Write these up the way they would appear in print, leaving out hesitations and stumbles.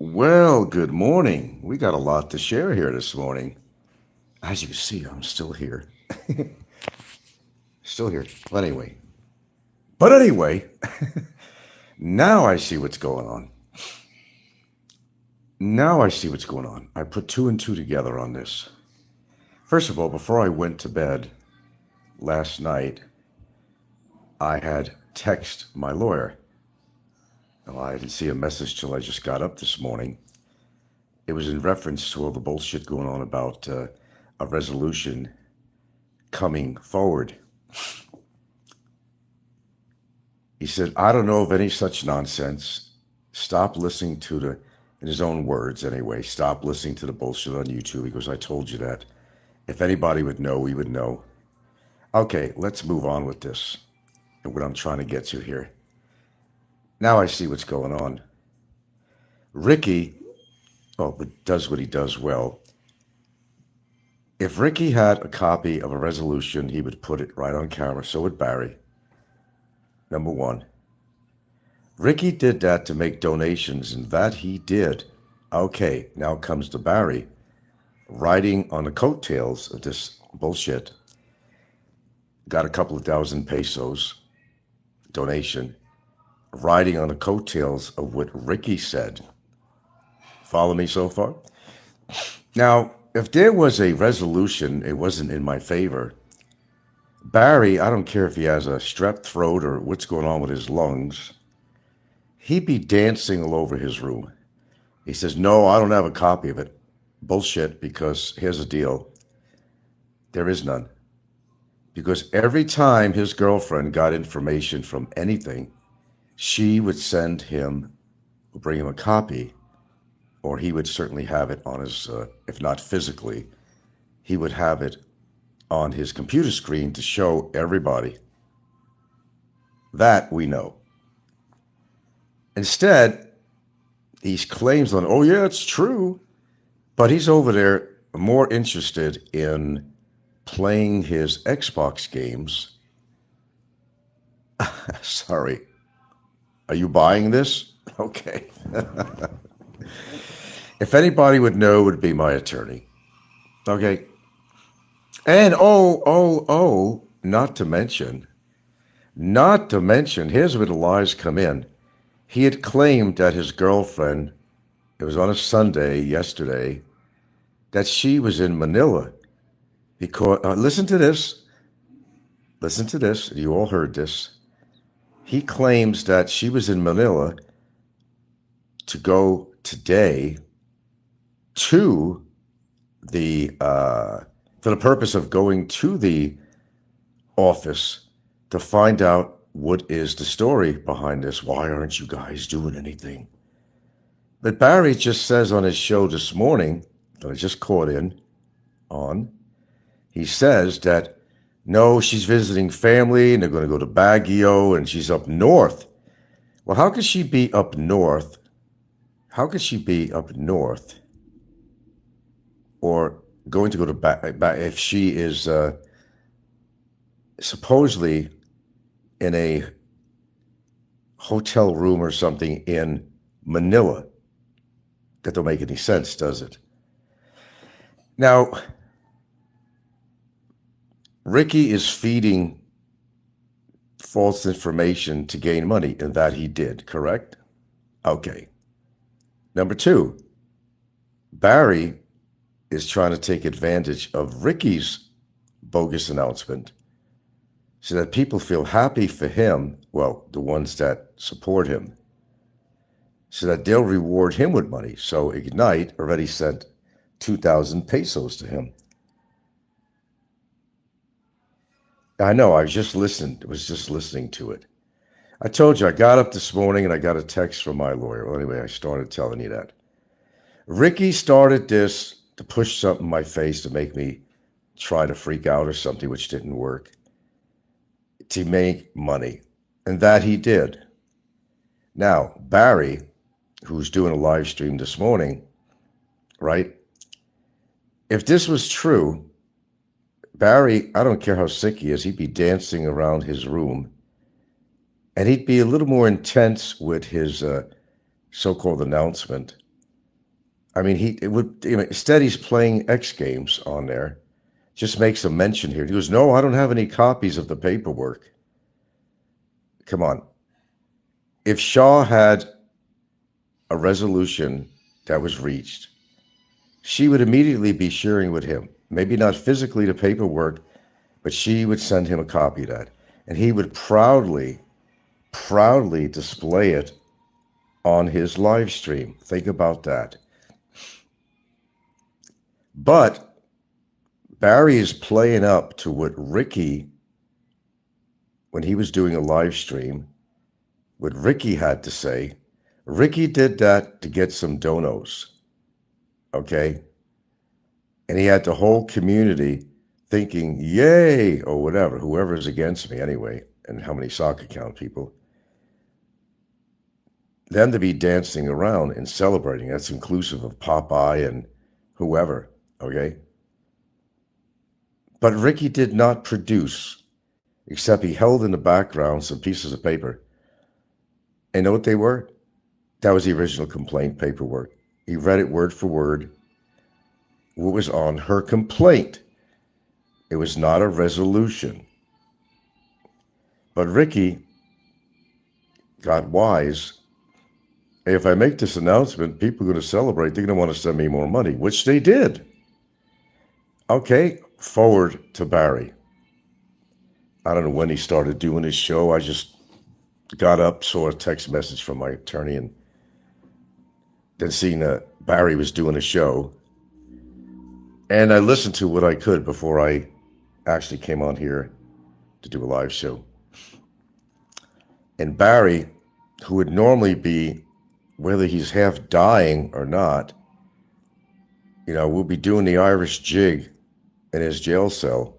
Well, good morning. We got a lot to share here this morning. As you can see, I'm still here. Still here. But anyway, now I see what's going on. Now I see what's going on. I put two and two together on this. First of all, before I went to bed last night, I had text my lawyer. Well, I didn't see a message till I just got up this morning. It was in reference to all the bullshit going on about a resolution coming forward. He said, I don't know of any such nonsense. Stop listening to in his own words anyway, stop listening to the bullshit on YouTube. He goes, I told you that. If anybody would know, we would know. Okay, let's move on with this and what I'm trying to get to here. Now I see what's going on. Ricky, does what he does well. If Ricky had a copy of a resolution, he would put it right on camera. So would Barry. Number one. Ricky did that to make donations, and that he did. Okay, now comes to Barry, riding on the coattails of this bullshit. Got a couple of thousand pesos donation, riding on the coattails of what Ricky said. Follow me so far? Now, if there was a resolution, it wasn't in my favor. Barry, I don't care if he has a strep throat or what's going on with his lungs, he'd be dancing all over his room. He says, no, I don't have a copy of it. Bullshit, because here's the deal. There is none. Because every time his girlfriend got information from anything, she would send him, bring him a copy, or he would certainly have it on his, if not physically, he would have it on his computer screen to show everybody. That we know. Instead, he claims on, oh yeah, it's true, but he's over there more interested in playing his Xbox games. Sorry. Are you buying this? Okay. If anybody would know, it would be my attorney. Okay. And not to mention, here's where the lies come in. He had claimed that his girlfriend, it was on a Sunday yesterday, that she was in Manila. Because, listen to this, you all heard this. He claims that she was in Manila to go today to the, for the purpose of going to the office to find out what is the story behind this. Why aren't you guys doing anything? But Barry just says on his show this morning, that I just caught in on, he says that, no, she's visiting family and they're going to go to Baguio and she's up north. Well, how could she be up north? Or going to go to if she is supposedly in a hotel room or something in Manila? That don't make any sense, does it? Now, Ricky is feeding false information to gain money, and that he did, correct? Okay. Number two, Barry is trying to take advantage of Ricky's bogus announcement so that people feel happy for him, well, the ones that support him, so that they'll reward him with money. So Ignite already sent 2,000 pesos to him. I know, I was just listening to it. I told you, I got up this morning and I got a text from my lawyer. Well, anyway, I started telling you that. Ricky started this to push something in my face to make me try to freak out or something, which didn't work, to make money. And that he did. Now, Barry, who's doing a live stream this morning, right? If this was true, Barry, I don't care how sick he is, he'd be dancing around his room. And he'd be a little more intense with his so-called announcement I mean, instead he's playing X Games on there. Just makes a mention here. He goes, no, I don't have any copies of the paperwork. Come on. If Shaw had a resolution that was reached, she would immediately be sharing with him. Maybe not physically the paperwork, but she would send him a copy of that. And he would proudly display it on his live stream. Think about that. But Barry is playing up to what Ricky, when he was doing a live stream, what Ricky had to say. Ricky did that to get some donos, okay? And he had the whole community thinking, yay, or whatever, whoever's against me anyway, and how many sock account people, them to be dancing around and celebrating. That's inclusive of Popeye and whoever, okay? But Ricky did not produce, except he held in the background some pieces of paper. And you know what they were? That was the original complaint paperwork. He read it word for word. What was on her complaint? It was not a resolution. But Ricky got wise. Hey, if I make this announcement, people are going to celebrate. They're going to want to send me more money, which they did. Okay, forward to Barry. I don't know when he started doing his show. I just got up, saw a text message from my attorney, and then seen that Barry was doing a show. And I listened to what I could before I actually came on here to do a live show. And Barry, who would normally be, whether he's half dying or not, will be doing the Irish jig in his jail cell,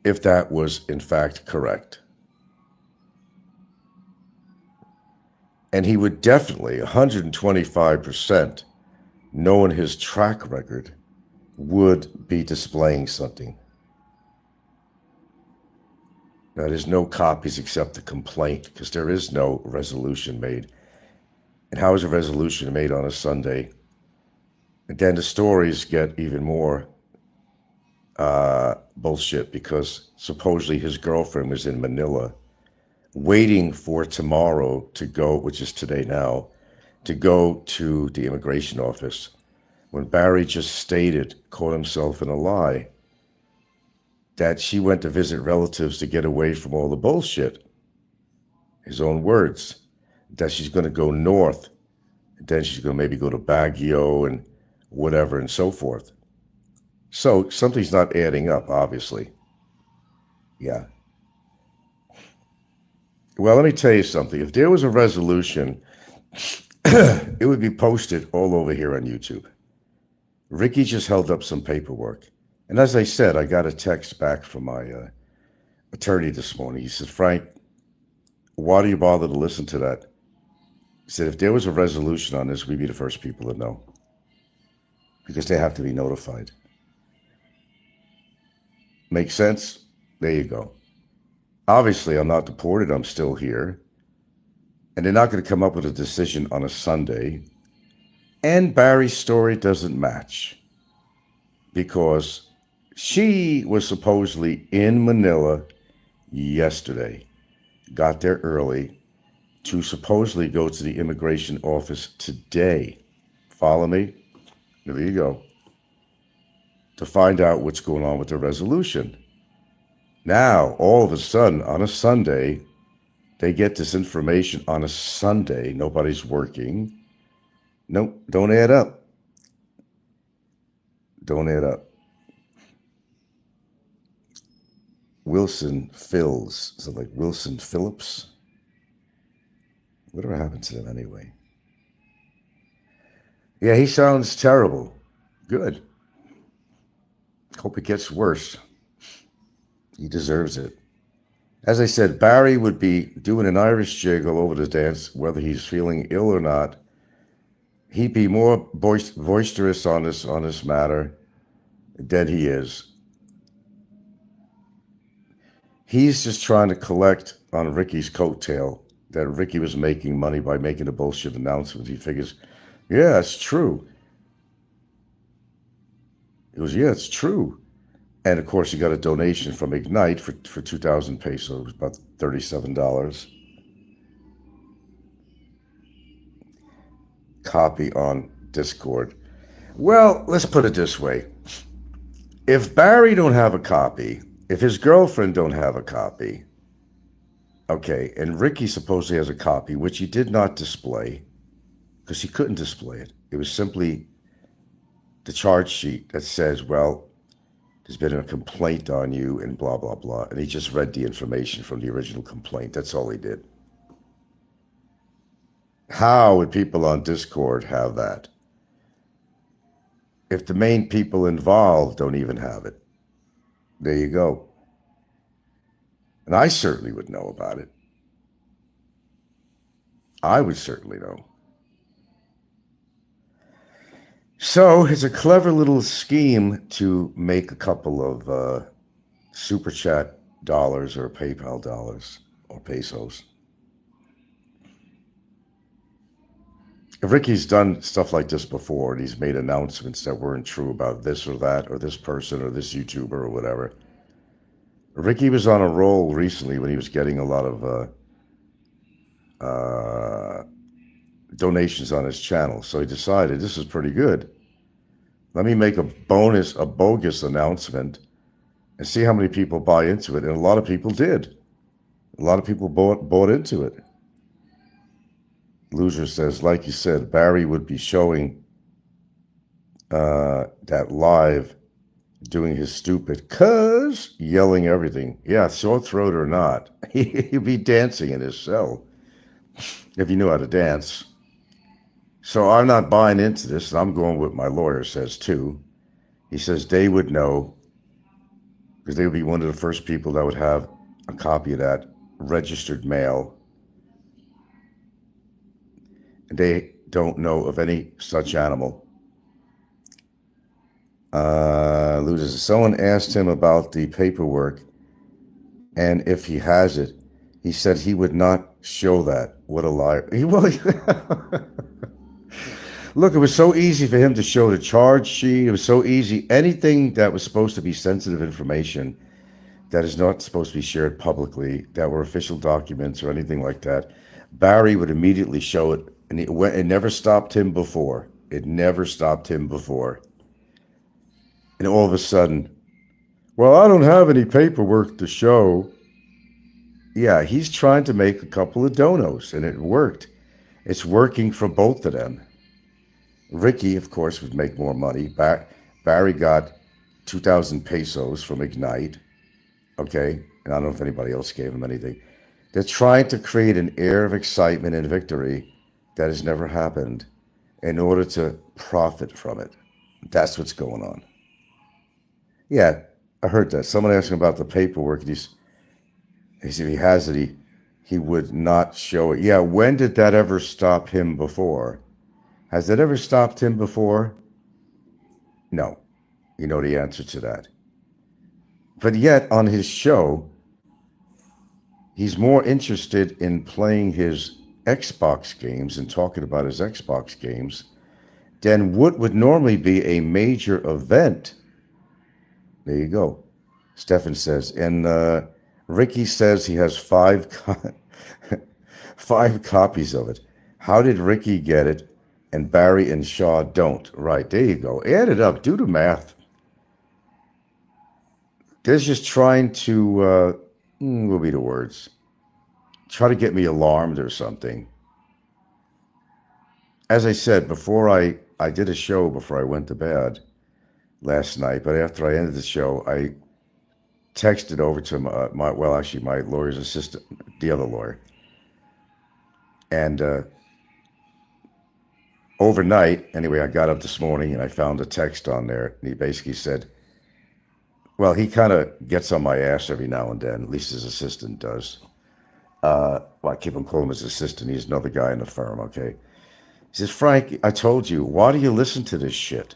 if that was in fact correct. And he would definitely, 125%, knowing his track record, would be displaying something. Now, there's no copies except the complaint, because there is no resolution made. And how is a resolution made on a Sunday? And then the stories get even more bullshit, because supposedly his girlfriend was in Manila waiting for tomorrow to go, which is today now, to go to the immigration office, when Barry just stated, caught himself in a lie, that she went to visit relatives to get away from all the bullshit. His own words, that she's going to go north, then she's going to maybe go to Baguio and whatever and so forth. So something's not adding up, obviously. Yeah. Well, let me tell you something. If there was a resolution, it would be posted all over here on YouTube. Ricky just held up some paperwork. And as I said, I got a text back from my attorney this morning. He said, Frank, why do you bother to listen to that? He said, if there was a resolution on this, we'd be the first people to know, because they have to be notified. Make sense? There you go. Obviously, I'm not deported. I'm still here. And they're not going to come up with a decision on a Sunday. And Barry's story doesn't match, because she was supposedly in Manila yesterday, got there early to supposedly go to the immigration office today. Follow me? There you go. To find out what's going on with the resolution. Now, all of a sudden, on a Sunday, they get this information on a Sunday. Nobody's working. Nope, don't add up. Don't add up. Wilson Phils. Is it like Wilson Phillips? Whatever happened to them anyway? Yeah, he sounds terrible. Good. Hope it gets worse. He deserves it. As I said, Barry would be doing an Irish jig all over the dance, whether he's feeling ill or not. He'd be more boisterous on this matter than he is. He's just trying to collect on Ricky's coattail that Ricky was making money by making a bullshit announcement. He figures Yeah, it's true. He goes, yeah, it's true. And of course, he got a donation from Ignite for 2,000 pesos, about $37. Copy on Discord. Well, let's put it this way. If Barry don't have a copy, if his girlfriend don't have a copy, okay, and Ricky supposedly has a copy, which he did not display, because he couldn't display it. It was simply the charge sheet that says, well, there's been a complaint on you and blah, blah, blah. And he just read the information from the original complaint. That's all he did. How would people on Discord have that? If the main people involved don't even have it, there you go. And I certainly would know about it. I would certainly know. So it's a clever little scheme to make a couple of super chat dollars or PayPal dollars or pesos. If Ricky's done stuff like this before and he's made announcements that weren't true about this or that or this person or this YouTuber or whatever, Ricky was on a roll recently when he was getting a lot of donations on his channel. So he decided this is pretty good. Let me make a bogus announcement and see how many people buy into it. And a lot of people did. A lot of people bought into it. Loser says, like you said, Barry would be showing that live doing his stupid cuz yelling everything. Yeah, sore throat or not. He'd be dancing in his cell if he knew how to dance. So I'm not buying into this, and I'm going with what my lawyer says too. He says they would know because they would be one of the first people that would have a copy of that registered mail. And they don't know of any such animal. Loses. Someone asked him about the paperwork, and if he has it, he said he would not show that. What a liar! Look, it was so easy for him to show the charge sheet. It was so easy. Anything that was supposed to be sensitive information that is not supposed to be shared publicly, that were official documents or anything like that, Barry would immediately show it, and it never stopped him before. It never stopped him before. And all of a sudden, well, I don't have any paperwork to show. Yeah, he's trying to make a couple of donos, and it worked. It's working for both of them. Ricky, of course, would make more money. Barry got 2,000 pesos from Ignite. Okay, and I don't know if anybody else gave him anything. They're trying to create an air of excitement and victory that has never happened in order to profit from it. That's what's going on. Yeah, I heard that. Someone asked him about the paperwork. He said if he has it, he would not show it. Yeah, when did that ever stop him before? Has that ever stopped him before? No. You know the answer to that. But yet, on his show, he's more interested in playing his Xbox games and talking about his Xbox games than what would normally be a major event. There you go. Stefan says, and Ricky says he has five copies of it. How did Ricky get it and Barry and Shaw don't? Right, there you go. Add it up. Do the math. They're just trying to, what will be the words? Try to get me alarmed or something. As I said, before I did a show before I went to bed last night, but after I ended the show, I texted over to my lawyer's assistant, the other lawyer. And overnight, anyway, I got up this morning and I found a text on there. And he basically said, well, he kind of gets on my ass every now and then, at least his assistant does. Well, I keep on calling him his assistant. He's another guy in the firm, okay? He says, Frank, I told you, why do you listen to this shit?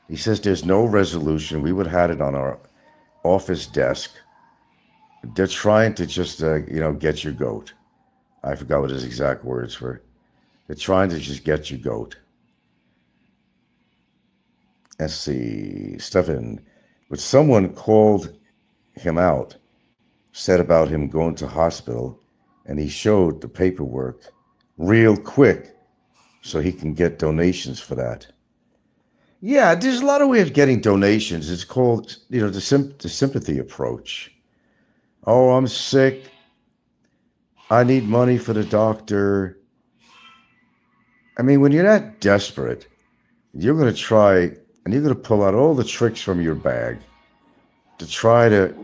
He says, there's no resolution. We would have had it on our office desk. They're trying to just, get your goat. I forgot what his exact words were. They're trying to just get you, goat. Let's see, Stefan. But someone called him out, said about him going to hospital, and he showed the paperwork real quick so he can get donations for that. Yeah, there's a lot of ways of getting donations. It's called, the sympathy approach. Oh, I'm sick. I need money for the doctor. I mean, when you're that desperate, you're going to try and you're going to pull out all the tricks from your bag to try to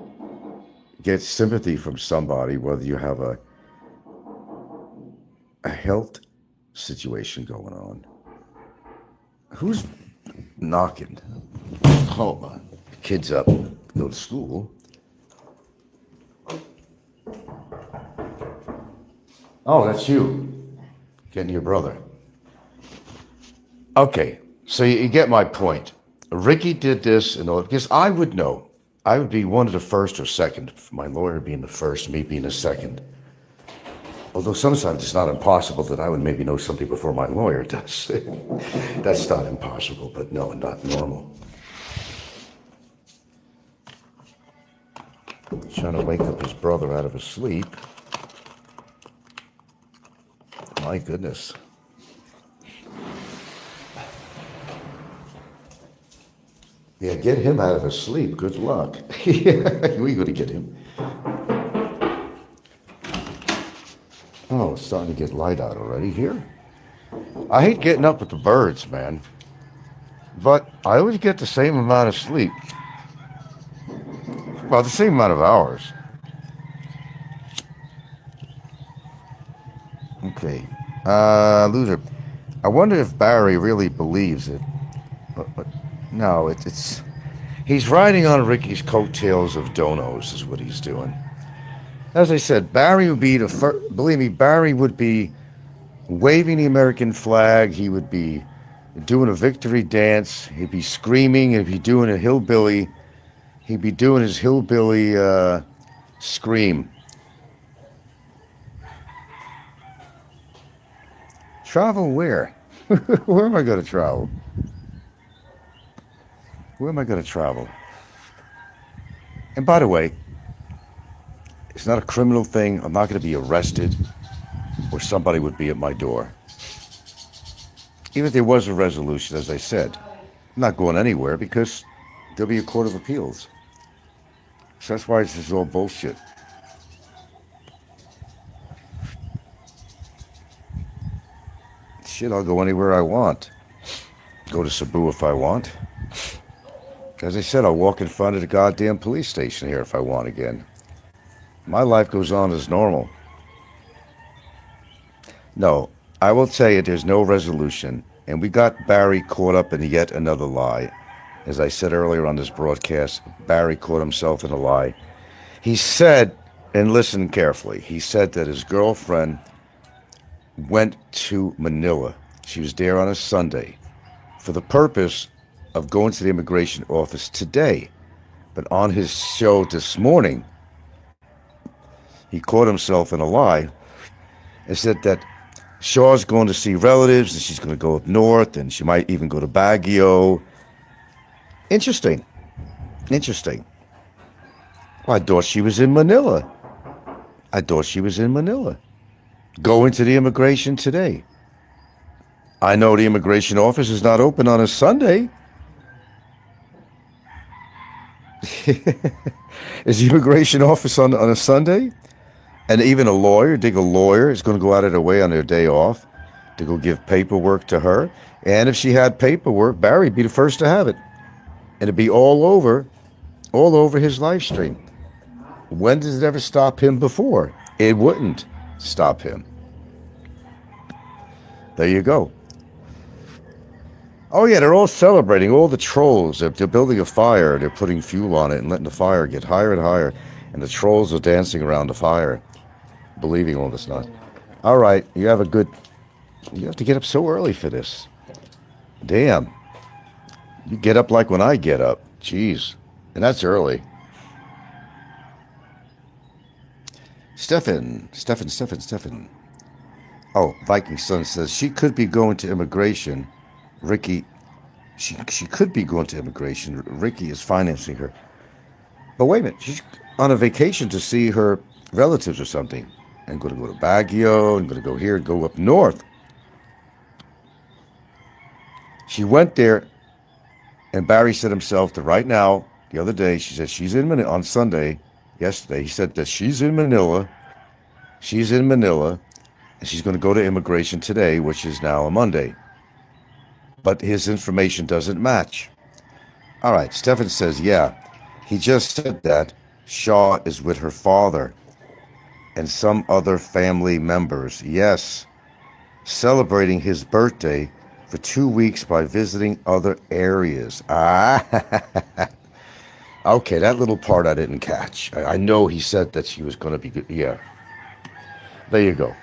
get sympathy from somebody, whether you have a health situation going on. Who's knocking? Hold on. Kids up. Go to school. Oh, that's you. Getting your brother. Okay, so you get my point. Ricky did this and all, because I would know. I would be one of the first or second. My lawyer being the first, me being the second. Although sometimes it's not impossible that I would maybe know something before my lawyer does. That's not impossible, but no, not normal. Trying to wake up his brother out of his sleep. My goodness. Yeah, get him out of his sleep. Good luck. Yeah, we gotta get him. Oh, it's starting to get light out already here. I hate getting up with the birds, man. But I always get the same amount of sleep. Well, the same amount of hours. Okay. Loser. I wonder if Barry really believes it. But no, it's... He's riding on Ricky's coattails of Donos is what he's doing. As I said, Barry would be the first... Believe me, Barry would be waving the American flag. He would be doing a victory dance. He'd be screaming. He'd be doing a hillbilly... He'd be doing his hillbilly scream. Travel where? Where am I going to travel? Where am I going to travel? And by the way, it's not a criminal thing. I'm not going to be arrested or somebody would be at my door. Even if there was a resolution, as I said, I'm not going anywhere because there'll be a court of appeals. So that's why this is all bullshit. Shit, I'll go anywhere I want. Go to Cebu if I want. As I said, I'll walk in front of the goddamn police station here if I want again. My life goes on as normal. No, I will tell you there's no resolution. And we got Barry caught up in yet another lie. As I said earlier on this broadcast, Barry caught himself in a lie. He said, and listen carefully, he said that his girlfriend went to Manila. She was there on a Sunday for the purpose of going to the immigration office today. But on his show this morning, he caught himself in a lie and said that Shaw's going to see relatives and she's going to go up north and she might even go to Baguio. Interesting. Interesting. Well, I thought she was in Manila. Going to the immigration today. I know the immigration office is not open on a Sunday. Is the immigration office on a Sunday? And even a lawyer is going to go out of their way on their day off to go give paperwork to her. And if she had paperwork, Barry'd be the first to have it. And it'd be all over his live stream. When did it ever stop him before? It wouldn't stop him. There you go. Oh yeah, they're all celebrating, all the trolls. They're building a fire, they're putting fuel on it and letting the fire get higher and higher. And the trolls are dancing around the fire, believing all this nonsense. All right, you have to get up so early for this. Damn. You get up like when I get up. Jeez. And that's early. Stefan. Oh, Viking Sun says she could be going to immigration. Ricky, she could be going to immigration. Ricky is financing her. But wait a minute, she's on a vacation to see her relatives or something. And going to go to Baguio and going to go here and go up north. She went there, and Barry said himself that right now, the other day, she said she's in Manila on Sunday, yesterday, he said that she's in Manila. She's in Manila, and she's going to go to immigration today, which is now a Monday. But his information doesn't match. All right, Stefan says, yeah, he just said that Shaw is with her father and some other family members. Yes, celebrating his birthday for 2 weeks by visiting other areas. Ah, okay, that little part I didn't catch. I know he said that she was going to be good. Yeah, there you go.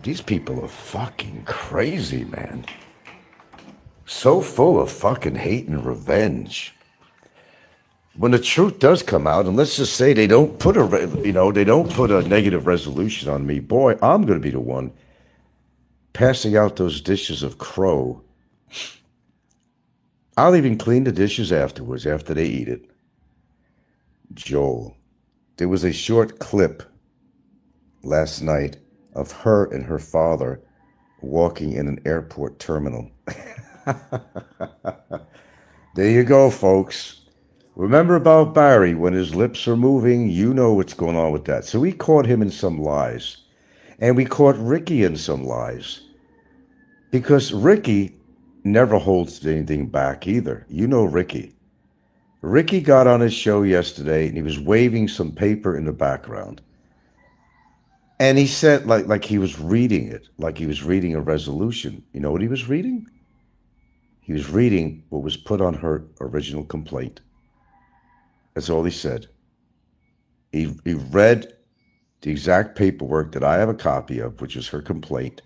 These people are fucking crazy, man. So full of fucking hate and revenge. When the truth does come out, and let's just say they don't put a negative resolution on me, boy, I'm going to be the one passing out those dishes of crow. I'll even clean the dishes afterwards, after they eat it. Joel, there was a short clip last night of her and her father walking in an airport terminal. There you go, folks. Remember about Barry, when his lips are moving, you know what's going on with that. So we caught him in some lies. And we caught Ricky in some lies. Because Ricky never holds anything back either. You know Ricky. Ricky got on his show yesterday and he was waving some paper in the background. And he said like he was reading it, like he was reading a resolution. You know what he was reading? He was reading what was put on her original complaint. That's all he said. He read the exact paperwork that I have a copy of, which is her complaint.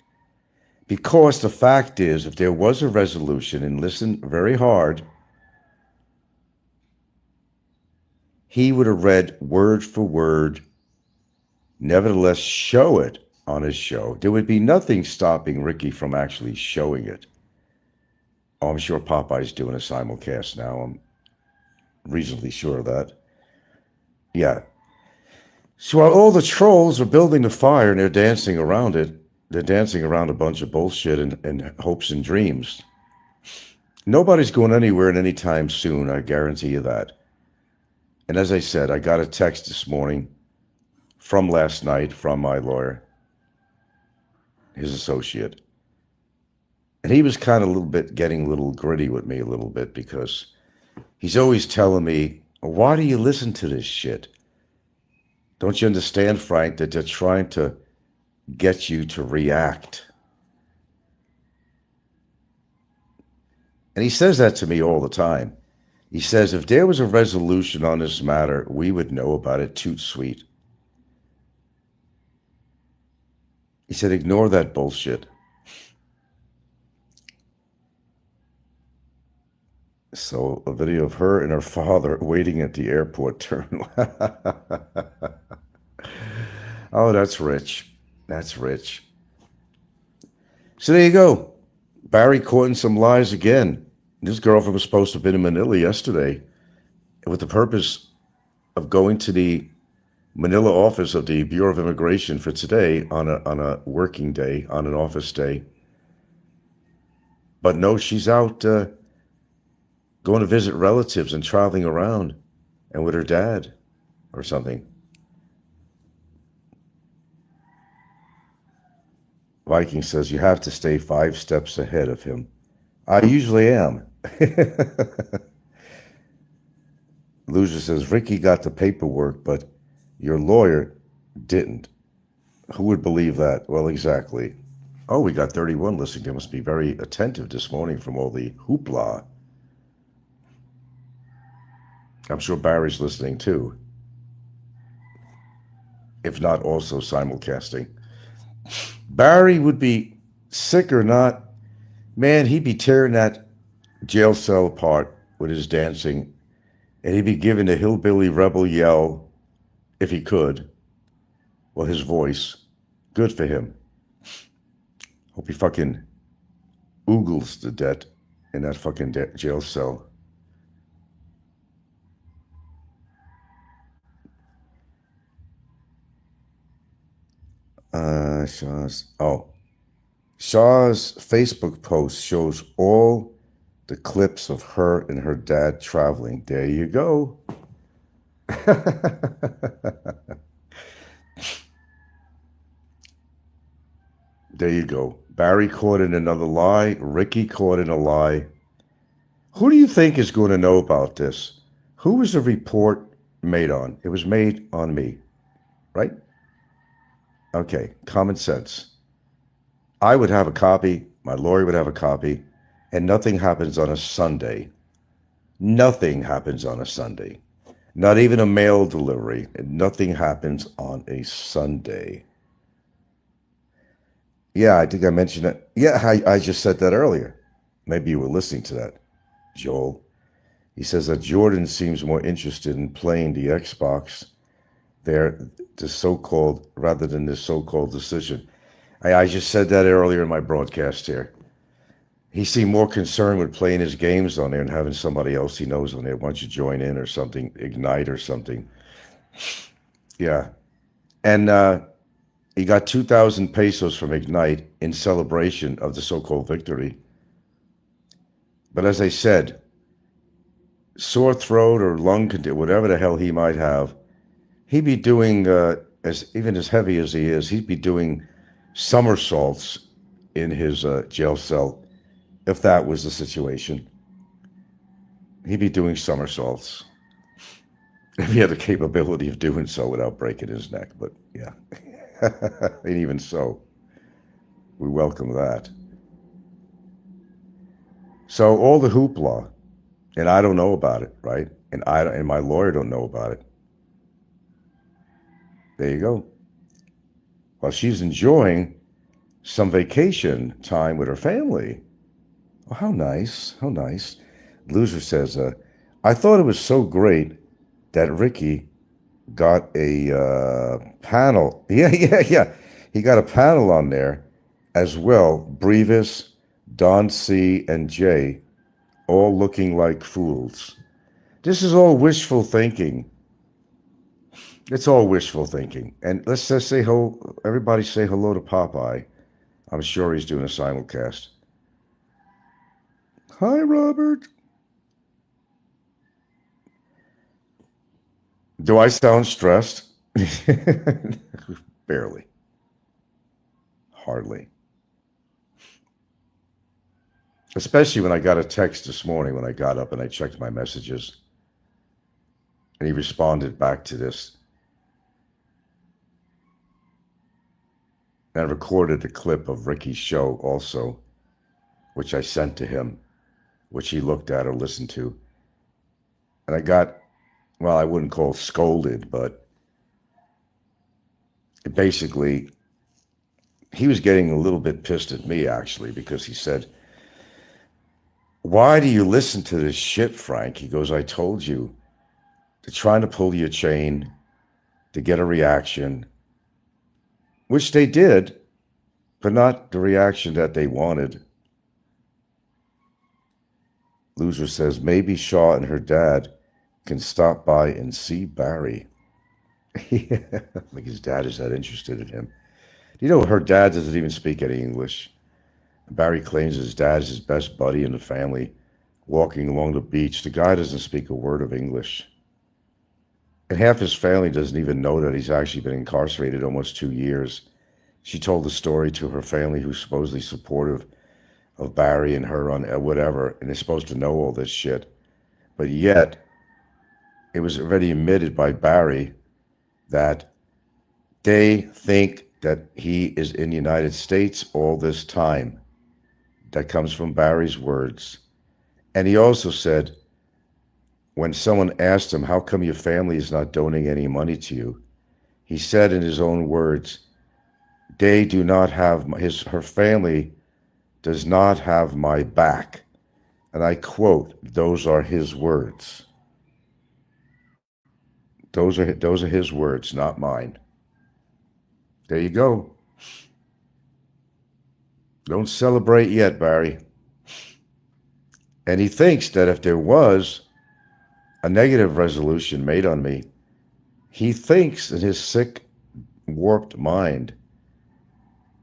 Because the fact is, if there was a resolution, and listen very hard, he would have read word for word, nevertheless show it on his show. There would be nothing stopping Ricky from actually showing it. Oh, I'm sure Popeye's doing a simulcast now. I'm reasonably sure of that. Yeah. So while all the trolls are building the fire and they're dancing around it, they're dancing around a bunch of bullshit and hopes and dreams. Nobody's going anywhere at any time soon, I guarantee you that. And as I said, I got a text this morning from last night from my lawyer, his associate. And he was kind of getting a little gritty with me a little bit, because he's always telling me, why do you listen to this shit? Don't you understand, Frank, that they're trying to get you to react? And he says that to me all the time. He says, if there was a resolution on this matter, we would know about it, toot sweet. He said, ignore that bullshit. So a video of her and her father waiting at the airport terminal. Oh, that's rich. That's rich. So there you go. Barry caught in some lies again. This girlfriend was supposed to have been in Manila yesterday with the purpose of going to the Manila office of the Bureau of Immigration for today on a working day, on an office day. But no, she's out going to visit relatives and traveling around and with her dad or something. Viking says, you have to stay 5 steps ahead of him. I usually am. Loser says, Ricky got the paperwork, but your lawyer didn't. Who would believe that? Well, exactly. Oh, we got 31 listening. They must be very attentive this morning from all the hoopla. I'm sure Barry's listening too. If not also simulcasting. Barry would be sick or not. Man, he'd be tearing that jail cell apart with his dancing. And he'd be giving a hillbilly rebel yell, if he could. Well, his voice. Good for him. Hope he fucking oogles the debt in that fucking jail cell. Shaw's Facebook post shows all the clips of her and her dad traveling. There you go. There you go. Barry caught in another lie. Ricky caught in a lie. Who do you think is going to know about this? Who was the report made on? It was made on me, right? Okay, common sense. I would have a copy, my lawyer would have a copy, and nothing happens on a Sunday. Nothing happens on a Sunday. Not even a mail delivery. And nothing happens on a Sunday. Yeah, I think I mentioned it. Yeah, I just said that earlier. Maybe you were listening to that, Joel. He says that Jordan seems more interested in playing the Xbox there, the so-called, rather than this so-called decision. I just said that earlier in my broadcast here. He seemed more concerned with playing his games on there and having somebody else he knows on there. Why don't you join in or something, Ignite or something. Yeah. And he got 2,000 pesos from Ignite in celebration of the so-called victory. But as I said, sore throat or lung condition, whatever the hell he might have, he'd be doing, even as heavy as he is, he'd be doing somersaults in his jail cell. If that was the situation, he'd be doing somersaults. If he had the capability of doing so without breaking his neck. But yeah, and even so, we welcome that. So all the hoopla, and I don't know about it, right? And my lawyer don't know about it. There you go. While she's enjoying some vacation time with her family. Oh, how nice, how nice. Loser says, I thought it was so great that Ricky got a panel. Yeah. He got a panel on there as well. Brevis, Don C, and Jay, all looking like fools. This is all wishful thinking. It's all wishful thinking. And let's just say hello. Everybody say hello to Popeye. I'm sure he's doing a simulcast. Hi, Robert. Do I sound stressed? Barely. Hardly. Especially when I got a text this morning when I got up and I checked my messages. And he responded back to this. And I recorded a clip of Ricky's show also, which I sent to him, which he looked at or listened to. And I got, well, I wouldn't call scolded, but basically, he was getting a little bit pissed at me, actually, because he said, why do you listen to this shit, Frank? He goes, I told you. They're trying to pull your chain to get a reaction, which they did, but not the reaction that they wanted. Loser says, maybe Shaw and her dad can stop by and see Barry. Like his dad is that interested in him. You know, her dad doesn't even speak any English. Barry claims his dad is his best buddy in the family, walking along the beach. The guy doesn't speak a word of English. And half his family doesn't even know that he's actually been incarcerated almost 2 years. She told the story to her family, who's supposedly supportive of Barry and her on whatever, and they're supposed to know all this shit. But yet, it was already admitted by Barry that they think that he is in the United States all this time. That comes from Barry's words. And he also said, when someone asked him, how come your family is not donating any money to you? He said in his own words, they do not have, her family does not have my back. And I quote, those are his words. Those are his words, not mine. There you go. Don't celebrate yet, Barry. And he thinks that if there was a negative resolution made on me, he thinks in his sick, warped mind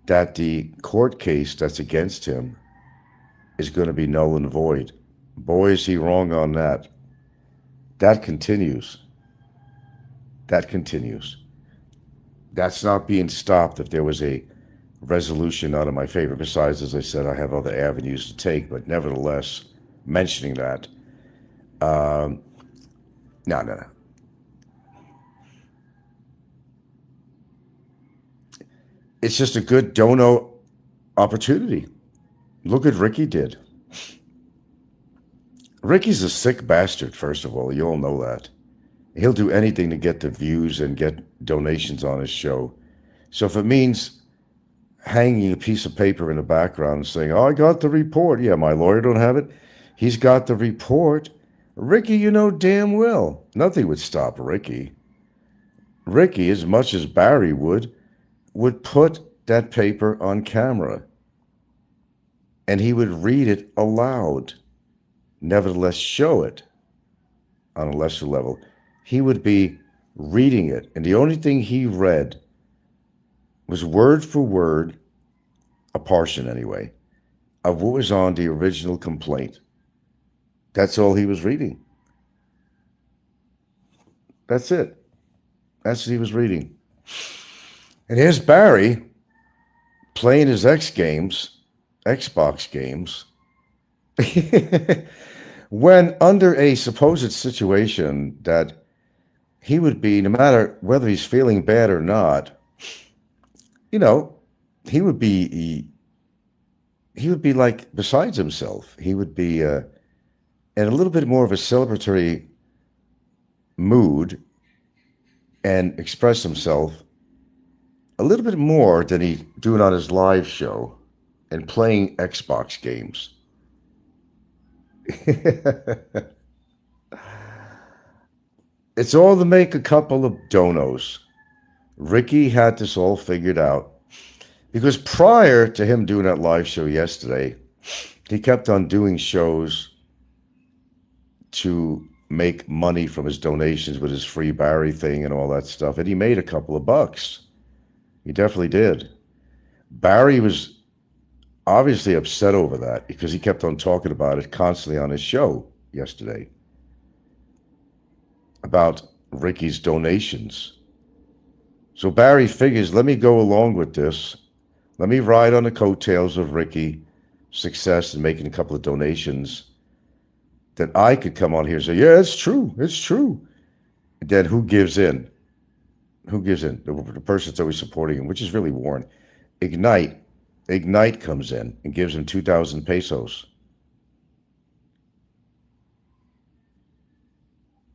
that the court case that's against him is going to be null and void. Boy, is he wrong on that. That continues. That continues. That's not being stopped if there was a resolution not in my favor. Besides, as I said, I have other avenues to take, but nevertheless, mentioning that, no. It's just a good dono opportunity. Look what Ricky did. Ricky's a sick bastard, first of all. You all know that. He'll do anything to get the views and get donations on his show. So if it means hanging a piece of paper in the background and saying, oh, I got the report. Yeah, my lawyer don't have it. He's got the report. Ricky, you know damn well, nothing would stop Ricky. Ricky, as much as Barry would put that paper on camera and he would read it aloud, nevertheless show it on a lesser level. He would be reading it, and the only thing he read was word for word, a portion anyway, of what was on the original complaint. That's all he was reading. That's it. That's what he was reading. And here's Barry playing his Xbox games, when under a supposed situation that he would be, no matter whether he's feeling bad or not, he would be like besides himself. He would be in a little bit more of a celebratory mood and express himself a little bit more than he doing on his live show and playing Xbox games. It's all to make a couple of donos. Ricky had this all figured out because prior to him doing that live show yesterday, he kept on doing shows to make money from his donations with his free Barry thing and all that stuff. And he made a couple of bucks. He definitely did. Barry was obviously upset over that because he kept on talking about it constantly on his show yesterday about Ricky's donations. So Barry figures, let me go along with this. Let me ride on the coattails of Ricky's success in making a couple of donations that I could come on here and say, yeah, it's true. It's true. And then who gives in? Who gives in? The person that's always supporting him, which is really Warren. Ignite comes in and gives him 2,000 pesos.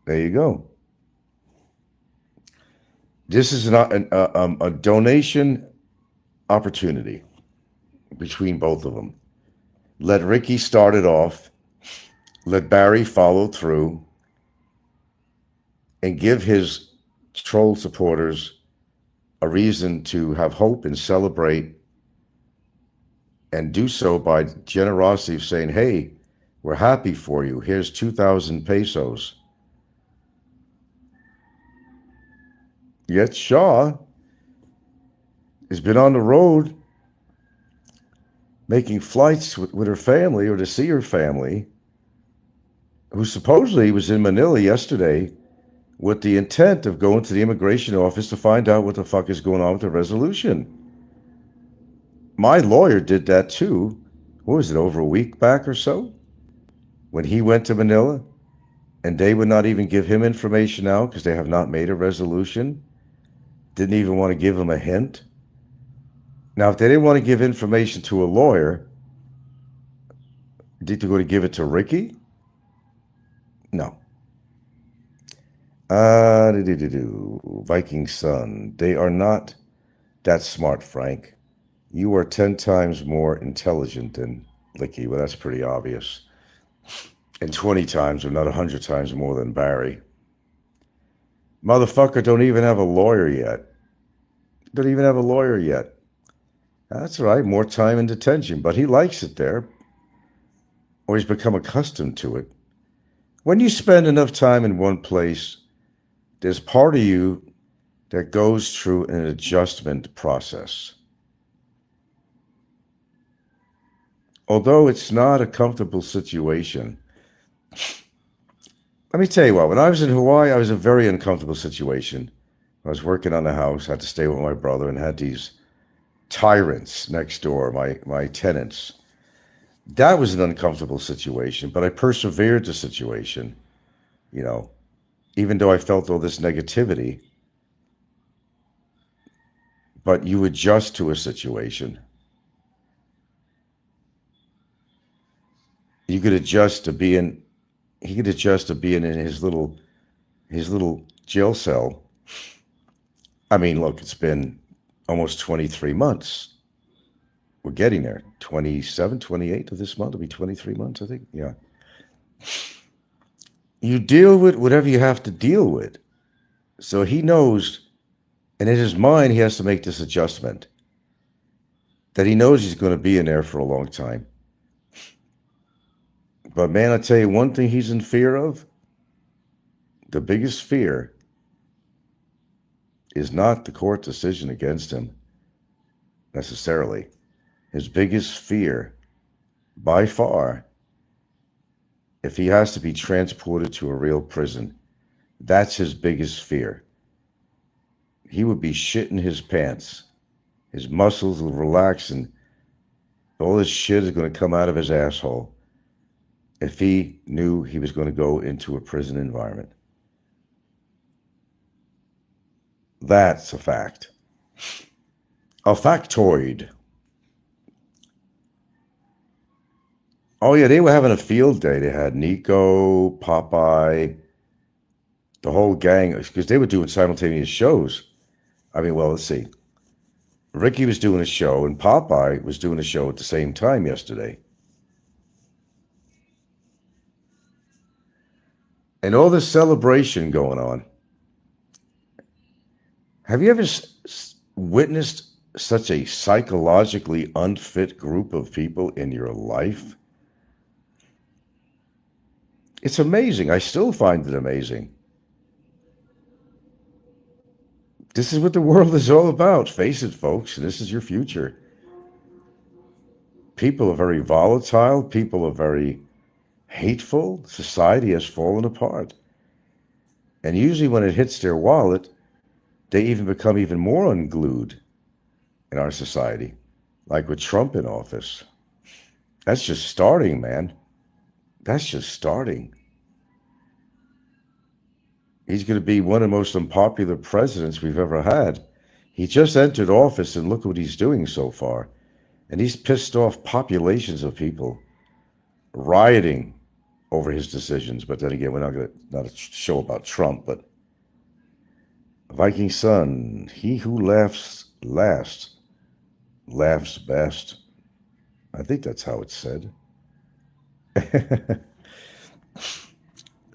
There you go. This is a donation opportunity between both of them. Let Ricky start it off. Let Barry follow through and give his troll supporters a reason to have hope and celebrate, and do so by generosity of saying, hey, we're happy for you. Here's 2,000 pesos. Yet Shaw has been on the road making flights with her family or to see her family, who supposedly was in Manila yesterday with the intent of going to the immigration office to find out what the fuck is going on with the resolution. My lawyer did that too. What was it, over a week back or so? When he went to Manila and they would not even give him information out because they have not made a resolution. Didn't even want to give him a hint. Now, if they didn't want to give information to a lawyer, did they go to give it to Ricky? No. Viking Sun. They are not that smart, Frank. You are 10 times more intelligent than Ricky. Well, that's pretty obvious. And 20 times, or not 100 times more than Barry. Motherfucker don't even have a lawyer yet. Don't even have a lawyer yet. That's right, more time in detention, but he likes it there, or he's become accustomed to it. When you spend enough time in one place, there's part of you that goes through an adjustment process. Although it's not a comfortable situation, let me tell you what, when I was in Hawaii, I was in a very uncomfortable situation. I was working on a house, had to stay with my brother, and had these tyrants next door, my tenants. That was an uncomfortable situation, but I persevered the situation, you know, even though I felt all this negativity. But you adjust to a situation. You could adjust to being, he could adjust to being in his little jail cell. I mean, look, it's been almost 23 months. We're getting there. 27, 28 of this month will be 23 months, I think. Yeah. You deal with whatever you have to deal with. So he knows, and in his mind, he has to make this adjustment that he knows he's going to be in there for a long time. But man, I tell you one thing he's in fear of. The biggest fear is not the court decision against him necessarily. His biggest fear, by far, if he has to be transported to a real prison, that's his biggest fear. He would be shitting his pants. His muscles will relax and all this shit is going to come out of his asshole if he knew he was going to go into a prison environment. That's a fact. A factoid. Oh, yeah, they were having a field day. They had Nico, Popeye, the whole gang, because they were doing simultaneous shows. I mean, well, let's see. Ricky was doing a show, and Popeye was doing a show at the same time yesterday. And all this celebration going on. Have you ever witnessed such a psychologically unfit group of people in your life? It's amazing. I still find it amazing. This is what the world is all about. Face it, folks. This is your future. People are very volatile. People are very hateful. Society has fallen apart. And usually when it hits their wallet, they even become even more unglued in our society, like with Trump in office. That's just starting, man. That's just starting. He's going to be one of the most unpopular presidents we've ever had. He just entered office and look what he's doing so far. And he's pissed off populations of people rioting over his decisions. But then again, we're not a show about Trump, but Viking Sun, he who laughs last laughs best. I think that's how it's said.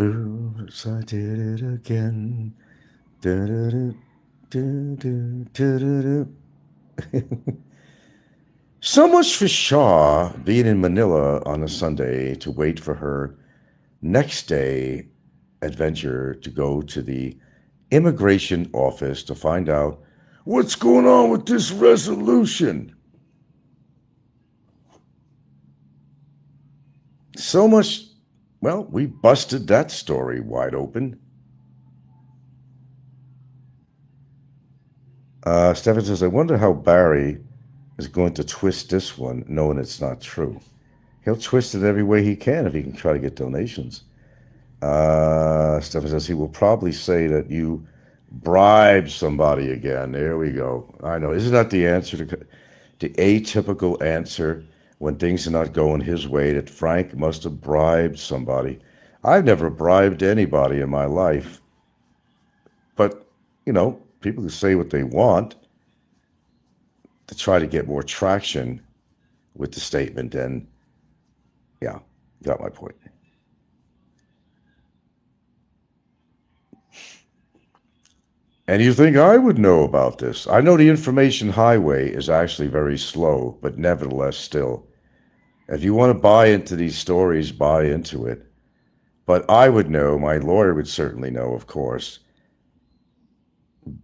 Oops, I did it again. So much for Shaw being in Manila on a Sunday to wait for her next day adventure to go to the immigration office to find out what's going on with this resolution. So much, well, we busted that story wide open. Stefan says, I wonder how Barry is going to twist this one, knowing it's not true. He'll twist it every way he can if he can try to get donations. Stefan says he will probably say that you bribed somebody again. There we go. I know. Isn't that the answer to the atypical answer when things are not going his way, that Frank must have bribed somebody? I've never bribed anybody in my life. But, people can say what they want to try to get more traction with the statement. And yeah, got my point. And you think I would know about this? I know the information highway is actually very slow, but nevertheless still. If you want to buy into these stories, buy into it. But I would know, my lawyer would certainly know, of course.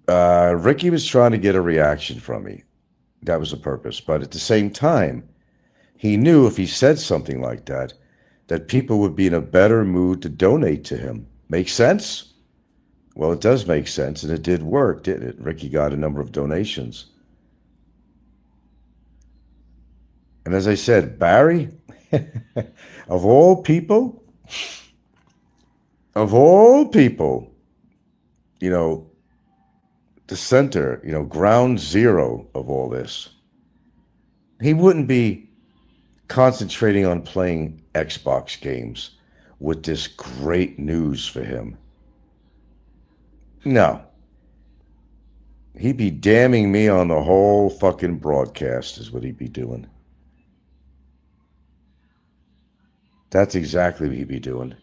Ricky was trying to get a reaction from me. That was the purpose. But at the same time, he knew if he said something like that people would be in a better mood to donate to him. Make sense? Well, it does make sense, and it did work, didn't it? Ricky got a number of donations. And as I said, Barry, of all people, of all people, you know, the center, ground zero of all this, he wouldn't be concentrating on playing Xbox games with this great news for him. No. He'd be damning me on the whole fucking broadcast is what he'd be doing. That's exactly what he'd be doing.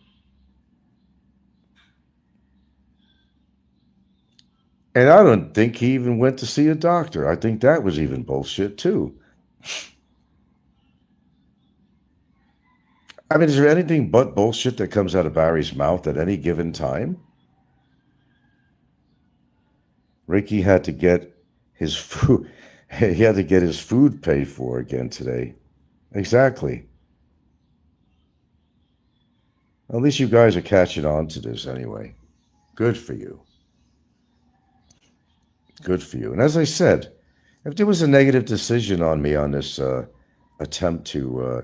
And I don't think he even went to see a doctor. I think that was even bullshit too. I mean, is there anything but bullshit that comes out of Barry's mouth at any given time? Ricky had to get his food. He had to get his food paid for again today. Exactly. At least you guys are catching on to this anyway. Good for you. Good for you. And as I said, if there was a negative decision on me on this attempt to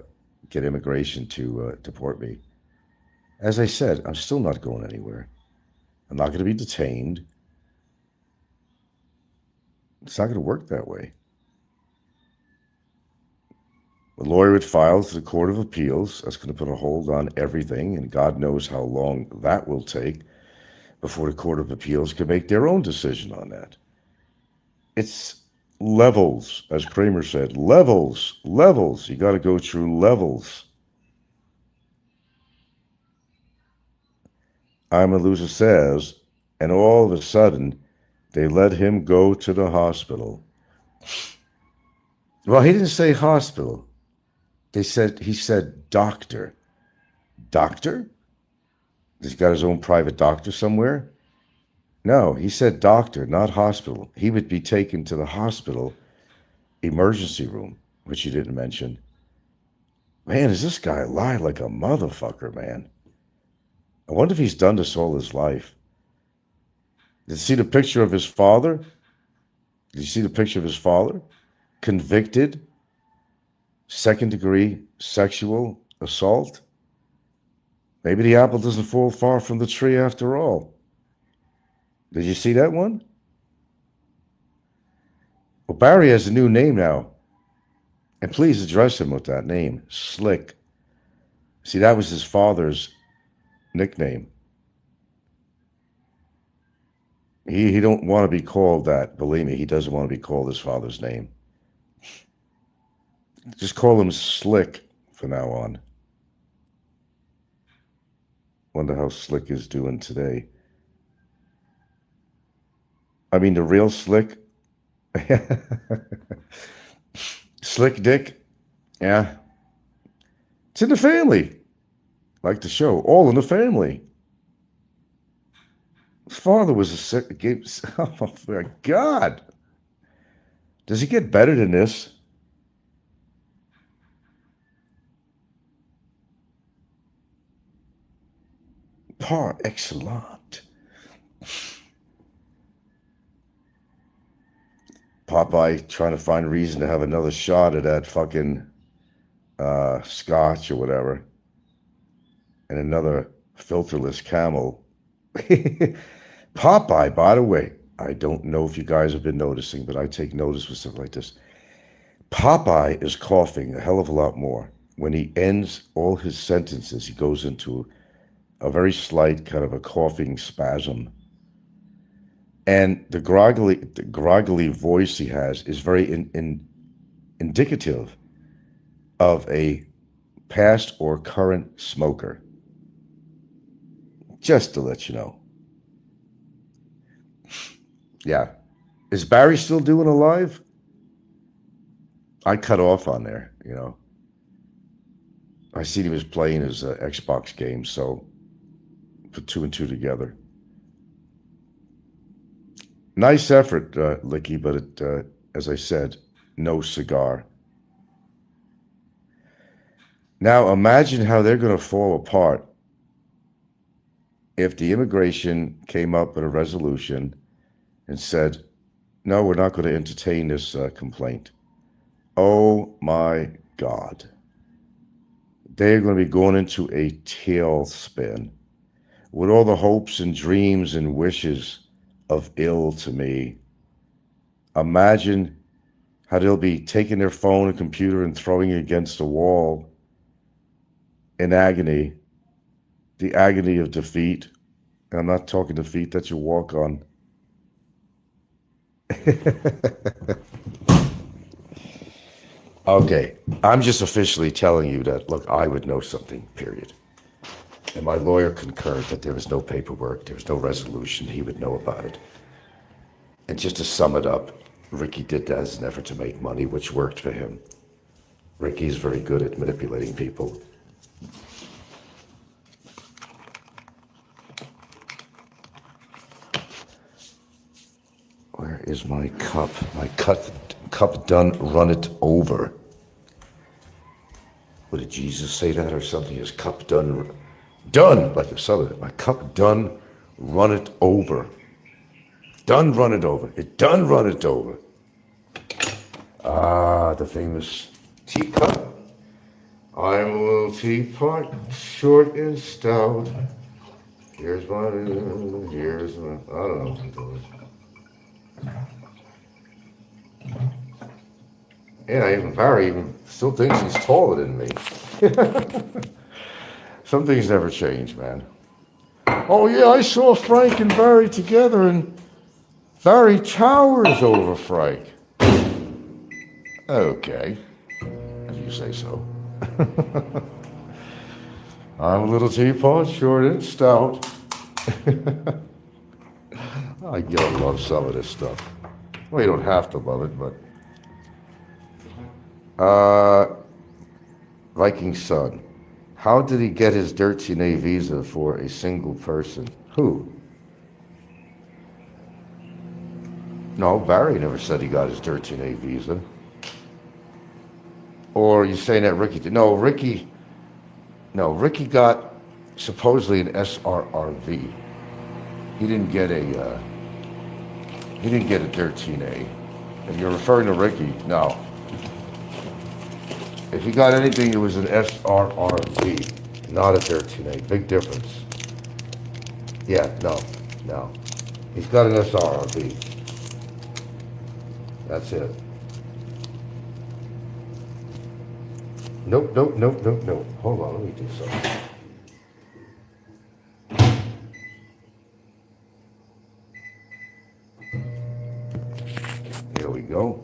get immigration to deport me, as I said, I'm still not going anywhere. I'm not going to be detained. It's not going to work that way. The lawyer would file to the Court of Appeals. That's going to put a hold on everything, and God knows how long that will take before the Court of Appeals can make their own decision on that. It's levels, as Kramer said, levels, levels. You got to go through levels. I'm a Loser says, and all of a sudden, they let him go to the hospital. Well, he didn't say hospital. He said doctor. Doctor? He's got his own private doctor somewhere? No, he said doctor, not hospital. He would be taken to the hospital emergency room, which he didn't mention. Man, is this guy lie like a motherfucker, man? I wonder if he's done this all his life. Did you see the picture of his father? Did you see the picture of his father? Convicted, second-degree sexual assault? Maybe the apple doesn't fall far from the tree after all. Did you see that one? Well, Barry has a new name now. And please address him with that name, Slick. See, that was his father's nickname. He don't want to be called that. Believe me, he doesn't want to be called his father's name. Just call him Slick from now on. Wonder how Slick is doing today. I mean, the real Slick. Slick Dick. Yeah. It's in the family. Like the show, All in the Family. His father was a sick. Oh my God! Does it get better than this? Par excellent. Popeye trying to find a reason to have another shot at that fucking scotch or whatever, and another filterless Camel. Popeye, by the way, I don't know if you guys have been noticing, but I take notice with stuff like this. Popeye is coughing a hell of a lot more. When he ends all his sentences, he goes into a very slight kind of a coughing spasm. And the groggly voice he has is very indicative of a past or current smoker. Just to let you know. Yeah. Is Barry still doing a live? I cut off on there, you know. I seen he was playing his Xbox game, so put two and two together. Nice effort, Licky, but as I said, no cigar. Now imagine how they're going to fall apart if the immigration came up with a resolution and said, no, we're not going to entertain this complaint. Oh my God. They're going to be going into a tailspin with all the hopes and dreams and wishes of ill to me. Imagine how they'll be taking their phone and computer and throwing it against the wall in agony, the agony of defeat. And I'm not talking defeat that you walk on. Okay, I'm just officially telling you that, look, I would know something, period. And my lawyer concurred that there was no paperwork, there was no resolution, he would know about it. And just to sum it up, Ricky did that as an effort to make money, which worked for him. Ricky's very good at manipulating people. Where is my cup? My cup done run it over. What did Jesus say that or something? His cup done, like a southern. My cup done run it over. Done run it over. It done run it over. Ah, the famous teacup. I'm a little teapot, short and stout. Here's my, I don't know what I'm doing. Yeah, even Barry even still thinks he's taller than me. Some things never change, man. Oh yeah, I saw Frank and Barry together, and Barry towers over Frank. Okay, if you say so. I'm a little teapot, short and stout. I gotta love some of this stuff. Well, you don't have to love it, but Viking Son. How did he get his Dirty A visa for a single person? Who? No, Barry never said he got his Dirty A visa. Or are you saying that Ricky did? No, Ricky got supposedly an SRRV. He didn't get a Dirty A. If you're referring to Ricky, no. If he got anything, it was an SRRV, not a 13A. Big difference. Yeah, no. He's got an SRRV. That's it. Nope. Hold on, let me do something. Here we go.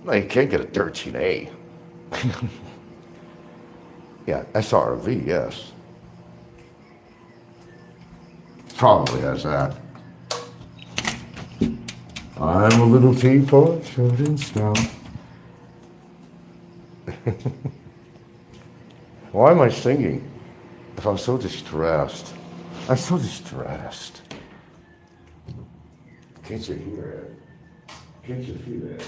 No, you can't get a 13A. Yeah, SRV, yes. Probably has that. I'm a little teapot, short and stout. Why am I singing if I'm so distressed? I'm so distressed. Can't you hear it? Can't you feel it?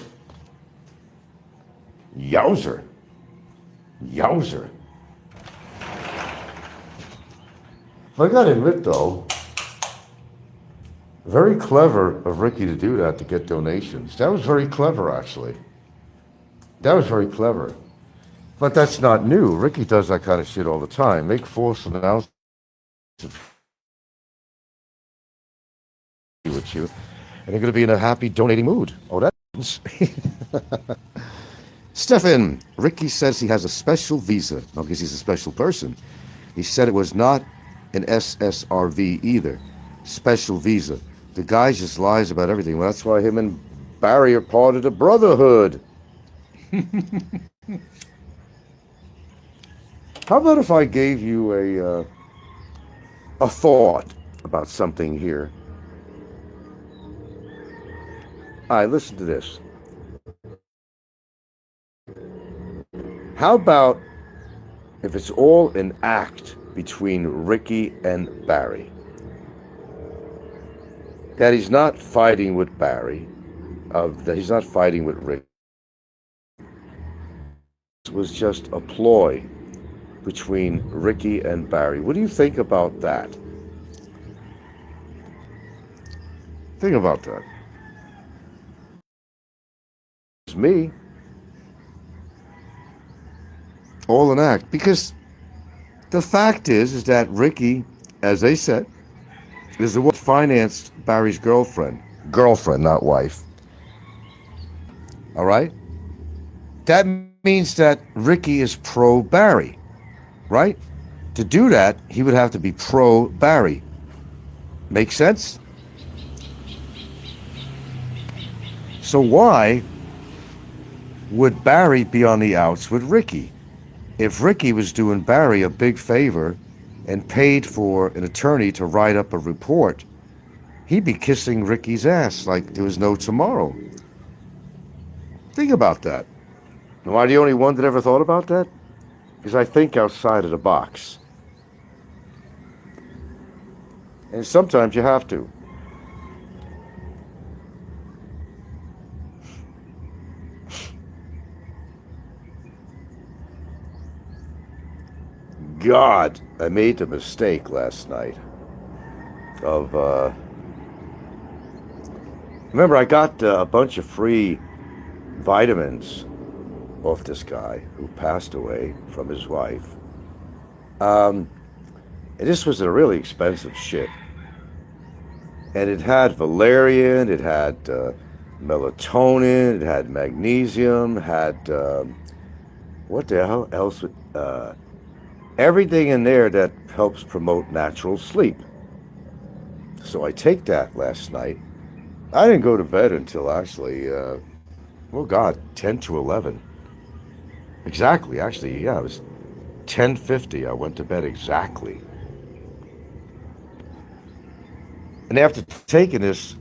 Yowzer. I gotta admit though, very clever of Ricky to do that, to get donations. That was very clever, actually. That was very clever. But that's not new. Ricky does that kind of shit all the time. Make false announcements with you, and you're going to be in a happy donating mood. Oh, that's... Stefan, Ricky says he has a special visa. No, because he's a special person. He said it was not an SSRV either. Special visa. The guy just lies about everything. Well, that's why him and Barry are part of the brotherhood. How about if I gave you a thought? about something here. All right, listen to this. How about if it's all an act between Ricky and Barry? That he's not fighting with Barry, that he's not fighting with Rick. It was just a ploy between Ricky and Barry. What do you think about that? Think about that. It's me. All an act. Because the fact is that Ricky, as they said, is the one who financed Barry's girlfriend. Girlfriend, not wife. All right? That means that Ricky is pro Barry, right? To do that, he would have to be pro Barry. Make sense? So why would Barry be on the outs with Ricky? If Ricky was doing Barry a big favor and paid for an attorney to write up a report, he'd be kissing Ricky's ass like there was no tomorrow. Think about that. Am I the only one that ever thought about that? Because I think outside of the box. And sometimes you have to. God, I made the mistake last night of, remember I got a bunch of free vitamins off this guy who passed away from his wife. And this was a really expensive shit. And it had valerian, it had melatonin, it had magnesium, had, what the hell else? Everything in there that helps promote natural sleep. So I take that last night. I didn't go to bed until actually, oh God, 10 to 11. Exactly, actually, yeah, it was 10:50. I went to bed exactly. And after taking this,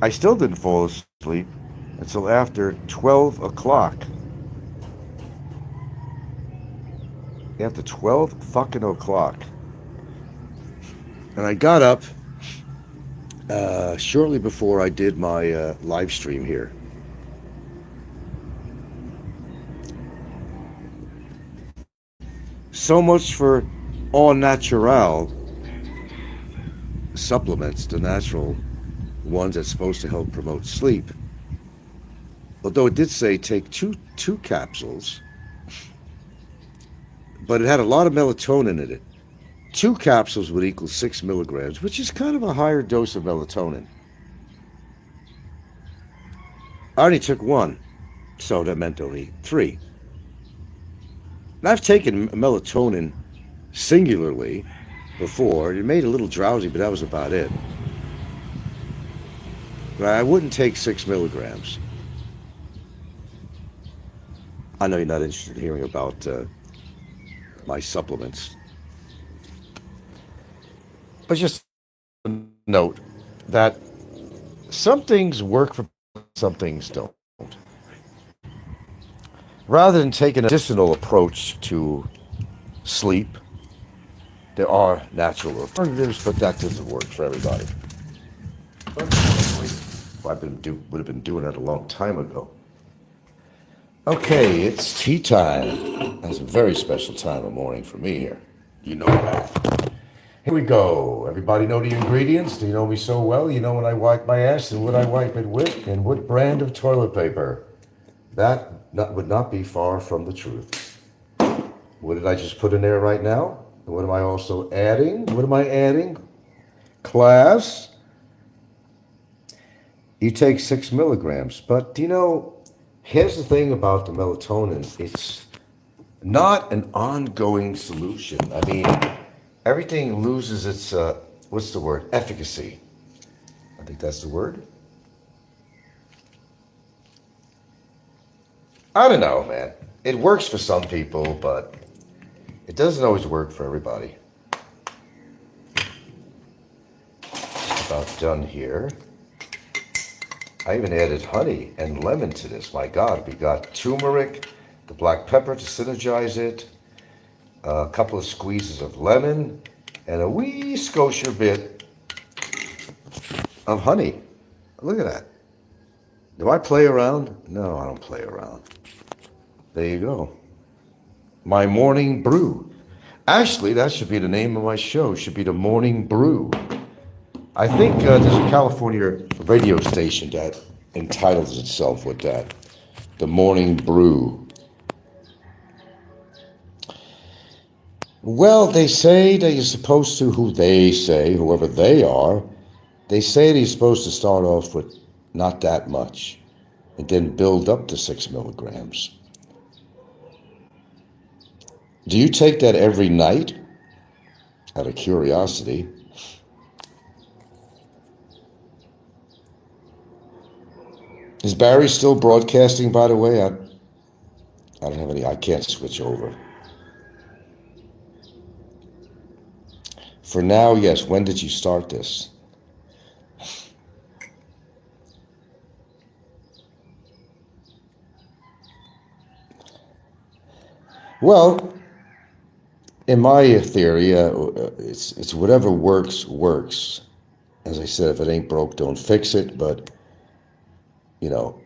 I still didn't fall asleep until after 12 o'clock. After 12 fucking o'clock. And I got up shortly before I did my live stream here. So much for all natural supplements, the natural ones that's supposed to help promote sleep. Although it did say take two capsules, but it had a lot of melatonin in it. 2 capsules would equal 6 milligrams, which is kind of a higher dose of melatonin. I only took 1, so that meant only 3. And I've taken melatonin singularly before. It made a little drowsy, but that was about it. But I wouldn't take 6 milligrams. I know you're not interested in hearing about my supplements. But just note that some things work for some things don't. Rather than taking a medicinal approach to sleep, there are natural alternatives, but that doesn't work for everybody. I would have been doing that a long time ago. Okay, it's tea time. That's a very special time of morning for me here. You know that. Here we go. Everybody know the ingredients? Do you know me so well? You know when I wipe my ass and what I wipe it with and what brand of toilet paper. That would not be far from the truth. What did I just put in there right now? And what am I also adding? What am I adding? Class, you take 6 milligrams. But, you know, here's the thing about the melatonin. It's not an ongoing solution. I mean, everything loses its, what's the word? Efficacy. I think that's the word. I don't know, man. It works for some people, but it doesn't always work for everybody. about done here. I even added honey and lemon to this. My God, we got turmeric, the black pepper to synergize it, a couple of squeezes of lemon, and a wee scotia bit of honey. Look at that. Do I play around? No, I don't play around. There you go. My morning brew. Actually, that should be the name of my show. It should be the Morning Brew. I think there's a California radio station that entitles itself with that. The Morning Brew. Well, they say that you're supposed to, whoever they are, they say that you're supposed to start off with not that much and then build up to 6 milligrams. Do you take that every night? Out of curiosity. Is Barry still broadcasting, by the way? I don't have any, I can't switch over. For now, yes. When did you start this? Well, in my theory, it's whatever works. As I said, if it ain't broke, don't fix it. But, you know,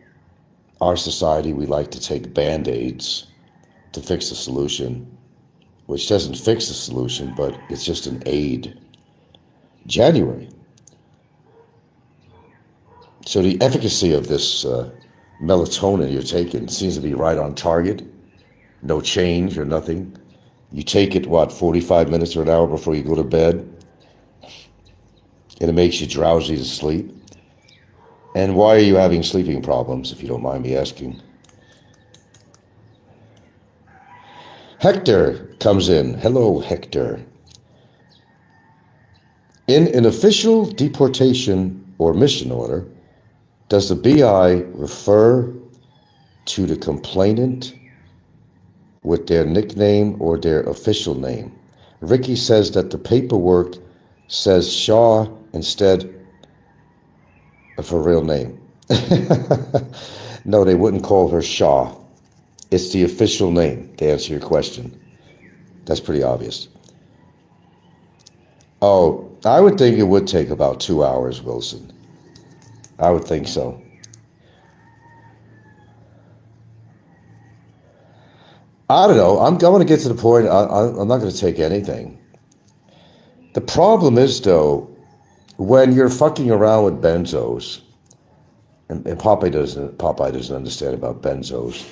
our society, we like to take Band-Aids to fix the solution, which doesn't fix the solution, but it's just an aid. January. So the efficacy of this melatonin you're taking seems to be right on target. No change or nothing. You take it, 45 minutes or an hour before you go to bed, and it makes you drowsy to sleep. And why are you having sleeping problems, if you don't mind me asking? Hector comes in. Hello, Hector. In an official deportation or mission order, does the BI refer to the complainant with their nickname or their official name? Ricky says that the paperwork says Shaw instead of her real name. No, they wouldn't call her Shaw. It's the official name, to answer your question. That's pretty obvious. Oh, I would think it would take about 2 hours, Wilson. I would think so. I don't know. I'm going to get to the point. I'm not going to take anything. The problem is, though, when you're fucking around with benzos, and Popeye doesn't understand about benzos.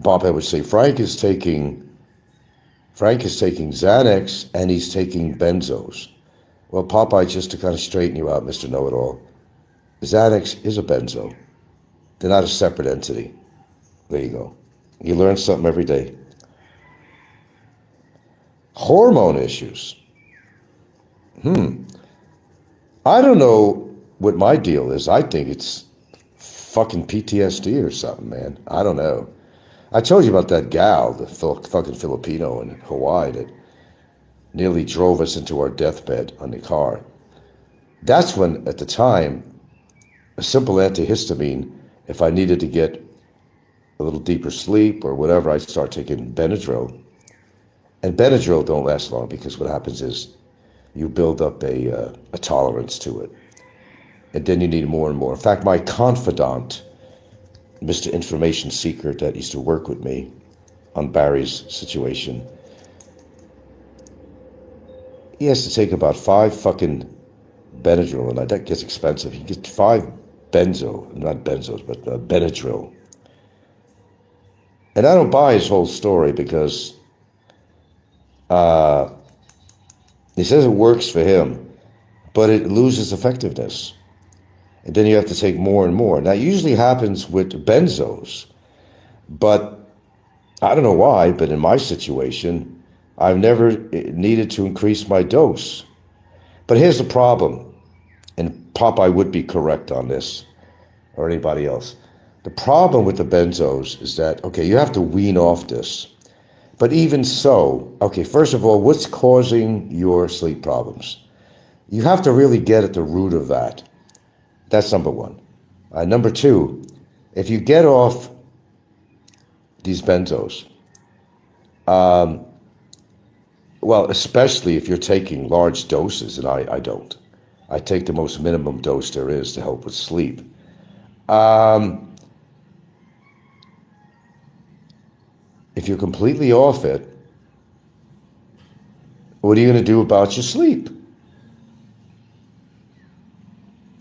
Popeye would say Frank is taking Xanax and he's taking benzos. Well, Popeye, just to kind of straighten you out, Mr. Know-It-All, Xanax is a benzo. They're not a separate entity. There you go. You learn something every day. Hormone issues. I don't know what my deal is. I think it's fucking PTSD or something, man. I don't know. I told you about that gal, the fucking Filipino in Hawaii that nearly drove us into our deathbed on the car. That's when, at the time, a simple antihistamine, if I needed to get a little deeper sleep or whatever, I'd start taking Benadryl. And Benadryl don't last long because what happens is you build up a tolerance to it. And then you need more and more. In fact, my confidant, Mr. Information Seeker that used to work with me on Barry's situation, he has to take about 5 fucking Benadryl, and that gets expensive. He gets 5 not benzos, but Benadryl. And I don't buy his whole story because he says it works for him, but it loses effectiveness. And then you have to take more and more. Now, it usually happens with benzos, but I don't know why, but in my situation, I've never needed to increase my dose. But here's the problem, and Popeye would be correct on this, or anybody else. The problem with the benzos is that, okay, you have to wean off this. But even so, okay, first of all, what's causing your sleep problems? You have to really get at the root of that. That's number one. Number two, if you get off these benzos, well, especially if you're taking large doses, and I don't. I take the most minimum dose there is to help with sleep. If you're completely off it, what are you going to do about your sleep?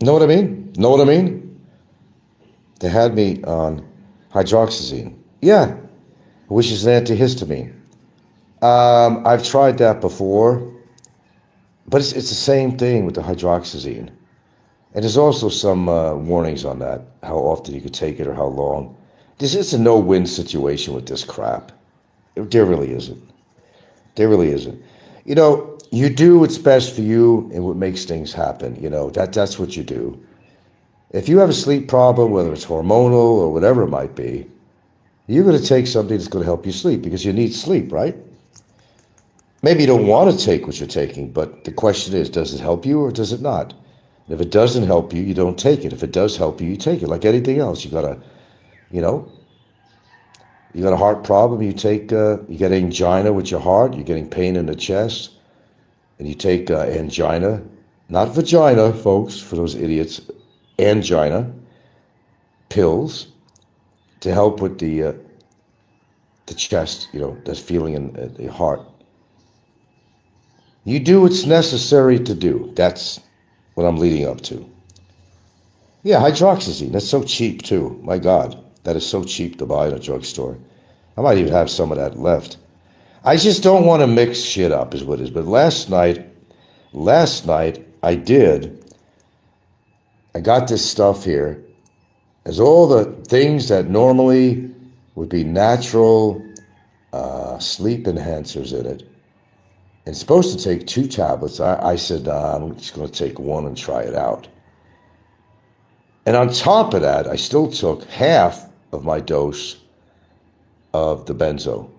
Know what I mean? Know what I mean? They had me on hydroxyzine. Yeah, which is an antihistamine. I've tried that before, but it's the same thing with the hydroxyzine. And there's also some warnings on that, how often you could take it or how long. This is a no-win situation with this crap. There really isn't. There really isn't. You know, you do what's best for you and what makes things happen. You know, that's what you do. If you have a sleep problem, whether it's hormonal or whatever it might be, you're going to take something that's going to help you sleep because you need sleep, right? Maybe you don't want to take what you're taking, but the question is, does it help you or does it not? And if it doesn't help you, you don't take it. If it does help you, you take it. Like anything else, you got to, you know, you got a heart problem, you take, you get angina with your heart, you're getting pain in the chest, and you take angina, not vagina, folks, for those idiots, angina pills to help with the chest, you know, that feeling in the heart. You do what's necessary to do. That's what I'm leading up to. Yeah, hydroxyzine, that's so cheap too. My God, that is so cheap to buy in a drugstore. I might even have some of that left. I just don't want to mix shit up is what it is. But last night I got this stuff here. There's all the things that normally would be natural sleep enhancers in it. And it's supposed to take 2 tablets. I said, I'm just going to take 1 and try it out. And on top of that, I still took half of my dose of the benzo.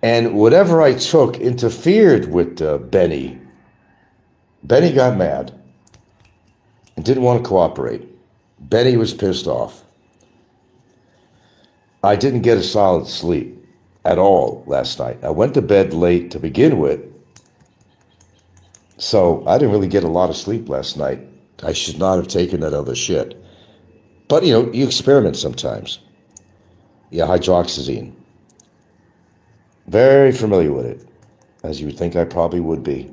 And whatever I took interfered with Benny. Benny got mad and didn't want to cooperate. Benny was pissed off. I didn't get a solid sleep at all last night. I went to bed late to begin with, so I didn't really get a lot of sleep last night. I should not have taken that other shit. But, you know, you experiment sometimes. Yeah, hydroxyzine. Very familiar with it, as you would think I probably would be.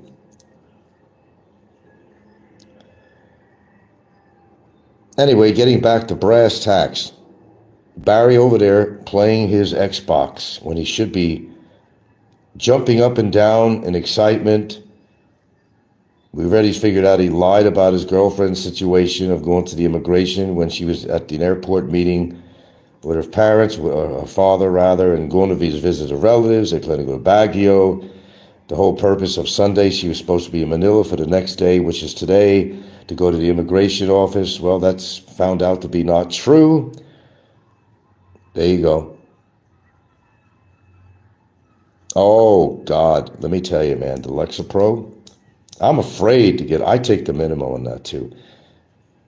Anyway, getting back to brass tacks. Barry over there playing his Xbox when he should be jumping up and down in excitement. We already figured out he lied about his girlfriend's situation of going to the immigration when she was at the airport meeting with her parents, or her father rather, and going to visit her relatives. They're planning to go to Baguio. The whole purpose of Sunday, she was supposed to be in Manila for the next day, which is today, to go to the immigration office. Well, that's found out to be not true. There you go. Oh, God, let me tell you, man, the Lexapro, I'm afraid to get, I take the minimum on that too.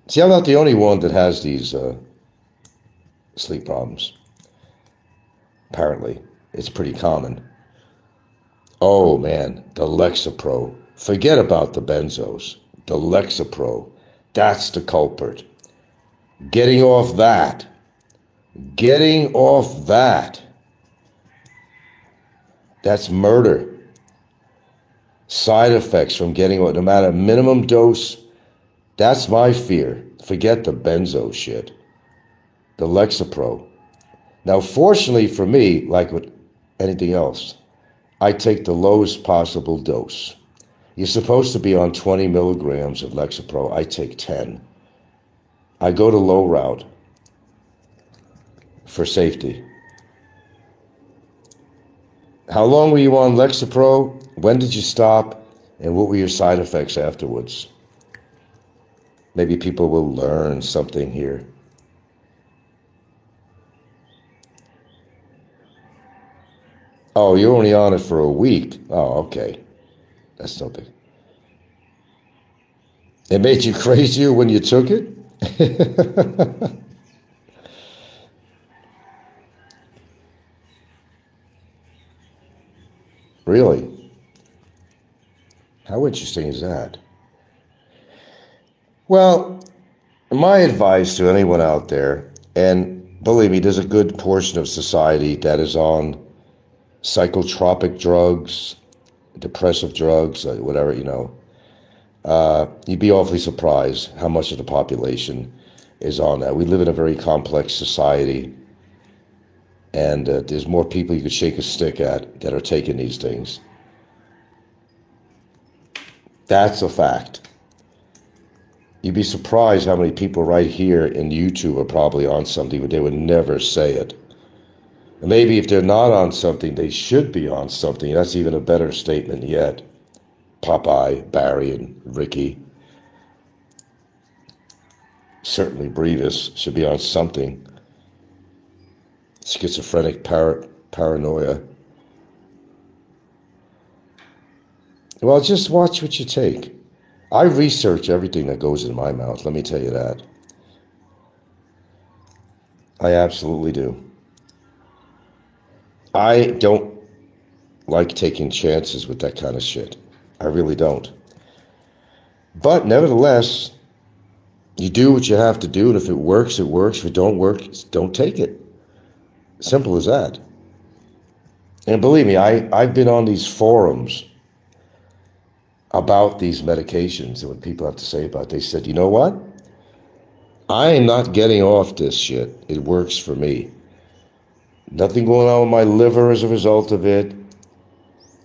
See, I'm not the only one that has these sleep problems. Apparently, it's pretty common. Oh, man, the Lexapro. Forget about the benzos. The Lexapro, that's the culprit. Getting off that. That's murder. Side effects from getting, no matter minimum dose, that's my fear. Forget the benzo shit. The Lexapro. Now, fortunately for me, like with anything else, I take the lowest possible dose. You're supposed to be on 20 milligrams of Lexapro. I take 10. I go to low route for safety. How long were you on Lexapro? When did you stop? And what were your side effects afterwards? Maybe people will learn something here. Oh, you're only on it for a week. Oh, okay. That's no big. It made you crazier when you took it? Really? How interesting is that? Well, my advice to anyone out there, and believe me, there's a good portion of society that is on psychotropic drugs, depressive drugs, whatever, you'd be awfully surprised how much of the population is on that. We live in a very complex society, and there's more people you could shake a stick at that are taking these things. That's a fact. You'd be surprised how many people right here in YouTube are probably on something, but they would never say it. And maybe if they're not on something, they should be on something. That's even a better statement yet. Popeye, Barry, and Ricky, certainly Brevis, should be on something. Schizophrenic paranoia. Well, just watch what you take. I research everything that goes in my mouth, let me tell you that. I absolutely do. I don't like taking chances with that kind of shit. I really don't. But nevertheless, you do what you have to do, and if it works, it works. If it don't work, don't take it. Simple as that. And believe me, I've been on these forums about these medications and what people have to say about it. They said, you know what? I am not getting off this shit. It works for me. Nothing going on with my liver as a result of it.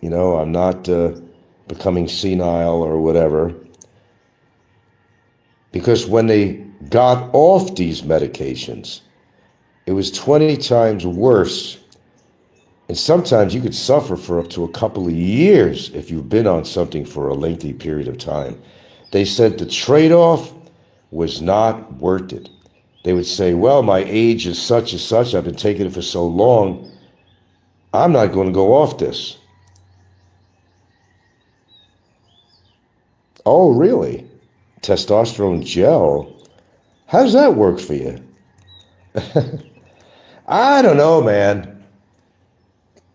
I'm not becoming senile or whatever. Because when they got off these medications, it was 20 times worse. And sometimes you could suffer for up to a couple of years if you've been on something for a lengthy period of time. They said the trade-off was not worth it. They would say, well, my age is such and such. I've been taking it for so long. I'm not going to go off this. Oh, really? Testosterone gel? How does that work for you? I don't know, man.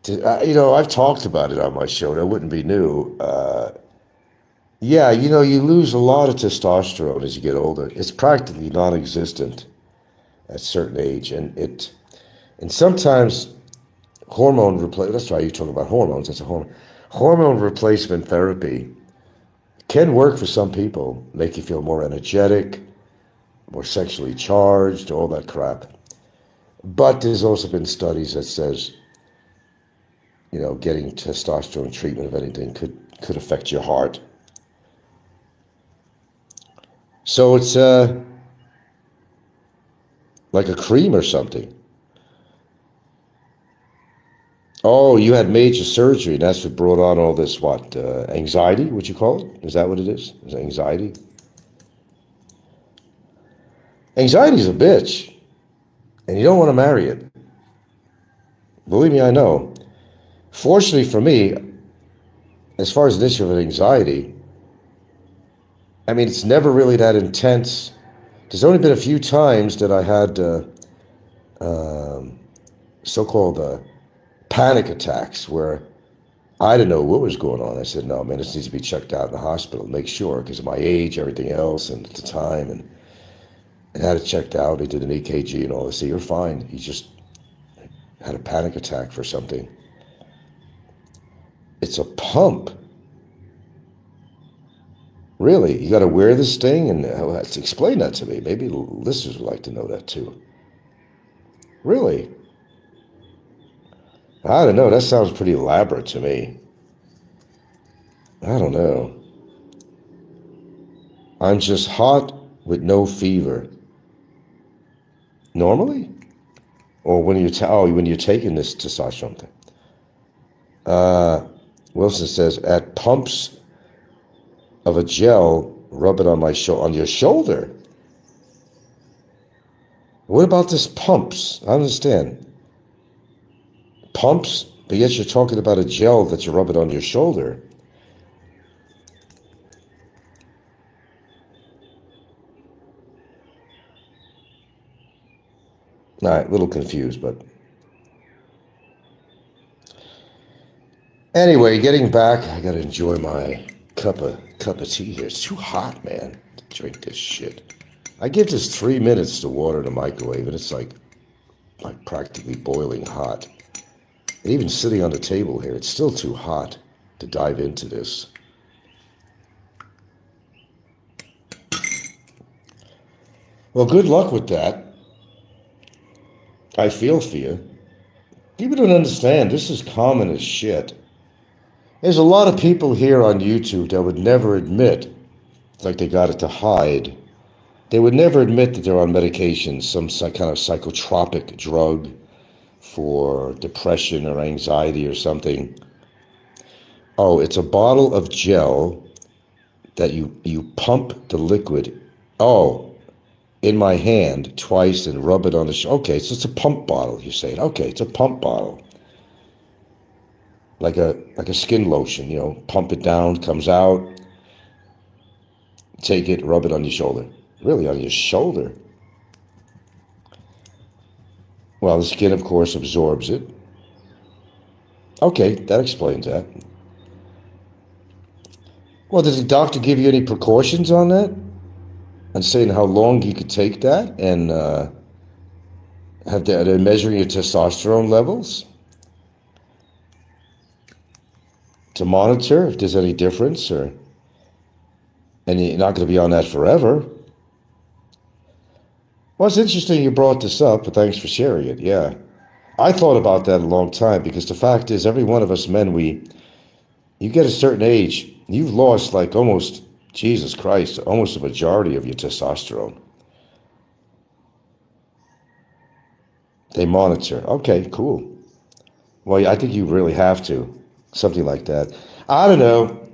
I've talked about it on my show. That wouldn't be new. Yeah, you lose a lot of testosterone as you get older. It's practically non-existent at a certain age, and sometimes hormone replacement. That's right. You're talking about hormones. That's a hormone replacement therapy can work for some people, make you feel more energetic, more sexually charged, all that crap. But there's also been studies that says, getting testosterone treatment of anything could affect your heart. So it's like a cream or something. Oh, you had major surgery, and that's what brought on all this, anxiety, would you call it? Is that what it is? Is it anxiety? Anxiety's a bitch, and you don't want to marry it. Believe me, I know. Fortunately for me, as far as the issue of anxiety, it's never really that intense. There's only been a few times that I had so-called panic attacks where I didn't know what was going on. I said, no, man, this needs to be checked out in the hospital. Make sure, because of my age, everything else, and at the time, and had it checked out. They did an EKG and all this. So you're fine. He just had a panic attack for something. It's a pump. Really? You got to wear this thing? And explain that to me. Maybe listeners would like to know that too. Really? I don't know. That sounds pretty elaborate to me. I don't know. I'm just hot with no fever. Normally? Or when you're taking this testosterone thing. Wilson says, at pumps of a gel, rub it on on your shoulder. What about this pumps? I understand. Pumps, but yet you're talking about a gel that you rub it on your shoulder. All right, a little confused, but anyway, getting back, I gotta enjoy my cup of tea here. It's too hot, man, to drink this shit. I give this 3 minutes to water in the microwave, and it's like practically boiling hot. And even sitting on the table here, it's still too hot to dive into this. Well, good luck with that. I feel for you. People don't understand. This is common as shit. There's a lot of people here on YouTube that would never admit, like they got it to hide. They would never admit that they're on medication, some kind of psychotropic drug for depression or anxiety or something. Oh, it's a bottle of gel that you pump the liquid, in my hand twice and rub it on the okay, so it's a pump bottle, you're saying. Okay, it's a pump bottle. Like a skin lotion, pump it down, comes out, take it, rub it on your shoulder. Really, on your shoulder? Well, the skin, of course, absorbs it. Okay, that explains that. Well, does the doctor give you any precautions on that? And saying how long you could take that? And are they measuring your testosterone levels? To monitor if there's any difference? And you're not going to be on that forever. Well, it's interesting you brought this up, but thanks for sharing it. Yeah. I thought about that a long time because the fact is every one of us men, you get a certain age, you've lost like almost, Jesus Christ, almost a majority of your testosterone. They monitor. Okay, cool. Well, I think you really have to. Something like that. I don't know.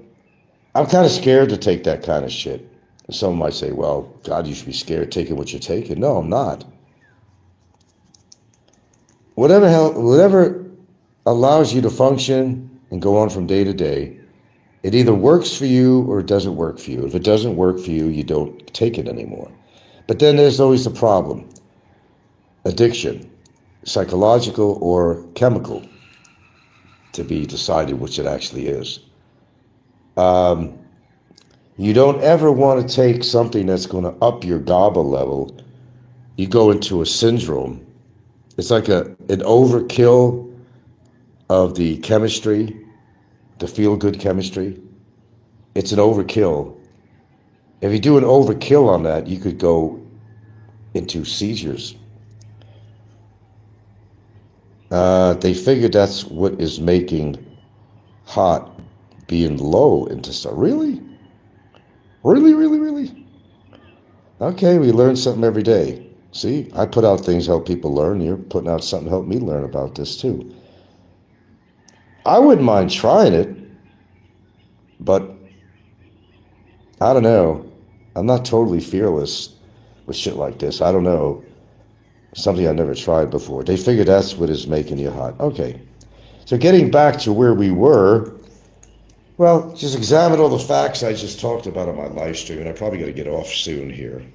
I'm kind of scared to take that kind of shit. Some might say, well, God, you should be scared taking what you're taking. No, I'm not. Whatever allows you to function and go on from day to day, it either works for you or it doesn't work for you. If it doesn't work for you, you don't take it anymore. But then there's always the problem. Addiction, psychological or chemical, to be decided which it actually is. You don't ever want to take something that's going to up your GABA level. You go into a syndrome. It's like an overkill of the chemistry, the feel-good chemistry. It's an overkill. If you do an overkill on that, you could go into seizures. They figured that's what is making hot being low into stuff. Really? Really? Okay, we learn something every day. See, I put out things to help people learn. You're putting out something to help me learn about this too. I wouldn't mind trying it, but I don't know. I'm not totally fearless with shit like this. I don't know. Something I never tried before. They figured that's what is making you hot. Okay. So getting back to where we were, well, just examine all the facts I just talked about on my live stream, and I probably got to get off soon here.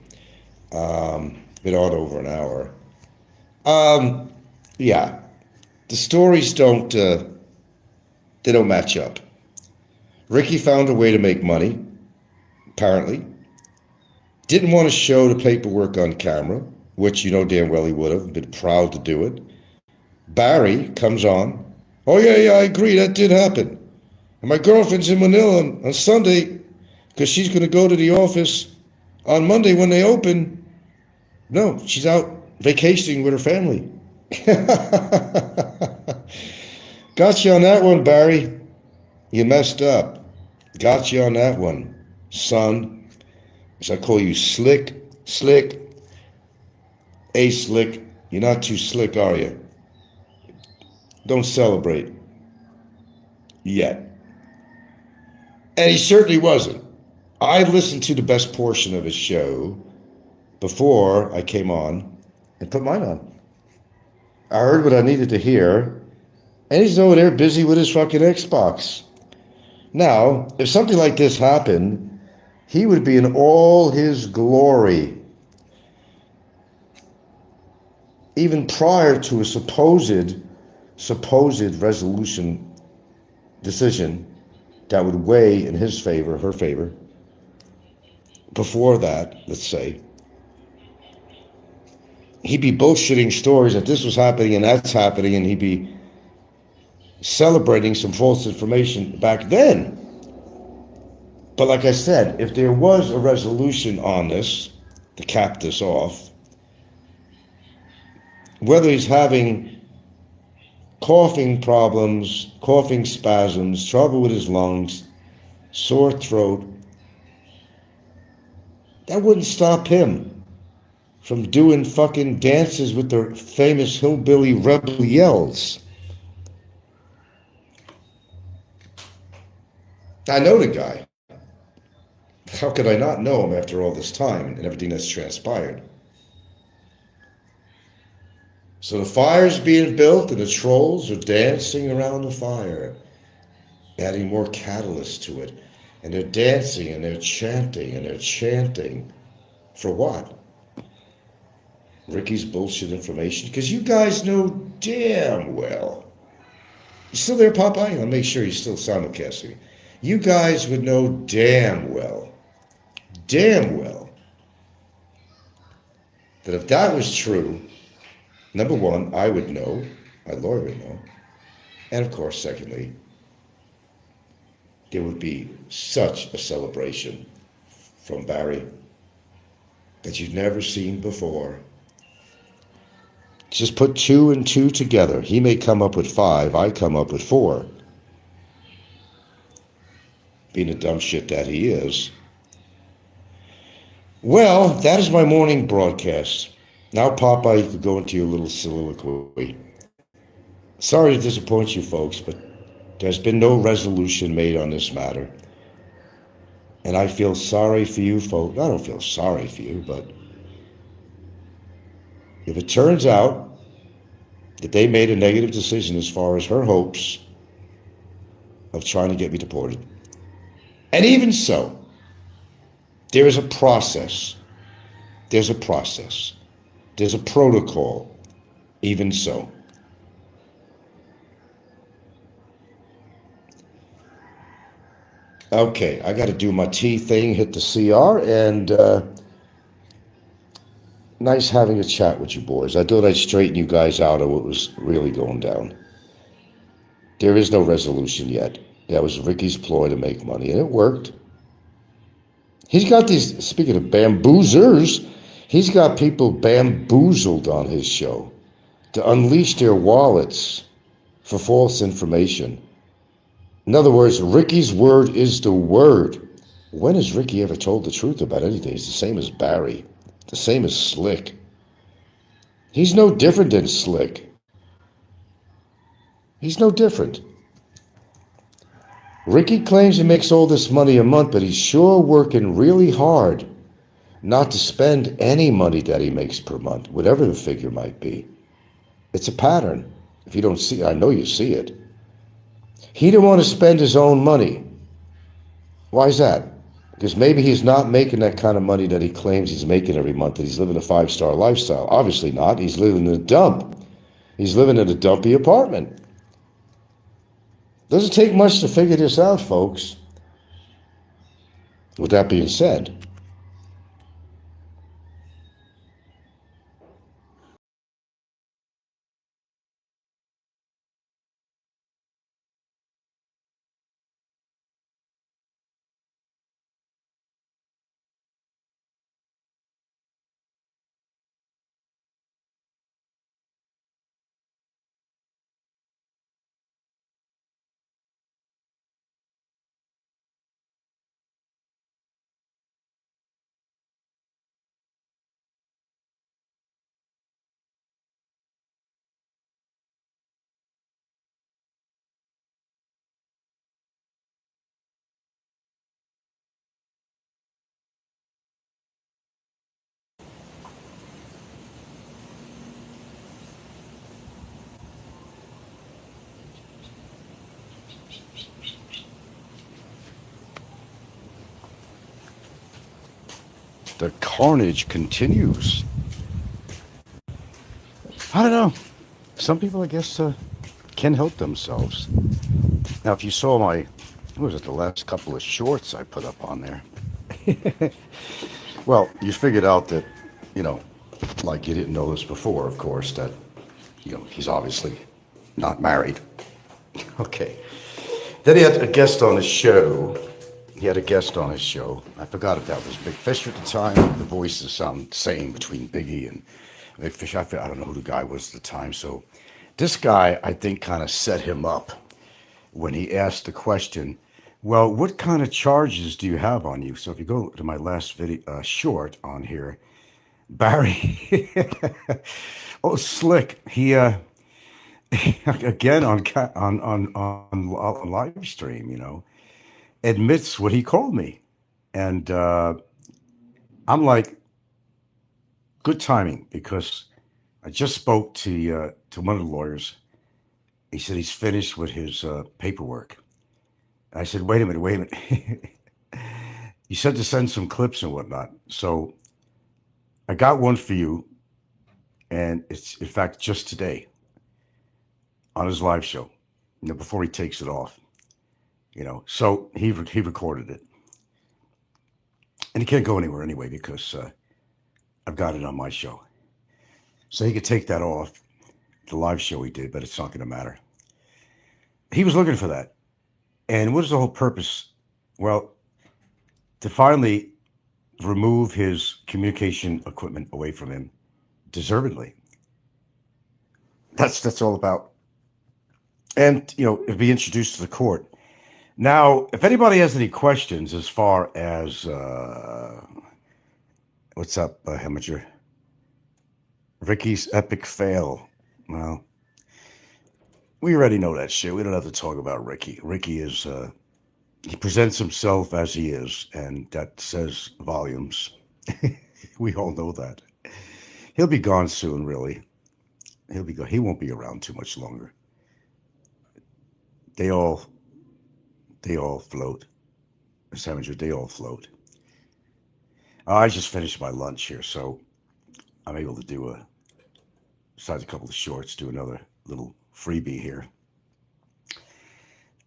Been on over an hour. Yeah, the stories don't match up. Ricky found a way to make money, apparently. Didn't want to show the paperwork on camera, which you know damn well he would have been proud to do it. Barry comes on. Oh yeah, I agree, that did happen. And my girlfriend's in Manila on Sunday because she's going to go to the office on Monday when they open. No, she's out vacationing with her family. Got you on that one, Barry. You messed up. Got you on that one, son. So I call you slick. Hey, slick. You're not too slick, are you? Don't celebrate. Yet. And he certainly wasn't. I listened to the best portion of his show before I came on and put mine on. I heard what I needed to hear, and he's over there busy with his fucking Xbox. Now, if something like this happened, he would be in all his glory. even prior to a supposed resolution decision that would weigh in his favor, her favor. Before that, let's say, he'd be bullshitting stories that this was happening and that's happening, and he'd be celebrating some false information back then. But like I said, if there was a resolution on this to cap this off, whether he's having coughing problems, coughing spasms, trouble with his lungs, sore throat, that wouldn't stop him from doing fucking dances with the famous hillbilly rebel yells. I know the guy. How could I not know him after all this time and everything that's transpired? So the fire's being built and the trolls are dancing around the fire, adding more catalyst to it. And they're dancing and they're chanting and they're chanting. For what? Ricky's bullshit information? Because you guys know damn well. You still there, Popeye? I'll make sure you're still simulcasting. You guys would know damn well, that if that was true, number one, I would know, my lawyer would know, and of course, secondly, there would be such a celebration from Barry that you've never seen before. Just put 2 and 2 together. He may come up with 5, I come up with 4. Being the dumb shit that he is. Well, that is my morning broadcast. Now, Popeye, you could go into your little soliloquy. Sorry to disappoint you folks, but there's been no resolution made on this matter. And I feel sorry for you folks. I don't feel sorry for you, but if it turns out that they made a negative decision as far as her hopes of trying to get me deported, and even so, there is a process. There's a process. There's a protocol. Even so. Okay, I got to do my T thing, hit the CR, and nice having a chat with you boys. I thought I'd straighten you guys out of what was really going down. There is no resolution yet. That was Ricky's ploy to make money, and it worked. He's got these, speaking of bamboozers, he's got people bamboozled on his show to unleash their wallets for false information. In other words, Ricky's word is the word. When has Ricky ever told the truth about anything? He's the same as Barry, the same as Slick. He's no different than Slick. He's no different. Ricky claims he makes all this money a month, but he's sure working really hard not to spend any money that he makes per month, whatever the figure might be. It's a pattern. If you don't see it, I know you see it. He didn't want to spend his own money. Why is that? Because maybe he's not making that kind of money that he claims he's making every month, that he's living a 5-star lifestyle. Obviously not. He's living in a dump. He's living in a dumpy apartment. Doesn't take much to figure this out, folks. With that being said, the carnage continues. I don't know. Some people, I guess, can help themselves. Now, if you saw my, what was it, the last couple of shorts I put up on there? Well, you figured out that, you know, like you didn't know this before, of course, that, he's obviously not married. Okay. Then he had a guest on his show. He had a guest on his show. I forgot if that was Big Fish at the time. The voices sound the same between Biggie and Big Fish. I don't know who the guy was at the time. So this guy, I think, kind of set him up when he asked the question, well, what kind of charges do you have on you? So if you go to my last video, short on here, Barry, oh, slick. He, again on live stream, admits what he called me, and I'm like, good timing because I just spoke to one of the lawyers. He said he's finished with his paperwork. I said, wait a minute. You said to send some clips and whatnot, so I got one for you, and it's in fact just today on his live show, before he takes it off. So he recorded it, and he can't go anywhere anyway because I've got it on my show, so he could take that off the live show he did, but it's not going to matter. He was looking for that, and what is the whole purpose? Well, to finally remove his communication equipment away from him, deservedly. That's all about, and be introduced to the court. Now, if anybody has any questions as far as what's up, Heminger? Ricky's epic fail. Well, we already know that shit. We don't have to talk about Ricky. Ricky is he presents himself as he is, and that says volumes. We all know that. He'll be gone soon, really. He'll be gone. He won't be around too much longer. They all float. Samager, they all float. I just finished my lunch here, so I'm able to do besides a couple of shorts, do another little freebie here.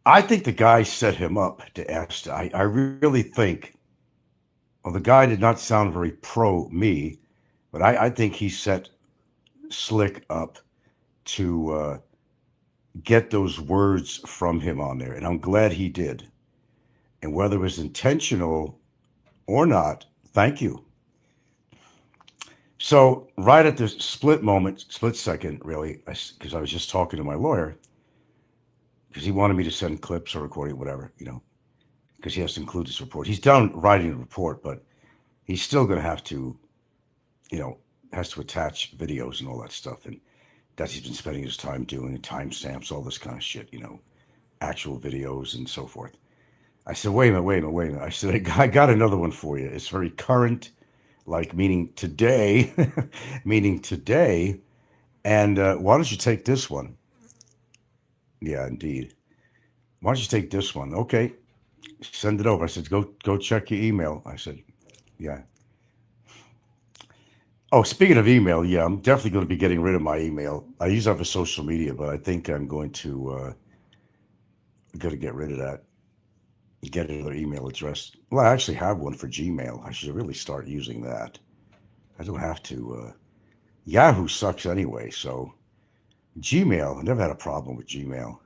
I think the guy set him up to ask. I really think, well, the guy did not sound very pro me, but I think he set Slick up to get those words from him on there, and I'm glad he did. And whether it was intentional or not, thank you. So right at the split second, really, because I was just talking to my lawyer, because he wanted me to send clips or recording, whatever, because he has to include this report. He's done writing the report, but he's still going to have to, has to attach videos and all that stuff, and that he's been spending his time doing, timestamps, all this kind of shit, actual videos and so forth. I said, wait a minute. I said, I got another one for you. It's very current, like meaning today, and why don't you take this one? Yeah, indeed. Why don't you take this one? Okay, send it over. I said, go check your email. I said, yeah. Oh, speaking of email, yeah, I'm definitely going to be getting rid of my email. I use that for social media, but I think I'm going to get rid of that. Get another email address. Well, I actually have one for Gmail. I should really start using that. I don't have to. Yahoo sucks anyway, so Gmail. I never had a problem with Gmail.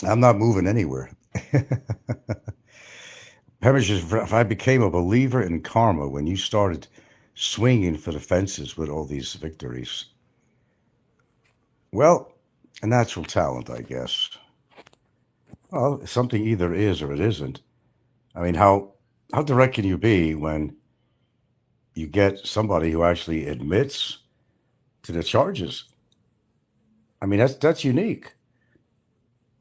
I'm not moving anywhere. If I became a believer in karma when you started swinging for the fences with all these victories, well, a natural talent, I guess. Well, something either is or it isn't. I mean, how direct can you be when you get somebody who actually admits to the charges? I mean, that's unique.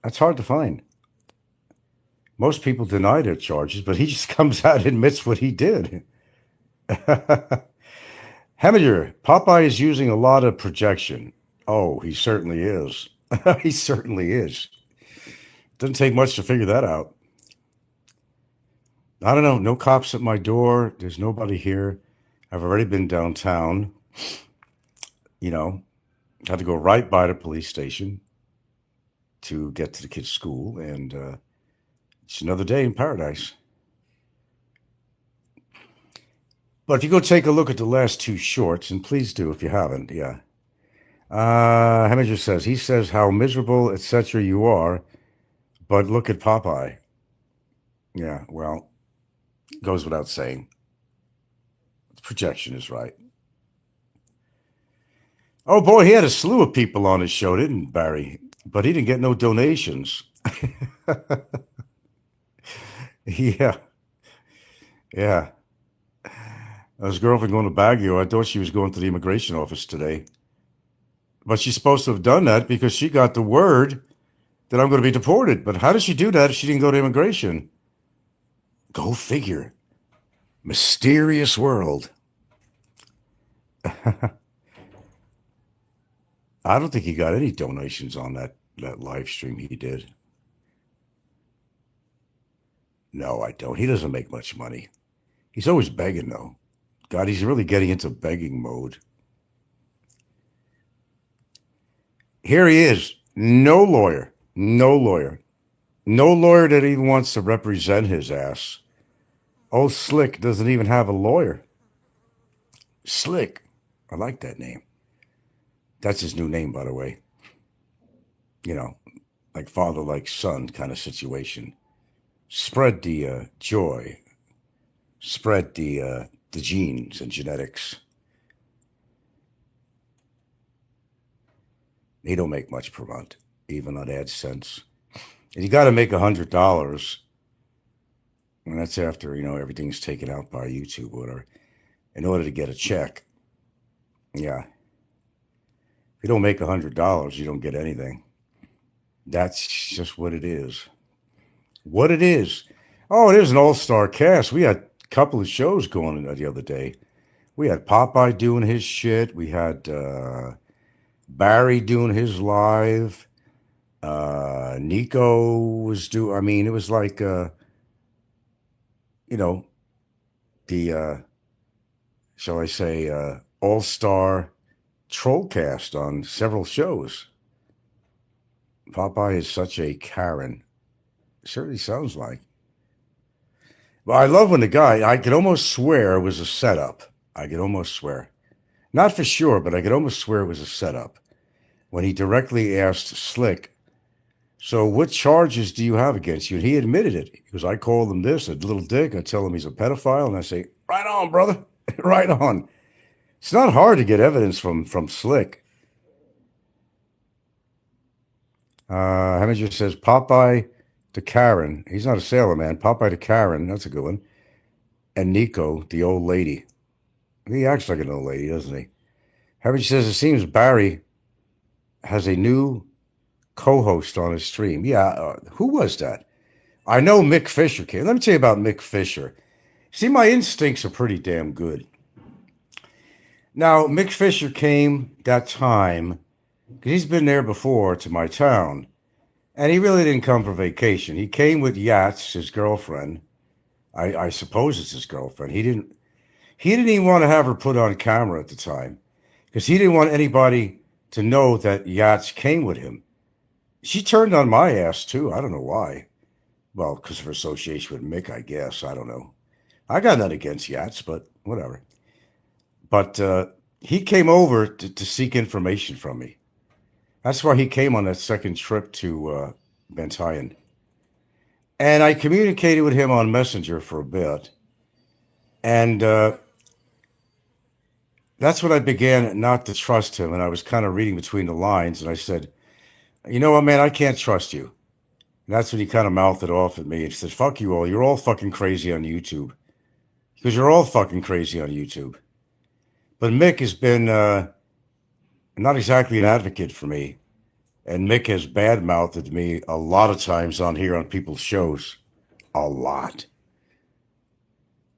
That's hard to find. Most people deny their charges, but he just comes out and admits what he did. Heminger, Popeye is using a lot of projection. Oh, he certainly is. He certainly is. Doesn't take much to figure that out. I don't know. No cops at my door. There's nobody here. I've already been downtown. You know, had to go right by the police station to get to the kids' school, and it's another day in paradise. But if you go take a look at the last two shorts, and please do if you haven't, yeah. Heminger says, he says how miserable, etc. you are, but look at Popeye. Yeah, well, goes without saying. The projection is right. Oh boy, he had a slew of people on his show, didn't Barry? But he didn't get no donations. Yeah, yeah. His girlfriend going to Baguio, I thought she was going to the immigration office today. But she's supposed to have done that because she got the word that I'm going to be deported. But how did she do that if she didn't go to immigration? Go figure. Mysterious world. I don't think he got any donations on that live stream he did. No, I don't. He doesn't make much money. He's always begging, though. God, he's really getting into begging mode. Here he is. No lawyer. No lawyer. No lawyer that even wants to represent his ass. Oh, Slick doesn't even have a lawyer. Slick. I like that name. That's his new name, by the way. You know, like father, like son kind of situation. Spread the joy. Spread the genes and genetics. He don't make much per month, even on AdSense. And you got to make $100, and that's after everything's taken out by YouTube or whatever, in order to get a check. Yeah, if you don't make $100, you don't get anything. That's just what it is. What it is. Oh, it is an all-star cast. We had a couple of shows going the other day. We had Popeye doing his shit. We had Barry doing his live. Nico was doing. I mean, it was like the shall I say all-star troll cast on several shows. Popeye is such a Karen. It certainly sounds like. But I love when the guy, I could almost swear it was a setup. I could almost swear. Not for sure, but I could almost swear it was a setup. When he directly asked Slick, so what charges do you have against you? And he admitted it. He goes, I call him this, a little dick. I tell him he's a pedophile. And I say, right on, brother. Right on. It's not hard to get evidence from Slick. Heminger says, Popeye to Karen. He's not a sailor, man. Popeye to Karen. That's a good one. And Nico, the old lady. He acts like an old lady, doesn't he? Heminger says, it seems Barry has a new co-host on his stream. Yeah, who was that? I know Mick Fisher came. Let me tell you about Mick Fisher. See, my instincts are pretty damn good. Now, Mick Fisher came that time because he's been there before to my town, and he really didn't come for vacation. He came with Yats, his girlfriend. I suppose it's his girlfriend. He didn't even want to have her put on camera at the time because he didn't want anybody to know that Yats came with him. She turned on my ass too. I don't know why. Well, because of her association with Mick, I guess. I don't know. I got nothing against Yats, but whatever. But he came over to seek information from me. That's why he came on that second trip to Bentayne. And I communicated with him on Messenger for a bit. And that's when I began not to trust him. And I was kind of reading between the lines. And I said, you know what, man, I can't trust you. And that's when he kind of mouthed it off at me and said, fuck you all. You're all fucking crazy on YouTube. Because you're all fucking crazy on YouTube. But Mick has been not exactly an advocate for me. And Mick has bad-mouthed me a lot of times on here on people's shows. A lot.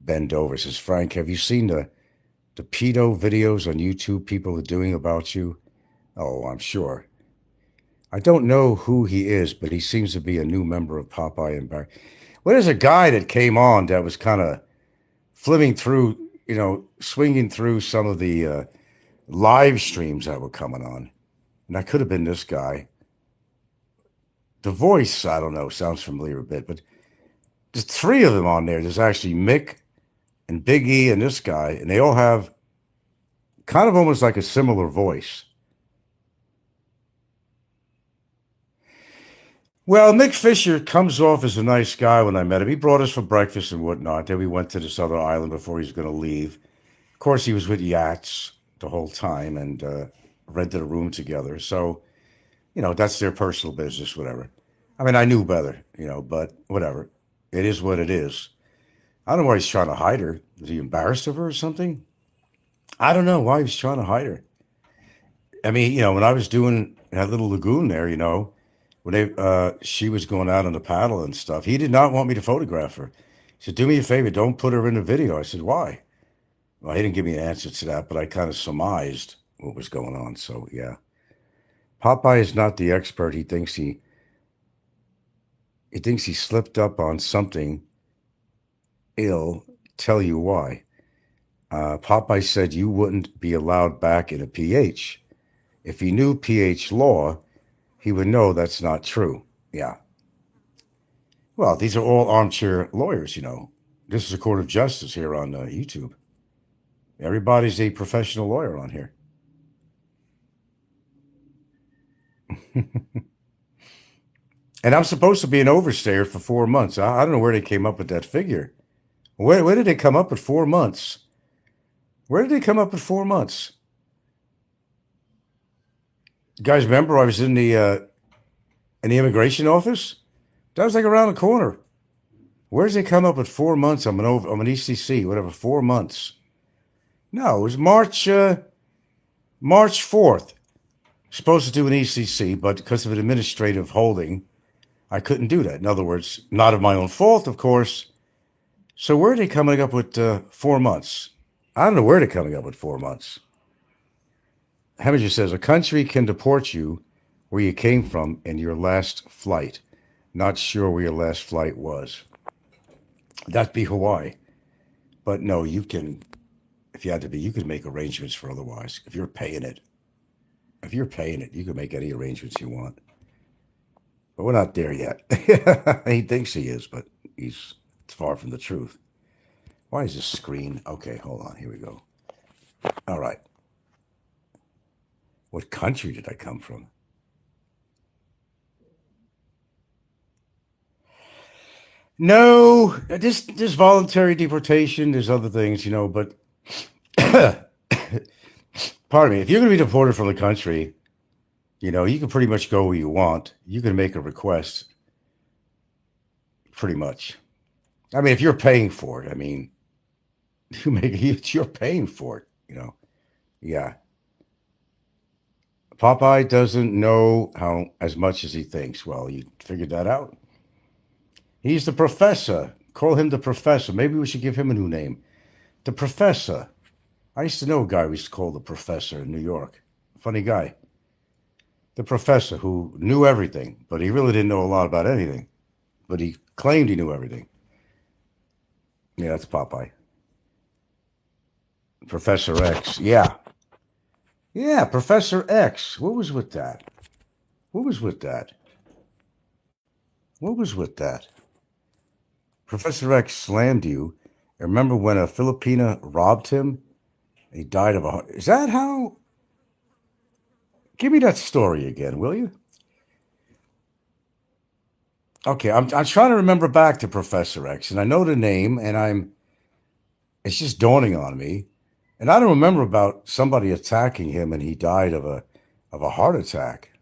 Ben Dover says, Frank, have you seen the pedo videos on YouTube people are doing about you? Oh, I'm sure. I don't know who he is, but he seems to be a new member of Popeye and Barry. Well, there's a guy that came on that was kind of flipping through swinging through some of the live streams that were coming on, and that could have been this guy. The voice, I don't know, sounds familiar a bit, but there's three of them on there. There's actually Mick and Big E and this guy, and they all have kind of almost like a similar voice. Well, Mick Fisher comes off as a nice guy when I met him. He brought us for breakfast and whatnot. Then we went to this other island before he was going to leave. Of course, he was with Yachts the whole time and rented a room together. So, that's their personal business, whatever. I mean, I knew better, but whatever. It is what it is. I don't know why he's trying to hide her. Was he embarrassed of her or something? I don't know why he was trying to hide her. I mean, when I was doing that little lagoon there, when she was going out on the paddle and stuff, he did not want me to photograph her. He said, "Do me a favor, don't put her in the video." I said, "Why?" Well, he didn't give me an answer to that, but I kind of surmised what was going on. So yeah, Popeye is not the expert. He thinks he slipped up on something ill. Tell you why. Popeye said you wouldn't be allowed back in a PH. If he knew PH law, he would know that's not true. Yeah. Well, these are all armchair lawyers. This is a court of justice here on YouTube. Everybody's a professional lawyer on here. And I'm supposed to be an overstayer for 4 months. I don't know where they came up with that figure. Where did they come up with 4 months? Where did they come up with 4 months? You guys remember I was in the immigration office? That was like around the corner. Where does they come up with 4 months? I'm an ECC, whatever, 4 months. No, it was March 4th. Supposed to do an ECC, but because of an administrative holding, I couldn't do that. In other words, not of my own fault, of course. So where are they coming up with 4 months? I don't know where they're coming up with 4 months. Heminger says a country can deport you where you came from in your last flight. Not sure where your last flight was. That'd be Hawaii. But no, you can, if you had to be, you could make arrangements for otherwise. If you're paying it, you can make any arrangements you want. But we're not there yet. He thinks he is, but he's far from the truth. Why is this screen? Okay, hold on. Here we go. All right. What country did I come from? No, this voluntary deportation. There's other things, but pardon me. If you're going to be deported from the country, you can pretty much go where you want. You can make a request, pretty much. I mean, if you're paying for it, I mean, you're paying for it. Yeah. Popeye doesn't know how as much as he thinks. Well, you figured that out. He's the professor. Call him the professor. Maybe we should give him a new name. The professor. I used to know a guy we used to call the professor in New York. Funny guy. The professor who knew everything, but he really didn't know a lot about anything. But he claimed he knew everything. Yeah, that's Popeye. Professor X. Yeah. Yeah, Professor X. What was with that? What was with that? What was with that? Professor X slammed you. Remember when a Filipina robbed him? He died of a heart. Is that how? Give me that story again, will you? Okay, I'm trying to remember back to Professor X, and I know the name, and it's just dawning on me, and I don't remember about somebody attacking him, and he died of a heart attack.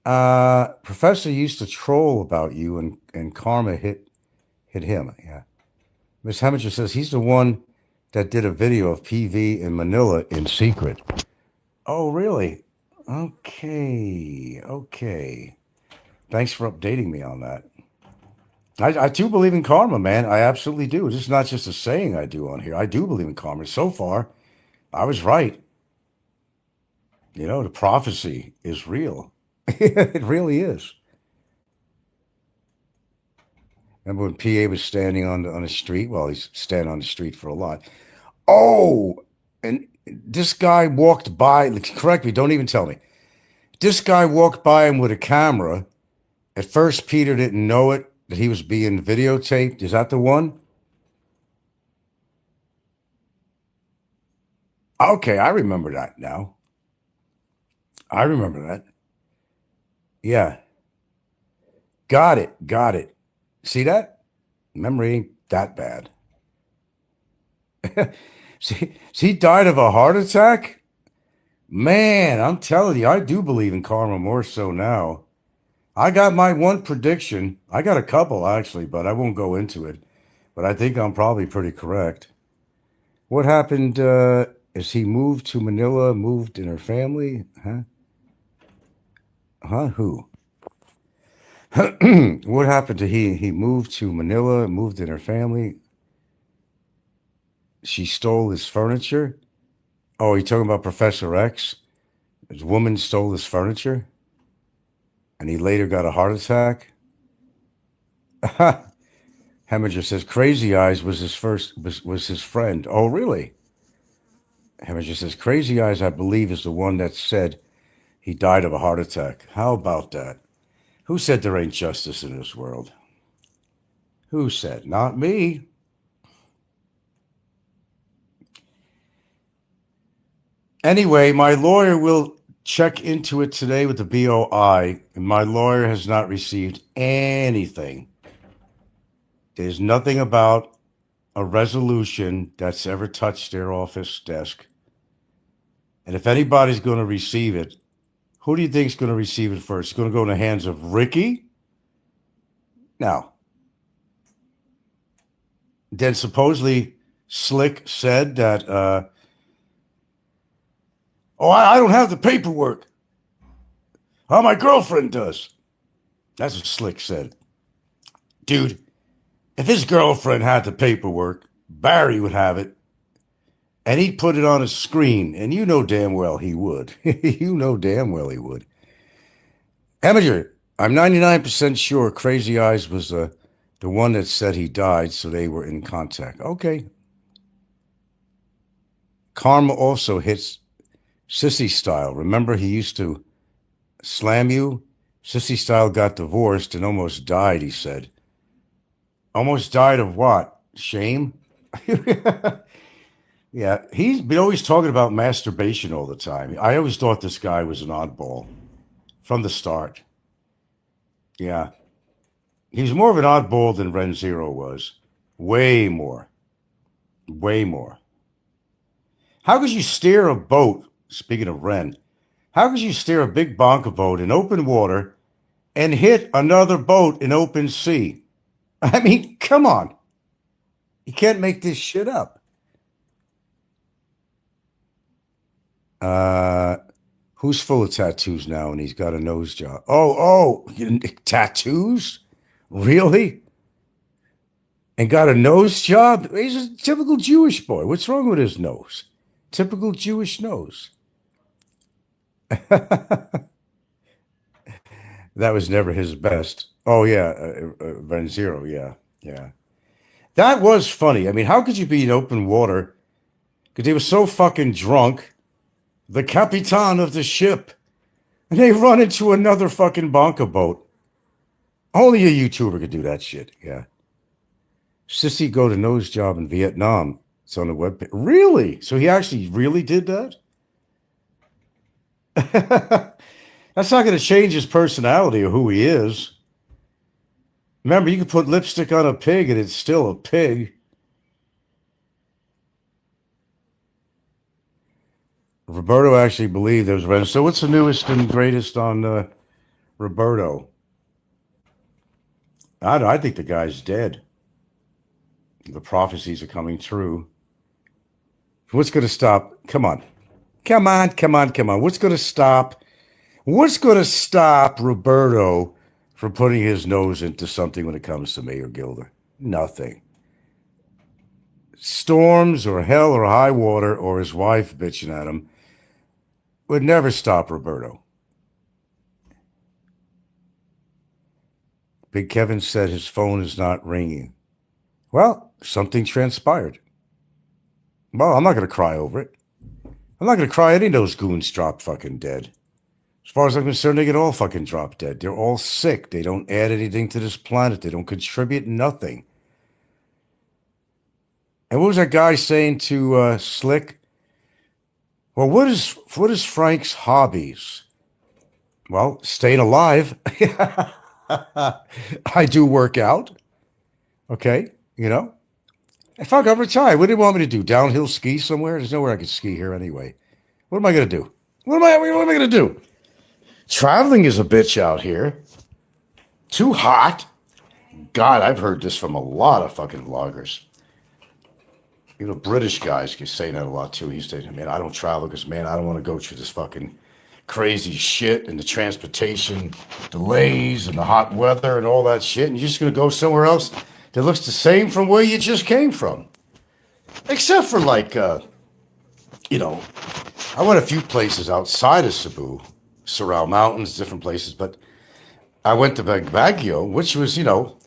Professor used to troll about you, and karma hit him. Yeah, Miss Heminger says he's the one that did a video of PV in Manila in secret. Oh, really? Okay, okay. Thanks for updating me on that. I do believe in karma, man. I absolutely do. This is not just a saying I do on here. I do believe in karma. So far, I was right. The prophecy is real. It really is. Remember when PA was standing on the street? Well, he's standing on the street for a lot. Oh, and this guy walked by. Correct me. Don't even tell me. This guy walked by him with a camera. At first, Peter didn't know it, that he was being videotaped. Is that the one? Okay, I remember that now. I remember that. Yeah. Got it. Got it. See that? Memory ain't that bad. See, he died of a heart attack? Man, I'm telling you, I do believe in karma more so now. I got my one prediction. I got a couple actually, but I won't go into it. But I think I'm probably pretty correct. What happened? Is he moved to Manila? Moved in her family? Huh? Huh? Who? What happened to he? He moved to Manila. Moved in her family. She stole his furniture. Oh, you talking about Professor X? His woman stole his furniture, and he later got a heart attack. Heminger says Crazy Eyes was his first was his friend. Oh, really? Heminger says Crazy Eyes, I believe, is the one that said he died of a heart attack. How about that? Who said there ain't justice in this world? Who said? Not me. Anyway, my lawyer will check into it today with the BOI, and my lawyer has not received anything. There's nothing about a resolution that's ever touched their office desk. And if anybody's going to receive it, who do you think is going to receive it first? It's going to go in the hands of Ricky? Now, then supposedly Slick said that, oh, I don't have the paperwork. Oh, my girlfriend does. That's what Slick said. Dude, if his girlfriend had the paperwork, Barry would have it, and he'd put it on a screen, and you know damn well he would. You know damn well he would. Amateur, I'm 99% sure Crazy Eyes was the one that said he died, so they were in contact. Okay. Karma also hits Sissy Style. Remember, he used to slam you? Sissy Style got divorced and almost died, he said. Almost died of what? Shame? Yeah, he's been always talking about masturbation all the time. I always thought this guy was an oddball from the start. Yeah. He was more of an oddball than Ren Zero was. Way more. Way more. How could you steer a boat? Speaking of Ren, how could you steer a big bonker boat in open water and hit another boat in open sea? I mean, come on. You can't make this shit up. Uh, who's full of tattoos now and he's got a nose job? Tattoos? Really? And got a nose job? He's a typical Jewish boy. What's wrong with his nose? Typical Jewish nose. That was never his best. Oh yeah, Van Zero. Yeah, yeah. That was funny. I mean, how could you be in open water? Because they were so fucking drunk. The capitan of the ship, and they run into another fucking bonker boat. Only a YouTuber could do that shit. Yeah. Sissy go to nose job in Vietnam. It's on the web. Really? So he actually really did that? That's not going to change his personality or who he is. Remember, you can put lipstick on a pig and it's still a pig. Roberto actually believed there was Ren. So what's the newest and greatest on Roberto? I think the guy's dead. The prophecies are coming true. What's going to stop? Come on. Come on, come on, come on. What's going to stop? What's going to stop Roberto from putting his nose into something when it comes to Mayor Gilder? Nothing. Storms or hell or high water or his wife bitching at him would never stop Roberto. Big Kevin said his phone is not ringing. Well, something transpired. Well, I'm not going to cry over it. I'm not going to cry any of those goons drop fucking dead. As far as I'm concerned, they get all fucking drop dead. They're all sick. They don't add anything to this planet. They don't contribute nothing. And what was that guy saying to Slick? Well, what is Frank's hobbies? Well, staying alive. I do work out. Okay, you know. And fuck, I'm retired. What do you want me to do? Downhill ski somewhere? There's nowhere I can ski here anyway. What am I going to do? What am I going to do? Traveling is a bitch out here. Too hot. God, I've heard this from a lot of fucking vloggers. You know, British guys get saying that a lot too. He's saying, man, I don't travel because, man, I don't want to go through this fucking crazy shit and the transportation delays and the hot weather and all that shit. And you're just going to go somewhere else that looks the same from where you just came from. Except for like, you know, I went a few places outside of Cebu, Sorrel Mountains, different places, but I went to Baguio, which was, you know,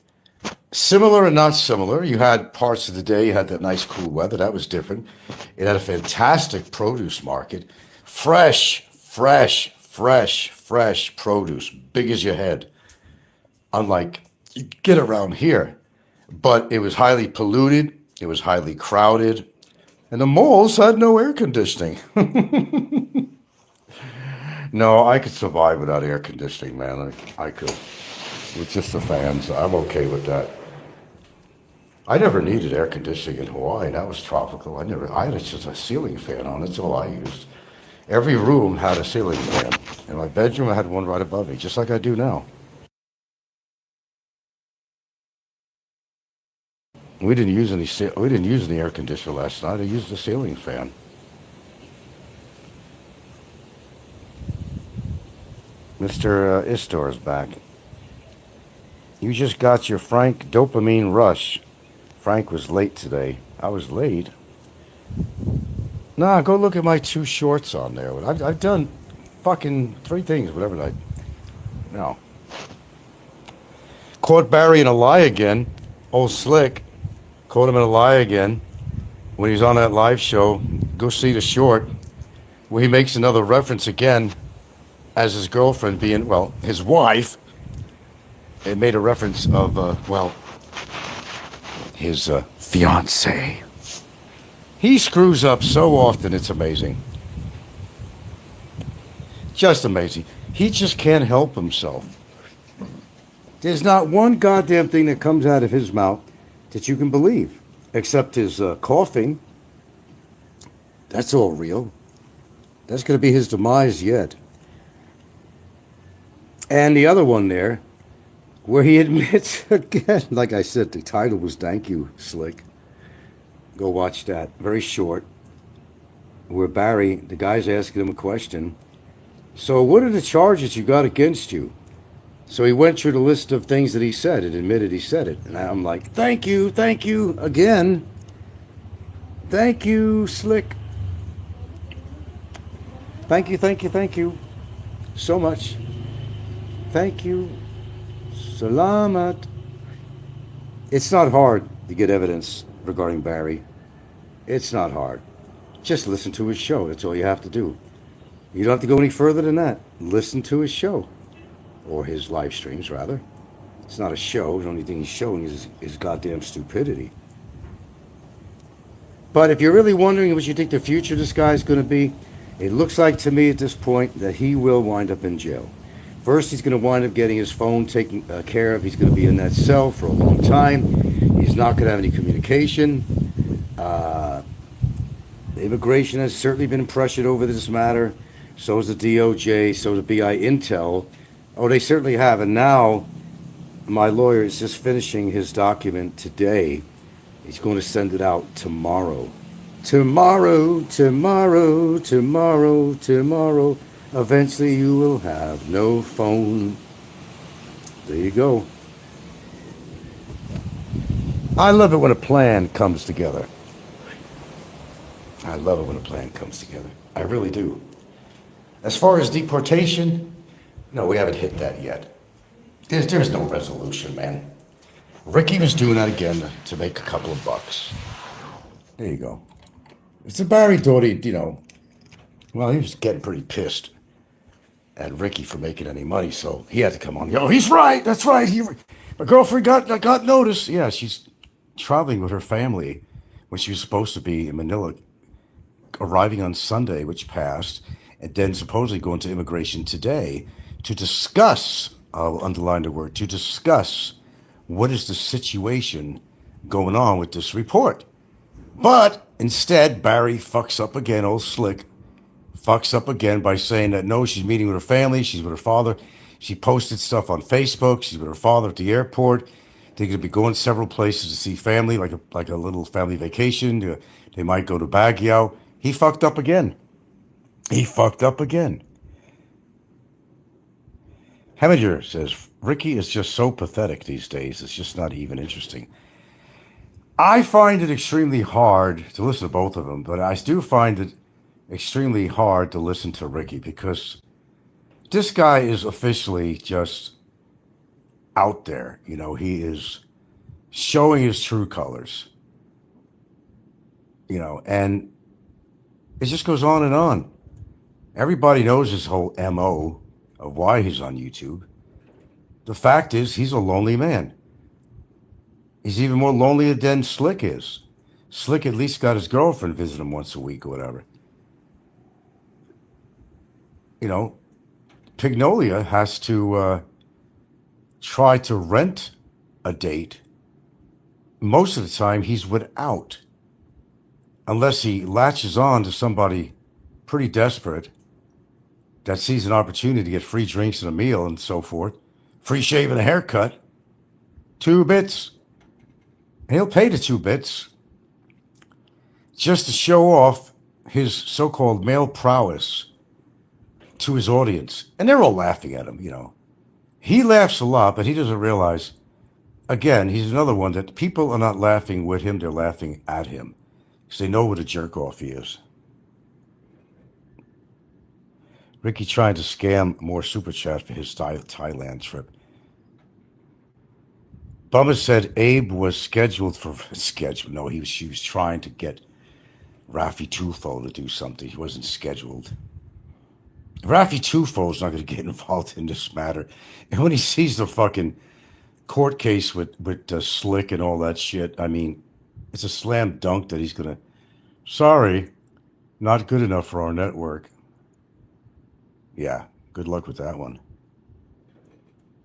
similar and not similar. You had parts of the day, you had that nice cool weather. That was different. It had a fantastic produce market. Fresh produce, big as your head. Unlike you get around here. But it was highly polluted. It was highly crowded. And the malls had no air conditioning. No, I could survive without air conditioning, man. I could. With just the fans, I'm okay with that. I never needed air conditioning in Hawaii. That was tropical. I had just a ceiling fan on. That's all I used. Every room had a ceiling fan. In my bedroom, I had one right above me, just like I do now. We didn't use any air conditioner last night. I used the ceiling fan. Mr. Istor is back. You just got your Frank dopamine rush. Frank was late today. I was late. Nah, go look at my 2 shorts on there. I've done fucking 3 things, whatever night. No. Caught Barry in a lie again. Old Slick. Caught him in a lie again. When he's on that live show, go see the short, where he makes another reference again as his girlfriend being, well, his wife. It made a reference of, well, his fiancée. He screws up so often, it's amazing. Just amazing. He just can't help himself. There's not one goddamn thing that comes out of his mouth that you can believe, except his coughing. That's all real. That's going to be his demise yet. And the other one there, where he admits again, like I said, the title was Thank You, Slick. Go watch that. Very short. Where Barry, the guy's asking him a question. So what are the charges you got against you? So he went through the list of things that he said and admitted he said it. And I'm like, thank you, again. Thank you, Slick. Thank you. So much. Thank you. Salamat. It's not hard to get evidence regarding Barry. It's not hard. Just listen to his show. That's all you have to do. You don't have to go any further than that. Listen to his show. Or his live streams, rather. It's not a show. The only thing he's showing is his goddamn stupidity. But if you're really wondering what you think the future of this guy is going to be, it looks like to me at this point that he will wind up in jail. First, he's going to wind up getting his phone taken care of. He's going to be in that cell for a long time. He's not going to have any communication. Immigration has certainly been pressured over this matter. So is the DOJ, so the BI Intel. Oh, they certainly have. And now my lawyer is just finishing his document today. He's going to send it out tomorrow. Tomorrow. Eventually you will have no phone. There you go. I love it when a plan comes together. I really do. As far as deportation, no, we haven't hit that yet. There's no resolution, man. Ricky was doing that again to make a couple of bucks. There you go. It's a Barry thought well, he was getting pretty pissed at Ricky for making any money, so he had to come on. He's right. That's right. My girlfriend got notice. Yeah, she's traveling with her family when she was supposed to be in Manila, arriving on Sunday, which passed, and then supposedly going to immigration today to discuss. I'll underline the word to discuss what is the situation going on with this report. But instead, Barry fucks up again, old slick, fucks up again by saying that no, she's meeting with her family, she's with her father. She posted stuff on Facebook, she's with her father at the airport. They're going to be going several places to see family, like a little family vacation. They might go to Baguio. He fucked up again. He fucked up again. Heminger says, Ricky is just so pathetic these days, it's just not even interesting. I find it extremely hard to listen to both of them, but I do find it extremely hard to listen to Ricky because this guy is officially just out there. He is showing his true colors, and it just goes on and on. Everybody knows his whole MO of why he's on YouTube. The fact is, he's a lonely man. He's even more lonely than Slick is. Slick at least got his girlfriend visit him once a week or whatever. Pignolia has to try to rent a date. Most of the time, he's without, unless he latches on to somebody pretty desperate that sees an opportunity to get free drinks and a meal and so forth, free shave and a haircut, 2 bits. And he'll pay the 2 bits just to show off his so-called male prowess to his audience. And they're all laughing at him. He laughs a lot, but he doesn't realize, again, he's another one that people are not laughing with him, they're laughing at him because they know what a jerk off he is. Ricky trying to scam more super chat for his Thailand trip. Bummer said Abe was scheduled for schedule. No, she was trying to get Rafi Tufo to do something. He wasn't scheduled. Rafi Tufo's not going to get involved in this matter. And when he sees the fucking court case with Slick and all that shit, I mean, it's a slam dunk that he's going to, sorry, not good enough for our network. Yeah, good luck with that one.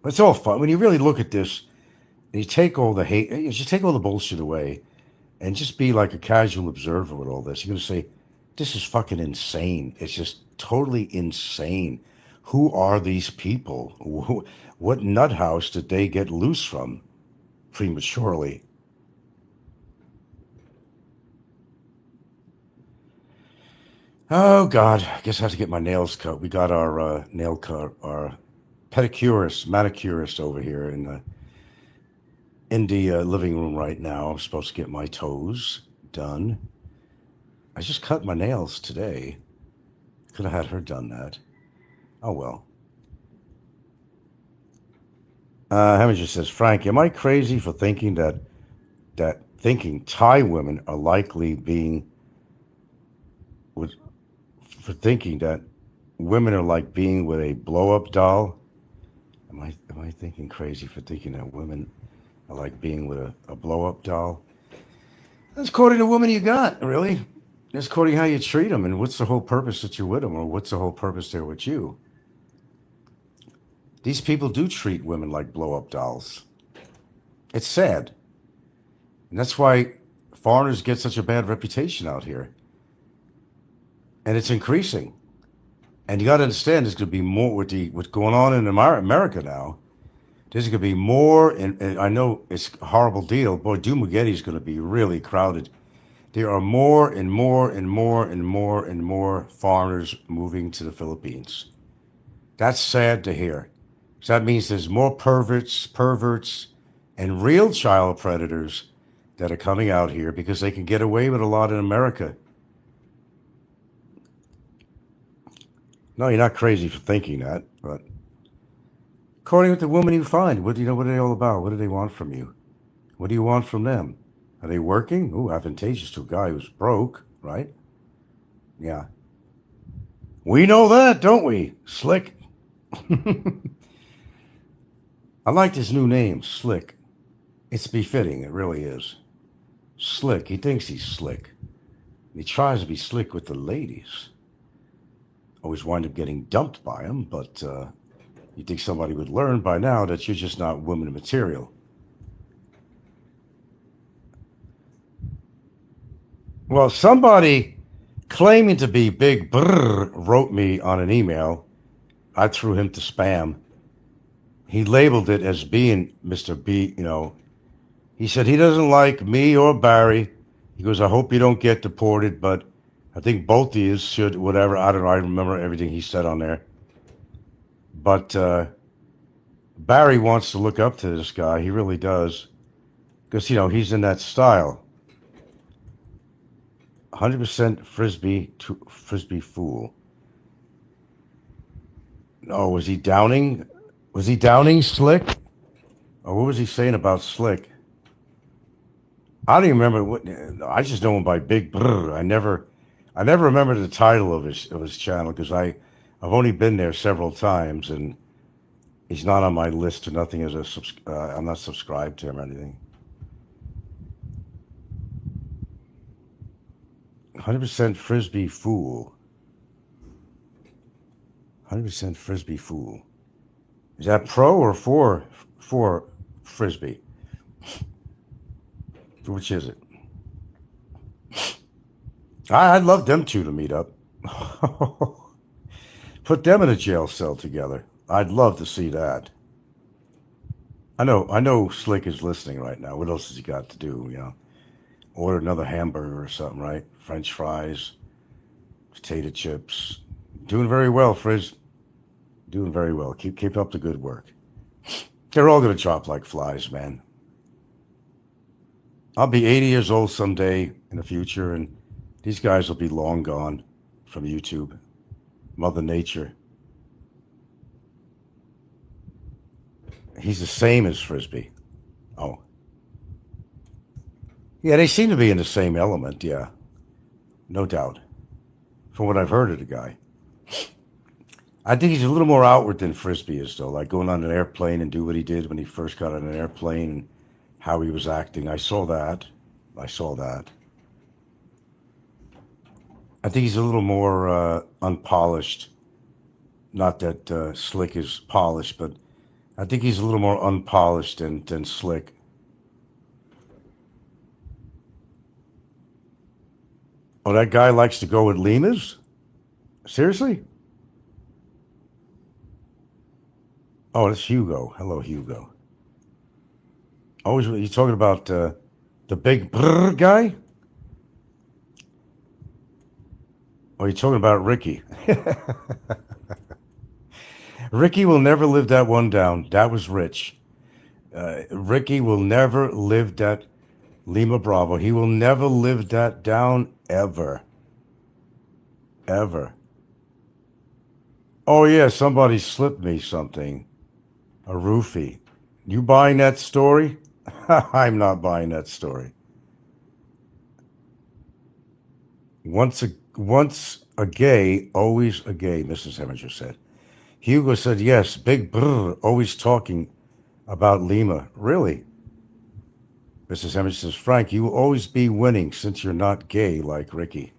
But it's all fun. When you really look at this, and you take all the hate, you just take all the bullshit away, and just be like a casual observer with all this. You're going to say, this is fucking insane. It's just totally insane. Who are these people? What nut house did they get loose from prematurely? Oh, God. I guess I have to get my nails cut. We got our nail cut, our pedicurist, manicurist over here in the living room right now. I'm supposed to get my toes done. I just cut my nails today. Could have had her done that. Oh, well. Heminger says, Frank, am I crazy for thinking that thinking Thai women are likely being for thinking that women are like being with a blow-up doll? Am I thinking crazy for thinking that women are like being with a blow-up doll? That's according to the woman you got, really. That's according to how you treat them, and what's the whole purpose that you're with them, or what's the whole purpose they're with you. These people do treat women like blow-up dolls. It's sad. And that's why foreigners get such a bad reputation out here. And it's increasing. And you got to understand, there's going to be more with what's going on in America now. There's going to be more, and I know it's a horrible deal. Boy, Dumaguete is going to be really crowded. There are more and more and more and more and more foreigners moving to the Philippines. That's sad to hear. So that means there's more perverts, and real child predators that are coming out here because they can get away with a lot in America. No, you're not crazy for thinking that, but according to the woman you find, what are they all about? What do they want from you? What do you want from them? Are they working? Ooh, advantageous to a guy who's broke, right? Yeah. We know that, don't we? Slick. I liked his new name, Slick. It's befitting, it really is. Slick. He thinks he's slick. He tries to be slick with the ladies. Always wind up getting dumped by him, but you'd think somebody would learn by now that you're just not woman material. Well, somebody claiming to be Big Brr wrote me on an email. I threw him to spam. He labeled it as being Mr. B, He said he doesn't like me or Barry. He goes, I hope you don't get deported, but I think both of you should, whatever. I don't know. I remember everything he said on there. But Barry wants to look up to this guy. He really does. Because, he's in that style. 100% frisbee fool. Oh, was he downing? Was he downing Slick? Or what was he saying about Slick? I don't even remember what. I just know him by Big Brr. I never remember the title of his channel because I've only been there several times and he's not on my list or nothing as I'm not subscribed to him or anything. 100% frisbee fool. 100% frisbee fool. Is that pro or for frisbee? Which is it? I'd love them two to meet up. Put them in a jail cell together. I'd love to see that. I know Slick is listening right now. What else has he got to do, Order another hamburger or something, right? French fries, potato chips. Doing very well, Frizz. Doing very well. Keep up the good work. They're all gonna drop like flies, man. I'll be 80 years old someday in the future, and these guys will be long gone from YouTube. Mother Nature. He's the same as Frisbee. Oh. Yeah, they seem to be in the same element, yeah. No doubt. From what I've heard of the guy. I think he's a little more outward than Frisbee is, though, like going on an airplane and do what he did when he first got on an airplane and how he was acting. I saw that. I think he's a little more unpolished. Not that Slick is polished, but I think he's a little more unpolished than Slick. Oh, that guy likes to go with lemurs? Seriously? Oh, that's Hugo. Hello, Hugo. Oh, you talking about the big brr guy? Oh, you talking about Ricky? Ricky will never live that one down. That was Rich. Ricky will never live that Lima Bravo. He will never live that down ever. Ever. Oh, yeah, somebody slipped me something. A roofie. You buying that story? I'm not buying that story. Once a gay, always a gay, Mrs. Heminger said. Hugo said, yes, big brr, always talking about Lima. Really? Mrs. Heminger says, Frank, you will always be winning since you're not gay like Ricky.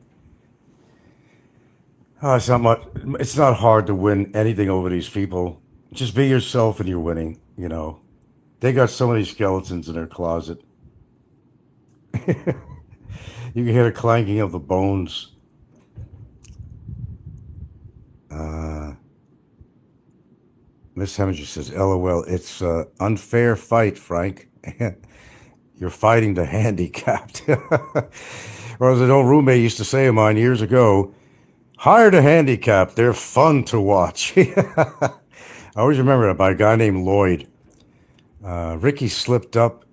Oh, it's not hard to win anything over these people. Just be yourself and you're winning. They got so many skeletons in their closet. You can hear the clanking of the bones. Miss Heminger says, LOL, it's an unfair fight, Frank. You're fighting the handicapped. Or as an old roommate used to say of mine years ago, hire the handicapped. They're fun to watch. I always remember that by a guy named Lloyd. Ricky slipped up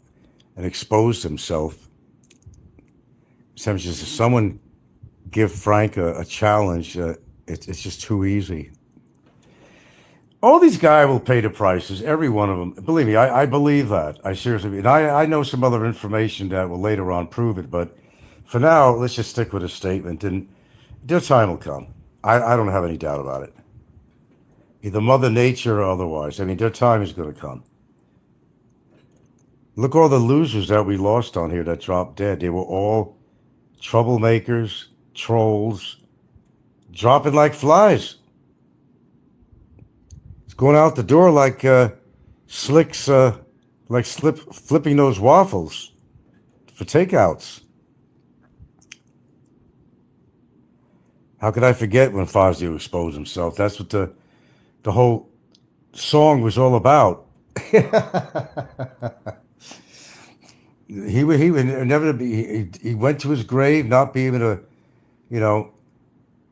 and exposed himself. Sometimes someone give Frank a challenge. It's just too easy. All these guys will pay the prices, every one of them. Believe me, I believe that. I seriously, and I know some other information that will later on prove it. But for now, let's just stick with a statement. And Their time will come. I don't have any doubt about it. Either Mother Nature or otherwise. I mean, their time is going to come. Look, all the losers that we lost on here that dropped dead. They were all troublemakers, trolls, dropping like flies. It's going out the door like slicks, like flipping those waffles for takeouts. How could I forget when Fazio exposed himself? That's what the whole song was all about. He would never be. He went to his grave not being able to, you know,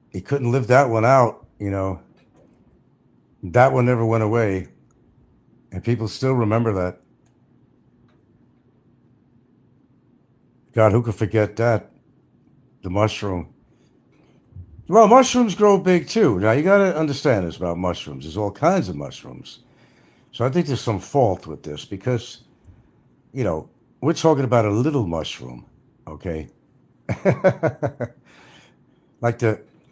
he couldn't live that one out. That one never went away, and people still remember that. God, who could forget that? The mushroom. Well, mushrooms grow big too. Now you got to understand this about mushrooms. There's all kinds of mushrooms. So I think there's some fault with this because, you know, we're talking about a little mushroom, okay? Like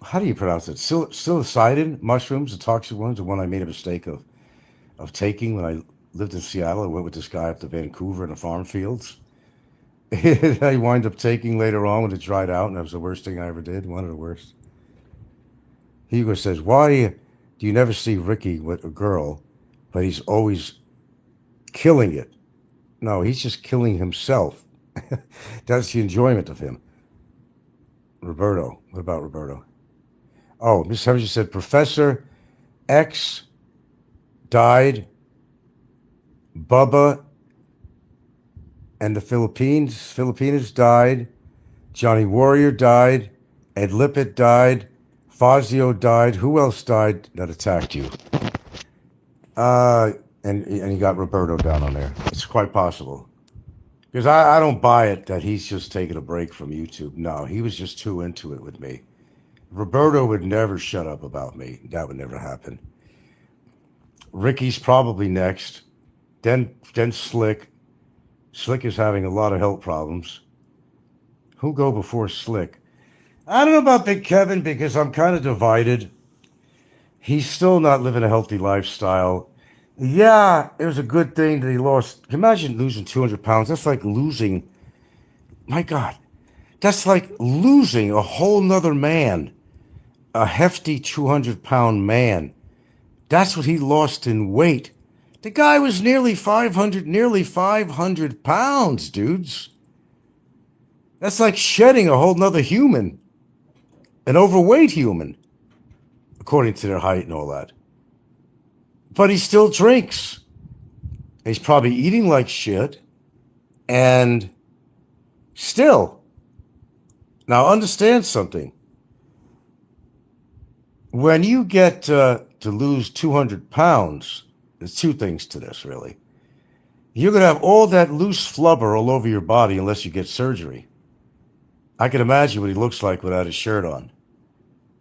how do you pronounce it? Psilocybin mushrooms, the toxic ones, the one I made a mistake of taking when I lived in Seattle. I went with this guy up to Vancouver in the farm fields. I wind up taking later on when it dried out, and that was the worst thing I ever did. One of the worst. Hugo says, "Why do you never see Ricky with a girl, but he's always killing it?" No, he's just killing himself. That's the enjoyment of him. Roberto. What about Roberto? Oh, Miss Hemingway said Professor X died. Bubba and the Filipinas died. Johnny Warrior died. Ed Lippett died. Fazio died. Who else died that attacked you? And you got Roberto down on there. It's quite possible. Because I don't buy it that he's just taking a break from YouTube. No, he was just too into it with me. Roberto would never shut up about me. That would never happen. Ricky's probably next. Then Slick. Slick is having a lot of health problems. Who go before Slick? I don't know about Big Kevin because I'm kind of divided. He's still not living a healthy lifestyle. Yeah, it was a good thing that he lost. Imagine losing 200 pounds. That's like losing, my God, that's like losing a whole nother man, a hefty 200-pound man. That's what he lost in weight. The guy was nearly 500 pounds, dudes. That's like shedding a whole nother human, an overweight human, according to their height and all that. But he still drinks. He's probably eating like shit. And still. Now understand something. When you get to lose 200 pounds, there's two things to this, really. You're going to have all that loose flubber all over your body unless you get surgery. I can imagine what he looks like without his shirt on.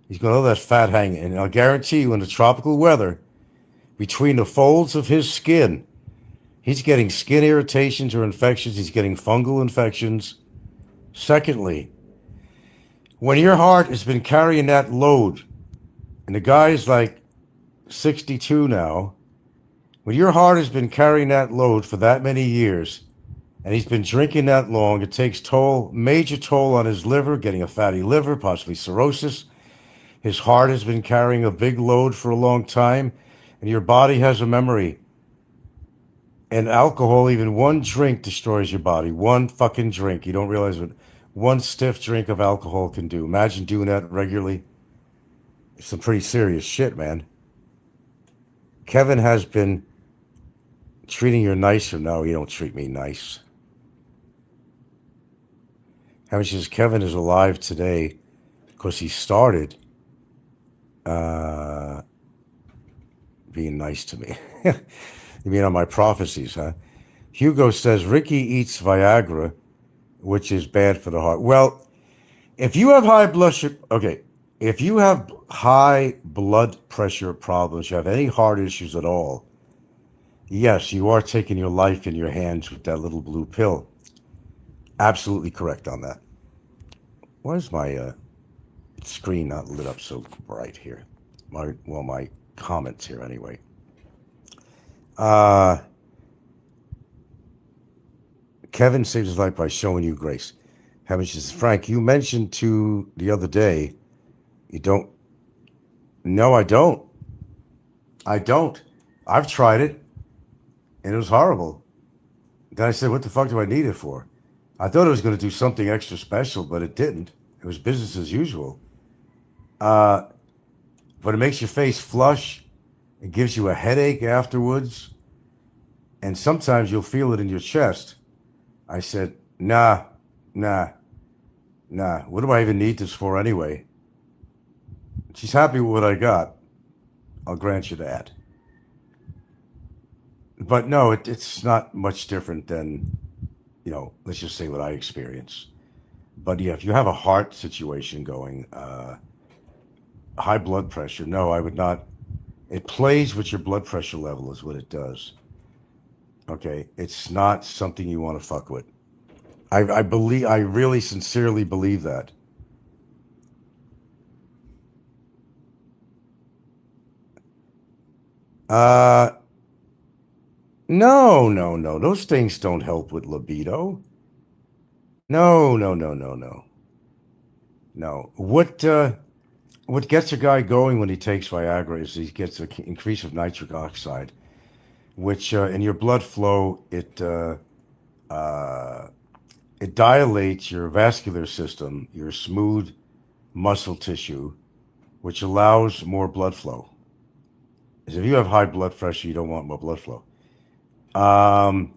He's got all that fat hanging. And I'll guarantee you in the tropical weather, between the folds of his skin, he's getting skin irritations or infections. He's getting fungal infections. Secondly, when your heart has been carrying that load, and the guy's like 62 now, when your heart has been carrying that load for that many years, and he's been drinking that long, it takes major toll on his liver, getting a fatty liver, possibly cirrhosis. His heart has been carrying a big load for a long time, and your body has a memory. And alcohol, even one drink destroys your body. One fucking drink. You don't realize what one stiff drink of alcohol can do. Imagine doing that regularly. It's some pretty serious shit, man. Kevin has been treating you nicer. No, you don't treat me nice. Kevin says Kevin is alive today because he started being nice to me. You mean on my prophecies, huh? Hugo says Ricky eats Viagra, which is bad for the heart. Well, if you have high blood sugar, okay, if you have high blood pressure problems, you have any heart issues at all, yes, you are taking your life in your hands with that little blue pill. Absolutely correct on that. Where's my screen not lit up so bright here. My comments here anyway. Kevin saves his life by showing you grace. Kevin says, Frank, you mentioned to the other day, you don't. No, I don't. I don't. I've tried it, and it was horrible. Then I said, what the fuck do I need it for? I thought it was going to do something extra special, but it didn't. It was business as usual. But it makes your face flush. It gives you a headache afterwards. And sometimes you'll feel it in your chest. I said, nah. What do I even need this for anyway? She's happy with what I got. I'll grant you that. But no, it's not much different than, let's just say what I experience. But yeah, if you have a heart situation going, high blood pressure, no, I would not. It plays with your blood pressure level is what it does. Okay, it's not something you want to fuck with. I really sincerely believe that. Uh, no. Those things don't help with libido. No. No. What gets a guy going when he takes Viagra is he gets an increase of nitric oxide, which in your blood flow it dilates your vascular system, your smooth muscle tissue, which allows more blood flow. Because if you have high blood pressure, you don't want more blood flow. Um,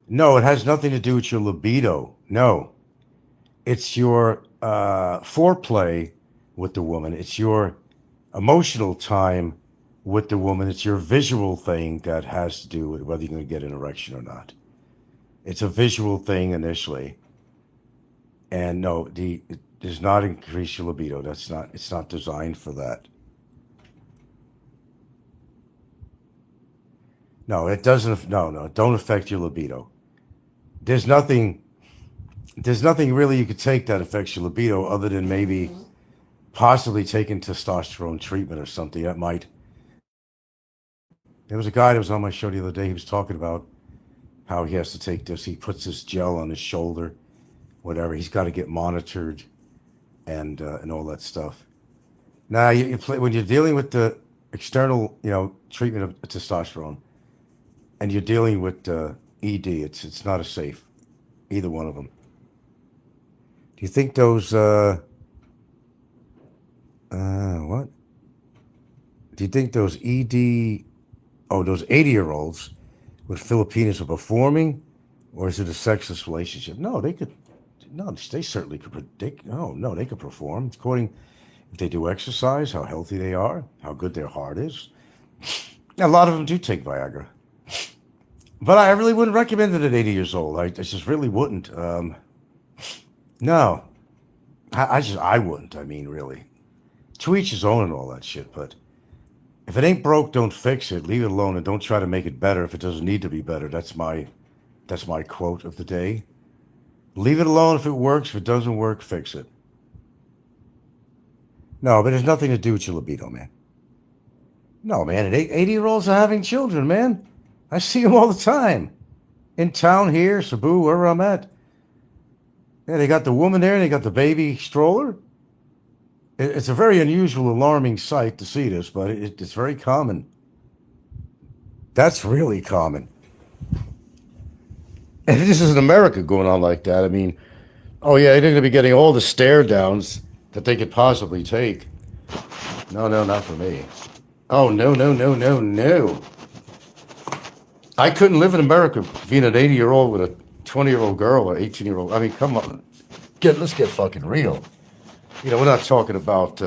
no, it has nothing to do with your libido. No, it's your foreplay with the woman. It's your emotional time with the woman. It's your visual thing that has to do with whether you're going to get an erection or not. It's a visual thing initially, and no, it does not increase your libido. That's not. It's not designed for that. No, it doesn't. No, don't affect your libido. There's nothing. There's nothing really you could take that affects your libido other than maybe possibly taking testosterone treatment or something that might. There was a guy that was on my show the other day. He was talking about how he has to take this. He puts this gel on his shoulder, whatever. He's got to get monitored and all that stuff. Now, you play when you're dealing with the external, treatment of testosterone, and you're dealing with ED. It's not a safe, either one of them. Do you think those what? Do you think those those 80-year-olds with Filipinos are performing, or is it a sexist relationship? No, they could. No, they certainly could. No, they could perform according if they do exercise, how healthy they are, how good their heart is. A lot of them do take Viagra, but I really wouldn't recommend it at 80 years old. I just really wouldn't. No, I wouldn't. I mean, really, to each his own and all that shit. But if it ain't broke, don't fix it. Leave it alone and don't try to make it better if it doesn't need to be better. That's my quote of the day. Leave it alone if it works. If it doesn't work, fix it. No, but it's nothing to do with your libido, man. No, man. And 80-year-olds are having children, man. I see them all the time. In town here, Cebu, wherever I'm at. Yeah, they got the woman there and they got the baby stroller. It's a very unusual, alarming sight to see this, but it's very common. That's really common. And this is in America going on like that. I mean, oh yeah, they're going to be getting all the stare downs that they could possibly take. No, not for me. Oh no. I couldn't live in America being an 80-year-old with a 20-year-old girl or 18-year-old. I mean, come on, let's get fucking real. We're not talking about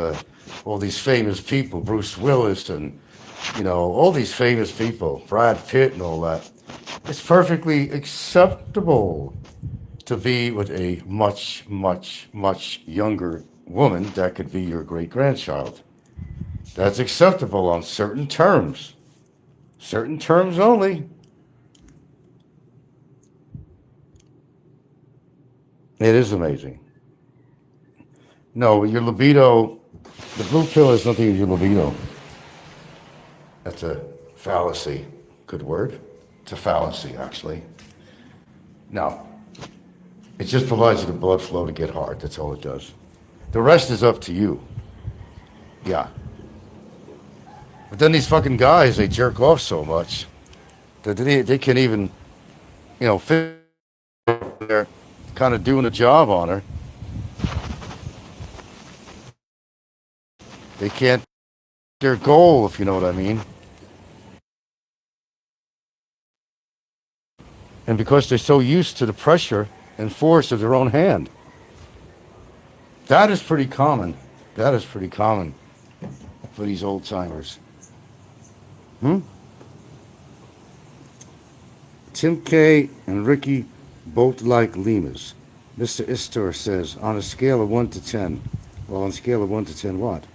all these famous people, Bruce Willis and all these famous people, Brad Pitt and all that. It's perfectly acceptable to be with a much younger woman that could be your great grandchild. That's acceptable on certain terms. Certain terms only. It is amazing. No, your libido, the blue pill has nothing to do with your libido. That's a fallacy. Good word. It's a fallacy, actually. No. It just provides you the blood flow to get hard. That's all it does. The rest is up to you. Yeah. But then these fucking guys, they jerk off so much that they can't even, fit. They're kind of doing a job on her. They can't their goal, if you know what I mean. And because they're so used to the pressure and force of their own hand. That is pretty common. That is pretty common for these old timers. Tim K and Ricky both like lemurs. Mr. Istor says, on a scale of 1 to 10. Well, on a scale of 1 to 10 what?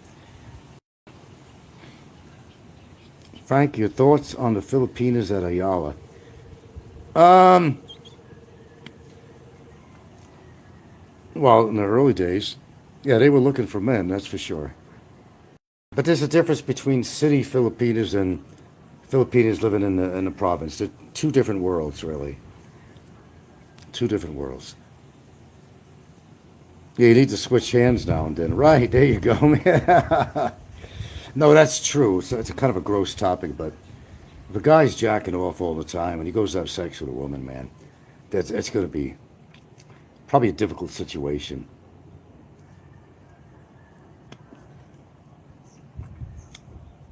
Frank, your thoughts on the Filipinas at Ayala? Well, in the early days, yeah, they were looking for men, that's for sure. But there's a difference between city Filipinos and Filipinos living in the province. They're two different worlds, really. Two different worlds. Yeah, you need to switch hands now and then. Right, there you go, man. No, that's true. It's a kind of a gross topic, but if a guy's jacking off all the time and he goes to have sex with a woman, man, it's going to be probably a difficult situation.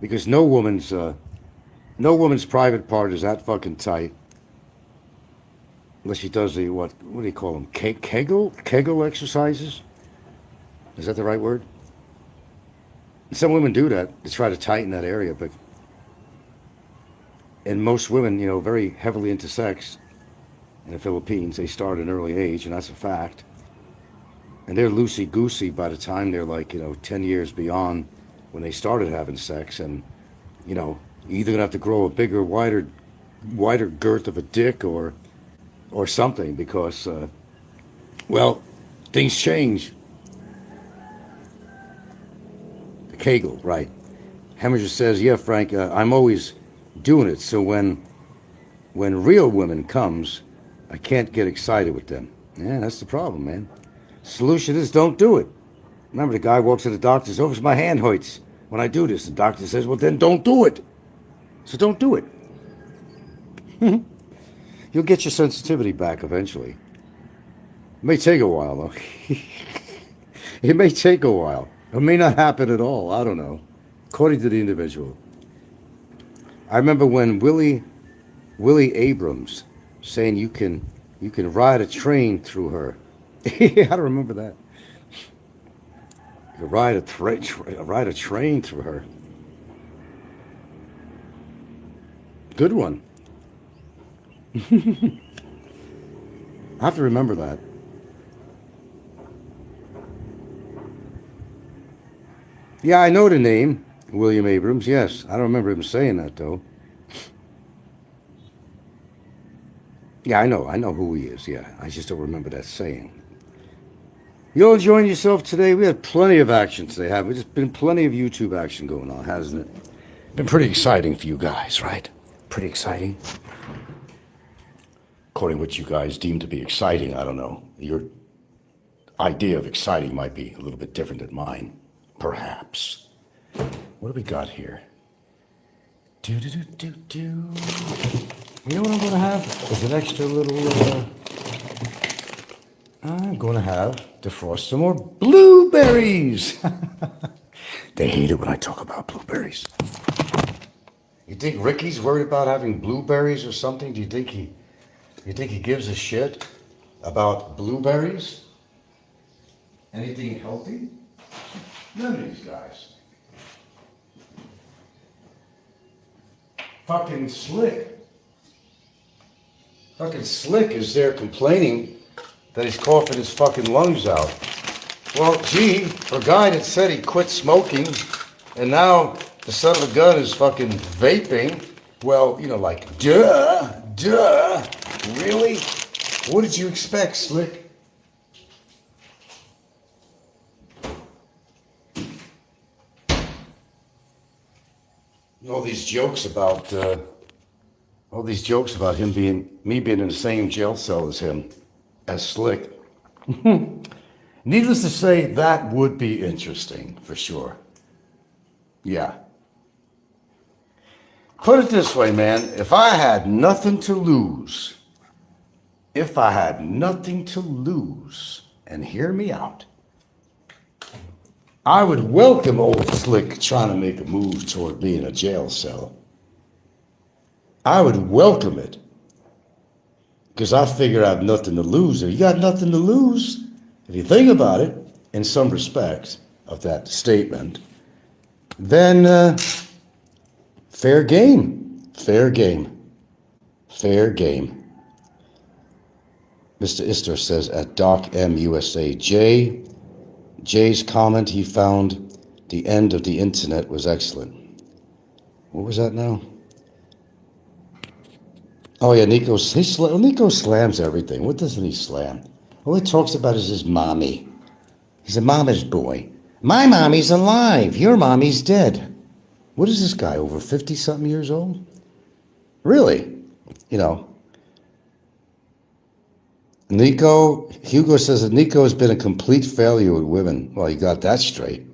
Because no woman's private part is that fucking tight. Unless she does the, what do you call them? Kegel exercises? Is that the right word? Some women do that to try to tighten that area, but and most women, very heavily into sex in the Philippines, they start at an early age, and that's a fact. And they're loosey-goosey by the time they're like, 10 years beyond when they started having sex, and, you're either gonna have to grow a bigger, wider girth of a dick or something because, well, things change. Kegel, right. Hemminger says, yeah, Frank, I'm always doing it, so when real women comes, I can't get excited with them. Yeah, that's the problem, man. Solution is don't do it. Remember, the guy walks to the doctor's office, my hand hurts when I do this. The doctor says, well, then don't do it. So don't do it. You'll get your sensitivity back eventually. It may take a while, though. It may take a while. It may not happen at all. I don't know. According to the individual. I remember when Willie Abrams saying you can ride a train through her. Yeah, I don't remember that. You can ride a train through her. Good one. I have to remember that. Yeah, I know the name, William Abrams, yes. I don't remember him saying that, though. Yeah, I know who he is, yeah. I just don't remember that saying. You all enjoying yourself today? We had plenty of action today, haven't we? There's been plenty of YouTube action going on, hasn't it? Been pretty exciting for you guys, right? Pretty exciting. According to what you guys deem to be exciting, I don't know. Your idea of exciting might be a little bit different than mine. Perhaps. What do we got here? You know what I'm going to have? Is an extra little, I'm going to have defrost some more blueberries. They hate it when I talk about blueberries. You think Ricky's worried about having blueberries or something? You think he gives a shit about blueberries? Anything healthy? None of these guys. Fucking Slick. Fucking Slick is there complaining that he's coughing his fucking lungs out. Well, gee, for a guy that said he quit smoking and now the son of a gun is fucking vaping, well, like, duh, really? What did you expect, Slick? All these jokes about me being in the same jail cell as him, as Slick. Needless to say, that would be interesting for sure. Yeah. Put it this way, man. If I had nothing to lose, and hear me out, I would welcome old Slick trying to make a move toward me in a jail cell. I would welcome it. Because I figure I have nothing to lose. If you got nothing to lose, if you think about it, in some respects of that statement, then fair game. Fair game. Fair game. Mr. Ister says at Doc M USA, Jay's comment he found the end of the internet was excellent. What was that now? Oh yeah, Nico slams everything. What doesn't he slam? All he talks about is his mommy. He's a mama's boy. My mommy's alive. Your mommy's dead. What is this guy, over 50-something years old? Really? You know. Hugo says that Nico has been a complete failure with women. Well, you got that straight.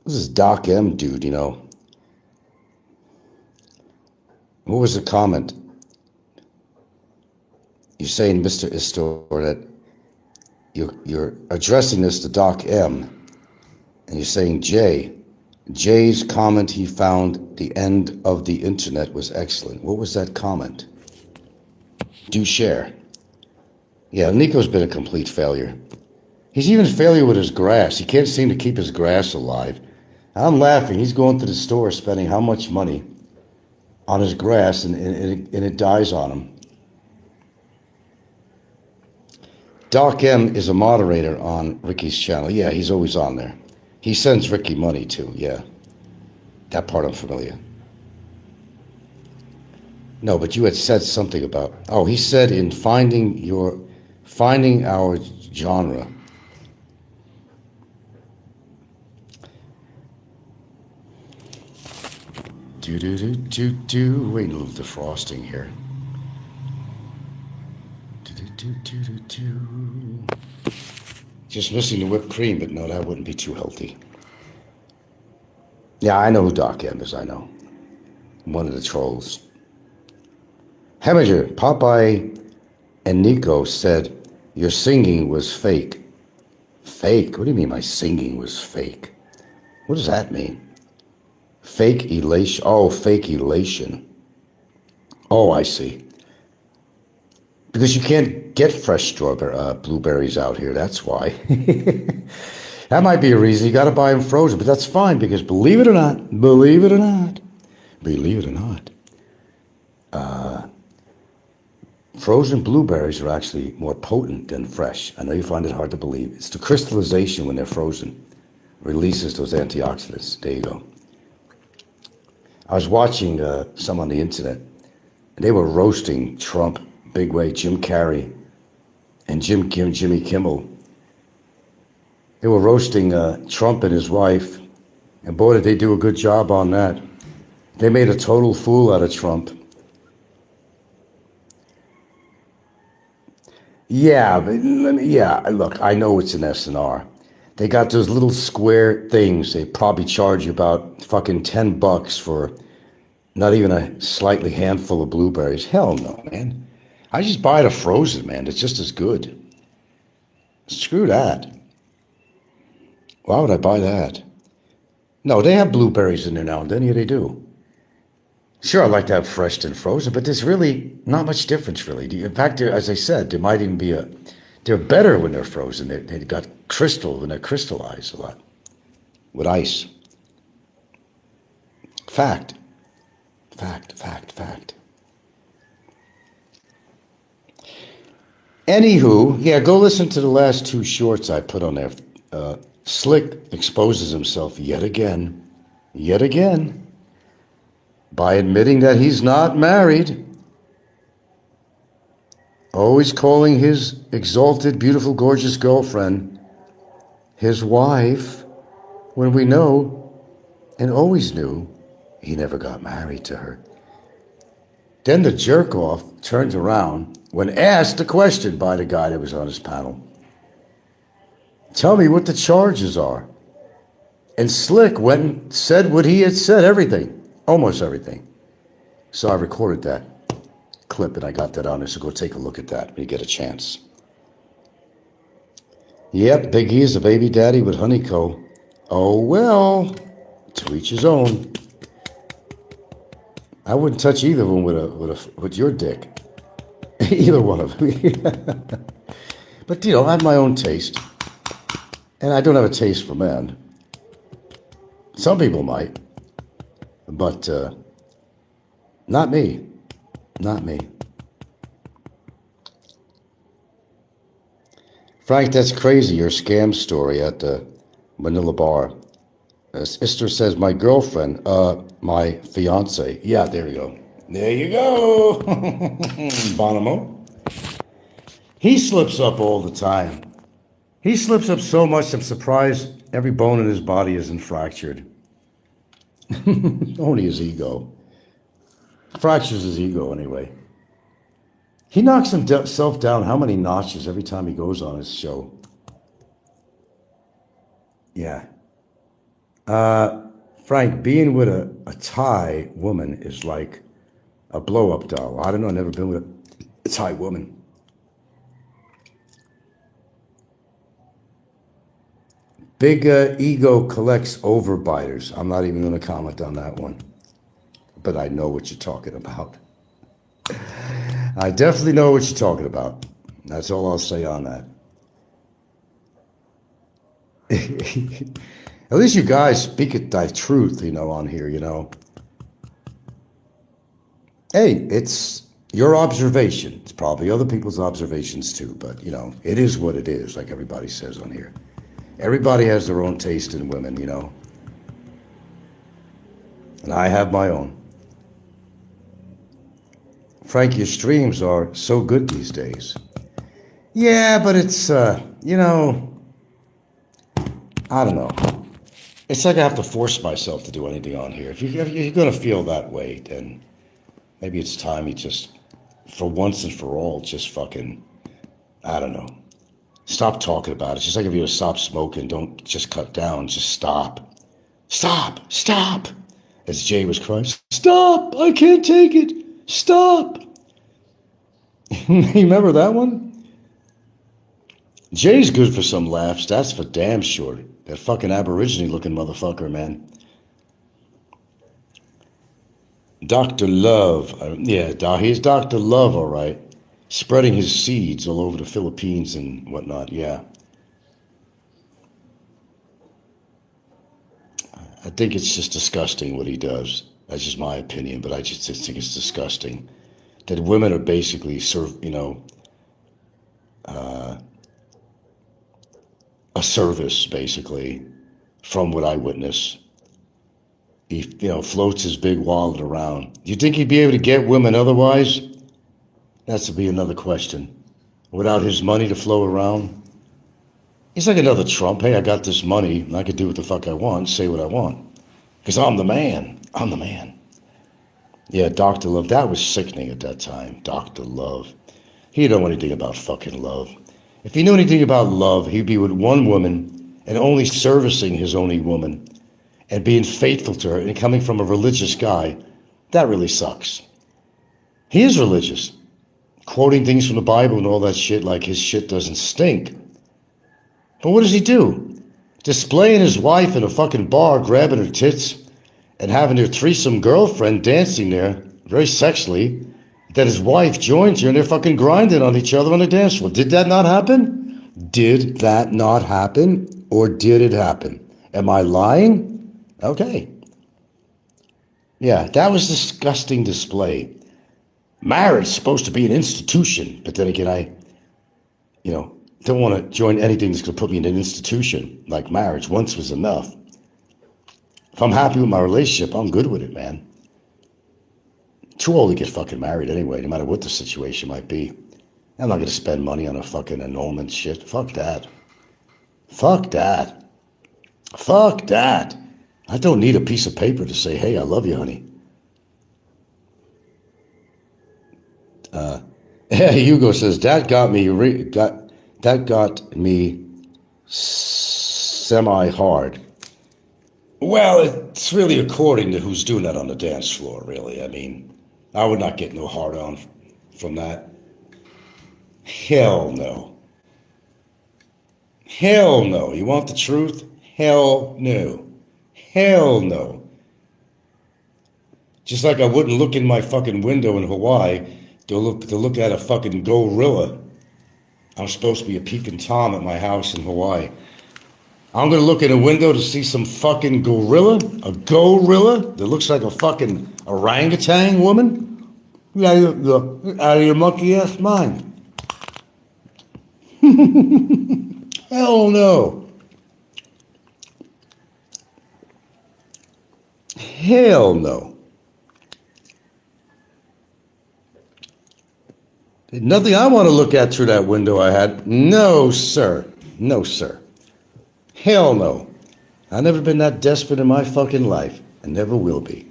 This is Doc M dude, you know. What was the comment? You're saying, Mr. Istor, that you're addressing this to Doc M, and you're saying Jay's comment he found the end of the internet was excellent. What was that comment? Do share. Yeah, Nico's been a complete failure. He's even a failure with his grass. He can't seem to keep his grass alive. I'm laughing. He's going to the store spending how much money on his grass, and it dies on him. Doc M is a moderator on Ricky's channel. Yeah, he's always on there. He sends Ricky money too, yeah. That part I'm familiar. No, but you had said something about, oh, he said in finding our genre. Waiting a little defrosting here. Just missing the whipped cream, but no, that wouldn't be too healthy. Yeah, I know who Doc M is, I know. One of the trolls. Heminger, Popeye, and Nico said your singing was fake. Fake? What do you mean my singing was fake? What does that mean? Fake elation. Oh, fake elation. Oh, I see. Because you can't get fresh blueberries out here, that's why. That might be a reason. You got to buy them frozen, but that's fine because believe it or not, frozen blueberries are actually more potent than fresh. I know you find it hard to believe. It's the crystallization when they're frozen. Releases those antioxidants. There you go. I was watching some on the internet, and they were roasting Trump, big way, Jim Carrey, and Jimmy Kimmel. They were roasting Trump and his wife, and boy, did they do a good job on that. They made a total fool out of Trump. Yeah, but look, I know it's an SNR. They got those little square things. They probably charge you about fucking $10 for not even a slightly handful of blueberries. Hell no, man. I just buy it frozen, man. It's just as good. Screw that. Why would I buy that? No, they have blueberries in there now and then. Yeah, they do. Sure, I like to have fresh and frozen, but there's really not much difference, really. In fact, as I said, there might even be they're better when they're frozen. They got crystal when they're crystallized a lot with ice. Fact. Anywho, yeah, go listen to the last two shorts I put on there. Slick exposes himself yet again, by admitting that he's not married. Always calling his exalted, beautiful, gorgeous girlfriend his wife, when we know and always knew he never got married to her. Then the jerk-off turned around when asked a question by the guy that was on his panel. Tell me what the charges are. And Slick went and said what he had said, everything, almost everything. So I recorded that clip and I got that on there, so go take a look at that when you get a chance. Yep, Big E is a baby daddy with Honeycomb. Oh well, to each his own. I wouldn't touch either of them with your dick. Either one of them. But, you know, I have my own taste. And I don't have a taste for men. Some people might. But not me. Not me. Frank, that's crazy, your scam story at the Manila bar. Sister says, my girlfriend, my fiance. Yeah, there you go. There you go. Bonomo. He slips up all the time. He slips up so much, I'm surprised every bone in his body isn't fractured. Only his ego. Fractures his ego anyway. He knocks himself down how many notches every time he goes on his show? Yeah. Frank, being with a Thai woman is like a blow-up doll. I don't know, I've never been with a Thai woman. Big ego collects overbiters. I'm not even going to comment on that one. But I know what you're talking about. I definitely know what you're talking about. That's all I'll say on that. At least you guys speak it thy truth, you know, on here, you know. Hey, it's your observation. It's probably other people's observations too, but, you know, it is what it is, like everybody says on here. Everybody has their own taste in women, you know. And I have my own. Frank, your streams are so good these days. Yeah, but it's, you know, I don't know. It's like I have to force myself to do anything on here. If you're going to feel that way, then maybe it's time you just, for once and for all, just fucking, I don't know, stop talking about it. It's just like if you stop smoking, don't just cut down, just stop. Stop, stop. As Jay was crying, stop, I can't take it, stop. You remember that one? Jay's good for some laughs, that's for damn sure. That fucking Aborigine-looking motherfucker, man. Dr. Love. Yeah, he's Dr. Love, all right. Spreading his seeds all over the Philippines and whatnot, yeah. I think it's just disgusting what he does. That's just my opinion, but I just think it's disgusting. That women are basically, you know, a service, basically, from what I witness. He, you know, floats his big wallet around. Do you think he'd be able to get women otherwise? That's to be another question. Without his money to flow around? He's like another Trump. Hey, I got this money, and I can do what the fuck I want, say what I want. Because I'm the man. I'm the man. Yeah, Dr. Love, that was sickening at that time. Dr. Love. He didn't know anything about fucking love. If he knew anything about love, he'd be with one woman and only servicing his only woman and being faithful to her and coming from a religious guy. That really sucks. He is religious, quoting things from the Bible and all that shit like his shit doesn't stink. But what does he do? Displaying his wife in a fucking bar, grabbing her tits and having her threesome girlfriend dancing there, very sexually, that his wife joins her and they're fucking grinding on each other on the dance floor. Did that not happen? Did that not happen? Or did it happen? Am I lying? Okay. Yeah, that was disgusting display. Marriage is supposed to be an institution, but then again, I, you know, don't want to join anything that's going to put me in an institution like marriage. Once was enough. If I'm happy with my relationship, I'm good with it, man. Too old to get fucking married anyway, no matter what the situation might be. I'm not going to spend money on a fucking annulment shit. Fuck that. Fuck that. Fuck that. I don't need a piece of paper to say, hey, I love you, honey. Hugo says, that got me semi-hard. Well, it's really according to who's doing that on the dance floor, really. I mean, I would not get no hard on from that. Hell no. Hell no. You want the truth? Hell no. Hell no. Just like I wouldn't look in my fucking window in Hawaii to look at a fucking gorilla. I'm supposed to be a peeping Tom at my house in Hawaii. I'm going to look in a window to see some fucking gorilla, a gorilla that looks like a fucking orangutan woman? Get out of your monkey ass mind. Hell no. Hell no. Nothing I want to look at through that window I had. No, sir. No, sir. Hell no. I've never been that desperate in my fucking life. And never will be.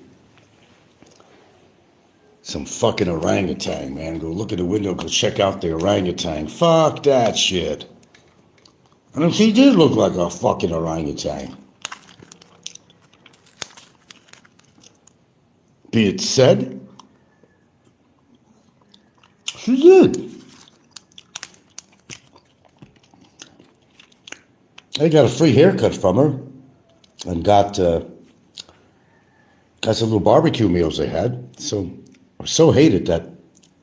Some fucking orangutan, man. Go look at the window, go check out the orangutan. Fuck that shit. And she did look like a fucking orangutan. Be it said, she did. I got a free haircut from her and got some little barbecue meals they had. So I so hated that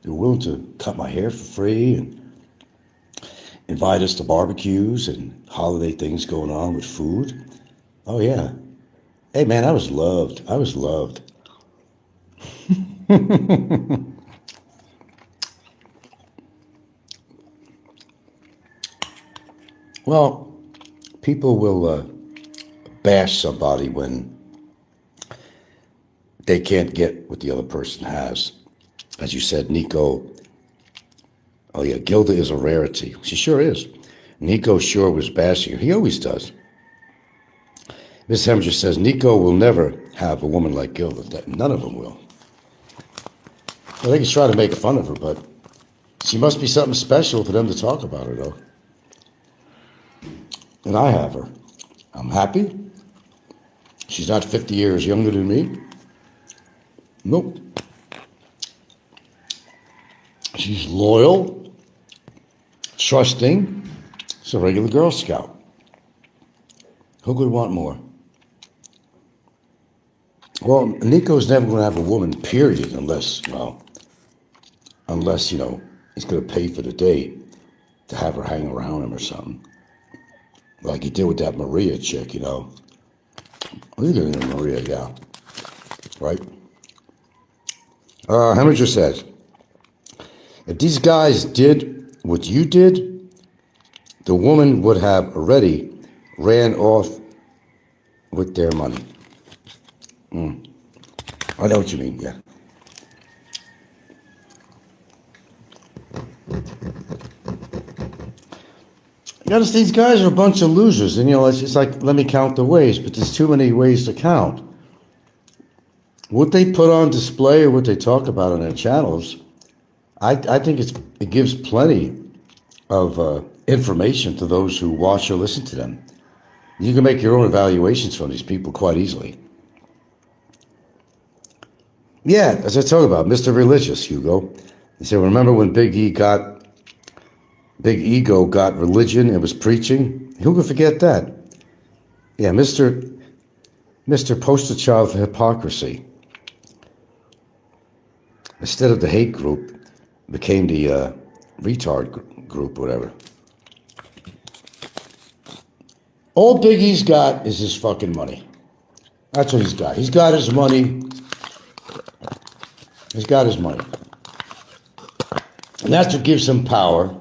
they were willing to cut my hair for free and invite us to barbecues and holiday things going on with food. Oh, yeah. Hey, man, I was loved. I was loved. Well, people will bash somebody when they can't get what the other person has. As you said, Nico, oh yeah, Gilda is a rarity. She sure is. Nico sure was bashing her. He always does. Miss Hemger says, Nico will never have a woman like Gilda. None of them will. Well, they can try to make fun of her, but she must be something special for them to talk about her, though. And I have her. I'm happy. She's not 50 years younger than me. Nope. She's loyal, trusting. She's a regular Girl Scout. Who could want more? Well, Nico's never going to have a woman, period, unless, you know, he's going to pay for the date to have her hang around him or something. Like he did with that Maria chick, you know. Look at Maria, yeah. Right? Hemminger says, if these guys did what you did, the woman would have already ran off with their money. I know what you mean, yeah. You notice these guys are a bunch of losers, and you know, it's like, let me count the ways, but there's too many ways to count. What they put on display or what they talk about on their channels, I think it gives plenty of information to those who watch or listen to them. You can make your own evaluations from these people quite easily. Yeah, as I talk about, Mr. Religious, Hugo. He said, remember when Big Ego got religion and was preaching? Who could forget that? Yeah, Mr. Poster Child for hypocrisy. Instead of the hate group, became the retard group, whatever. All Big E's got is his fucking money. That's what he's got. He's got his money. He's got his money. And that's what gives him power.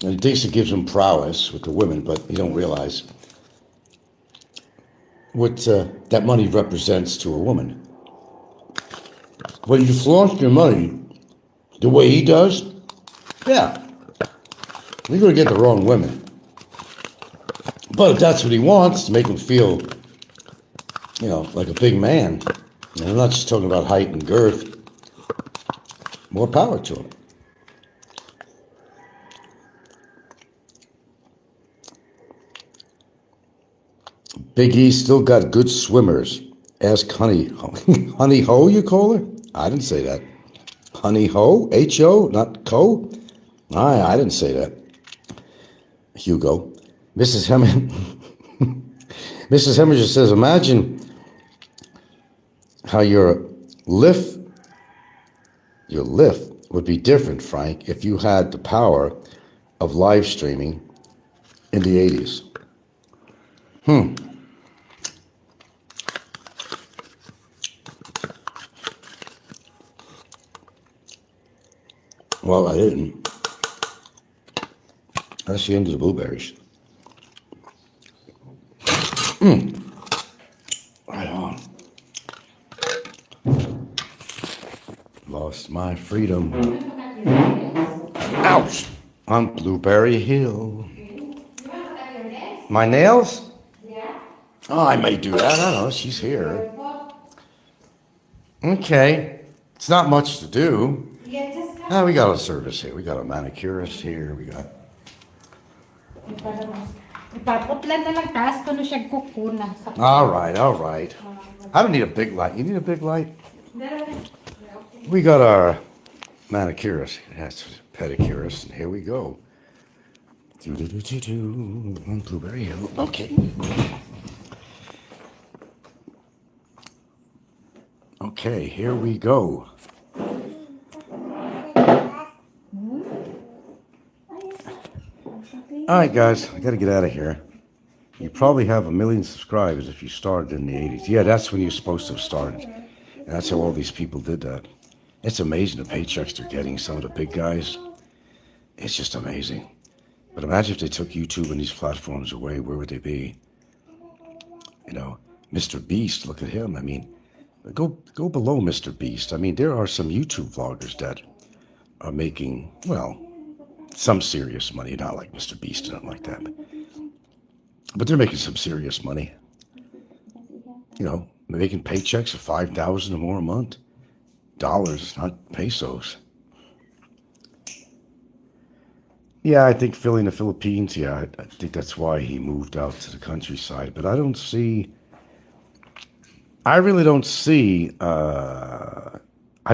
And he thinks it gives him prowess with the women, but you don't realize what that money represents to a woman. When you flaunt your money the way he does, yeah, you're going to get the wrong women. But if that's what he wants, to make him feel like a big man. And I'm not just talking about height and girth. More power to him. Big E still got good swimmers. Ask Honey. Honey Ho, you call her? I didn't say that. Honey Ho? H-O, not Co? I didn't say that. Hugo. Mrs. Mrs. Hemminger says, imagine how your lift would be different, Frank, if you had the power of live streaming in the 80s. Well, I didn't. That's the end of the blueberries. Right on. Lost my freedom. Ouch! On Blueberry Hill. My nails? Yeah. Oh, I may do that. I don't know. She's here. Okay. It's not much to do. We got a service here. We got a manicurist here. We got. All right. I don't need a big light. You need a big light? We got our manicurist. That's pedicurist. And here we go. On Blueberry Hill. Okay. Okay, here we go. All right, guys, I got to get out of here. You probably have 1 million subscribers if you started in the 80s. Yeah, that's when you're supposed to have started. And that's how all these people did that. It's amazing the paychecks they're getting, some of the big guys. It's just amazing. But imagine if they took YouTube and these platforms away, where would they be? Mr. Beast, look at him. I mean, go below Mr. Beast. I mean, there are some YouTube vloggers that are making, some serious money, not like Mr. Beast and nothing like that. But they're making some serious money. Making paychecks of $5,000 or more a month. Dollars, not pesos. Yeah, I think Philly in the Philippines, I think that's why he moved out to the countryside. But I really don't see, I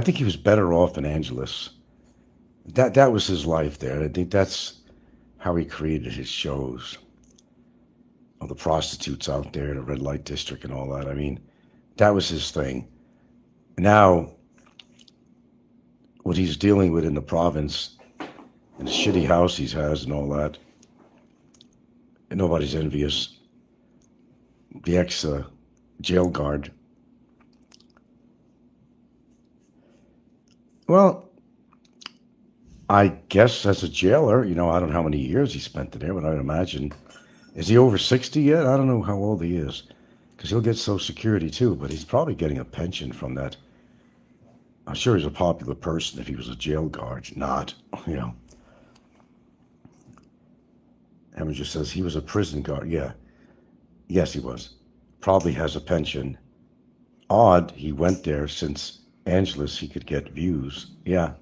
think he was better off in Angeles. That was his life there. I think that's how he created his shows. All the prostitutes out there, the red light district and all that. I mean, that was his thing. Now, what he's dealing with in the province, and the shitty house he has and all that, and nobody's envious. The ex-jail guard. Well, I guess as a jailer, I don't know how many years he spent in there, but I would imagine, is he over 60 yet? I don't know how old he is, because he'll get Social Security too, but he's probably getting a pension from that. I'm sure he's a popular person if he was a jail guard. Not, Emma just says he was a prison guard. Yeah. Yes, he was. Probably has a pension. Odd, he went there since Angeles, he could get views. Yeah.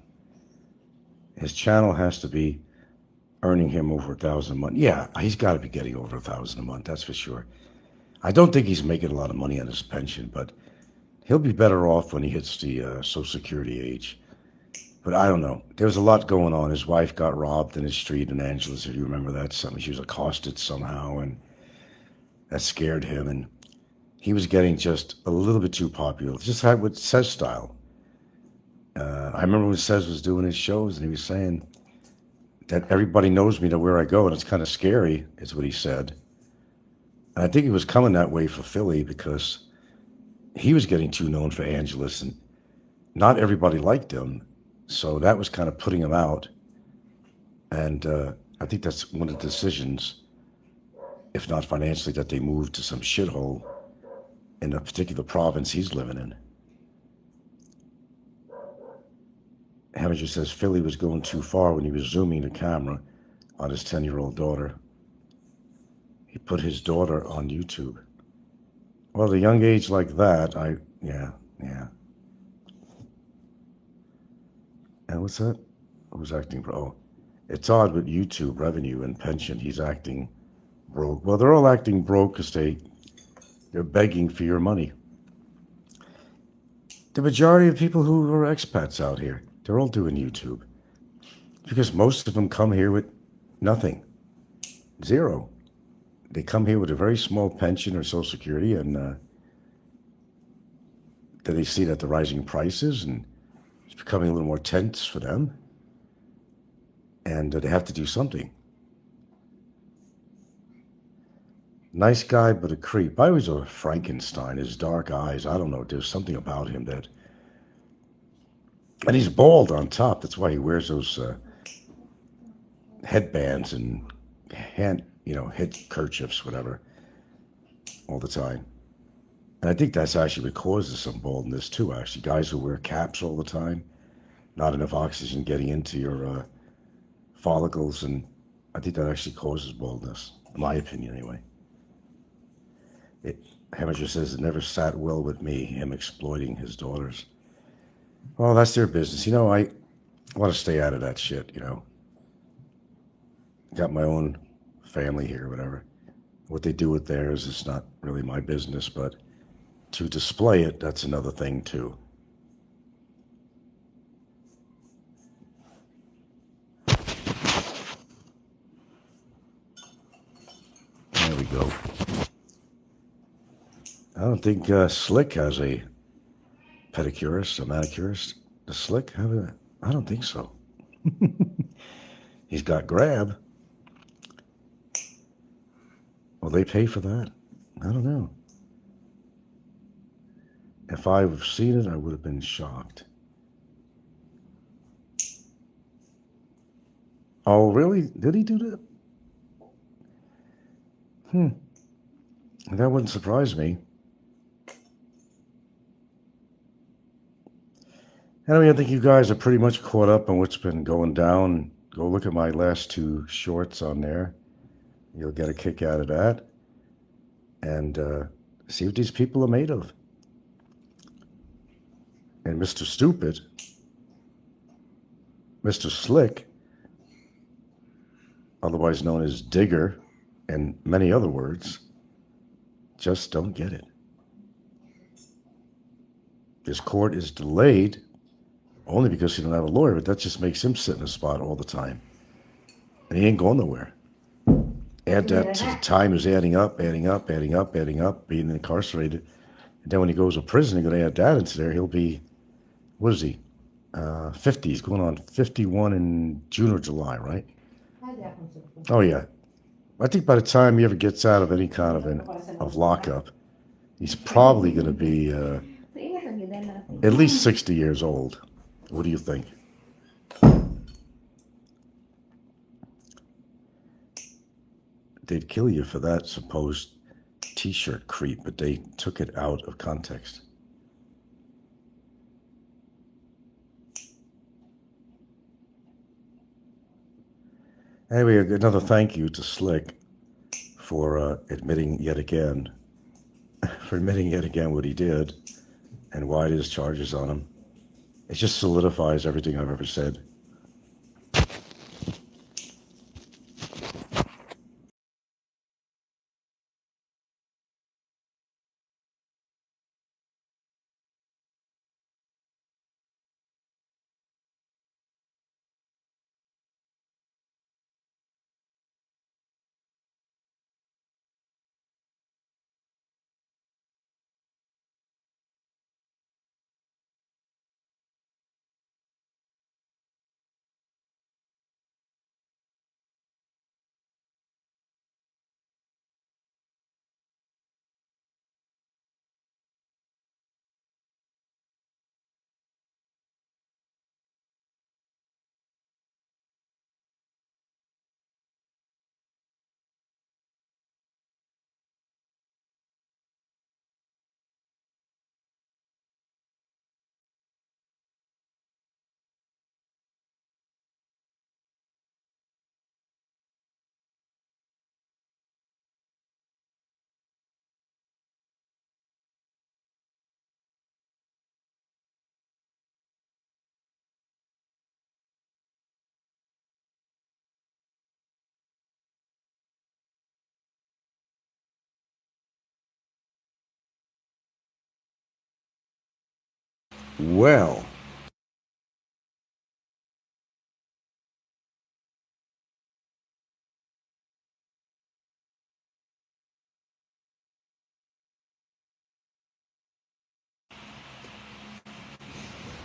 His channel has to be earning him over 1,000 a month. Yeah, he's got to be getting over 1,000 a month, that's for sure. I don't think he's making a lot of money on his pension, but he'll be better off when he hits the Social Security age. But I don't know. There was a lot going on. His wife got robbed in the street in Angeles, if you remember that. She was accosted somehow, and that scared him. And he was getting just a little bit too popular. Just had with Sez style. I remember when Sez was doing his shows, and he was saying that everybody knows me to where I go, and it's kind of scary, is what he said. And I think he was coming that way for Philly because he was getting too known for Angeles, and not everybody liked him. So that was kind of putting him out. And I think that's one of the decisions, if not financially, that they moved to some shithole in a particular province he's living in. Heminger says Philly was going too far when he was zooming the camera on his 10-year-old daughter. He put his daughter on YouTube. Well, at a young age like that, yeah, yeah. And what's that? Who's acting broke? Oh, it's odd with YouTube revenue and pension. He's acting broke. Well, they're all acting broke because they're begging for your money. The majority of people who are expats out here, they're all doing YouTube because most of them come here with nothing, zero. They come here with a very small pension or Social Security, and then they see that the rising prices and it's becoming a little more tense for them, and they have to do something. Nice guy, but a creep. I always thought of Frankenstein, his dark eyes. I don't know. There's something about him that, and he's bald on top. That's why he wears those headbands and head kerchiefs, whatever, all the time. And I think that's actually what causes some baldness too. Actually, guys who wear caps all the time, not enough oxygen getting into your follicles, and I think that actually causes baldness. In my opinion, anyway. Heminger says it never sat well with me, him exploiting his daughters. Well, that's their business. I want to stay out of that shit, Got my own family here, whatever. What they do with theirs is not really my business, but to display it, that's another thing, too. There we go. I don't think Slick has a pedicurist, a manicurist. Does Slick have a? I don't think so. He's got Grab. Will they pay for that? I don't know. If I've seen it, I would have been shocked. Oh, really? Did he do that? That wouldn't surprise me. Anyway, I think you guys are pretty much caught up on what's been going down. Go look at my last two shorts on there. You'll get a kick out of that. And see what these people are made of. And Mr. Stupid, Mr. Slick, otherwise known as Digger, and many other words, just don't get it. His court is delayed only because he don't have a lawyer, but that just makes him sit in a spot all the time. And he ain't going nowhere. Add that to the time is adding up, being incarcerated. And then when he goes to prison, you're going to add that into there. He'll be, what is he? 50. He's going on 51 in June or July, right? Oh, yeah. I think by the time he ever gets out of any kind of lockup, he's probably going to be at least 60 years old. What do you think? They'd kill you for that supposed t-shirt creep, but they took it out of context. Anyway, another thank you to Slick for admitting yet again what he did and why there's charges on him. It just solidifies everything I've ever said. Well,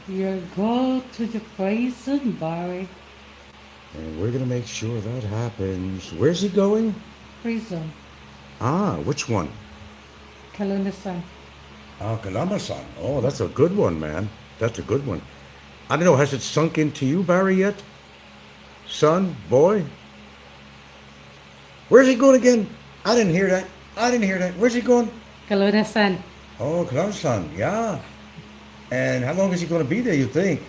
You'll go to the prison, Barry. and we're gonna make sure that happens. Where's he going? Prison. Ah, which one? Kalundasan. Ah, Kalama-san. Oh, that's a good one, man. That's a good one. I don't know, has it sunk into you, Barry, yet? Son, boy? Where's he going again? I didn't hear that. I didn't hear that. Where's he going? Kalundasan. Oh, Kalama-san, yeah. And how long is he going to be there, you think?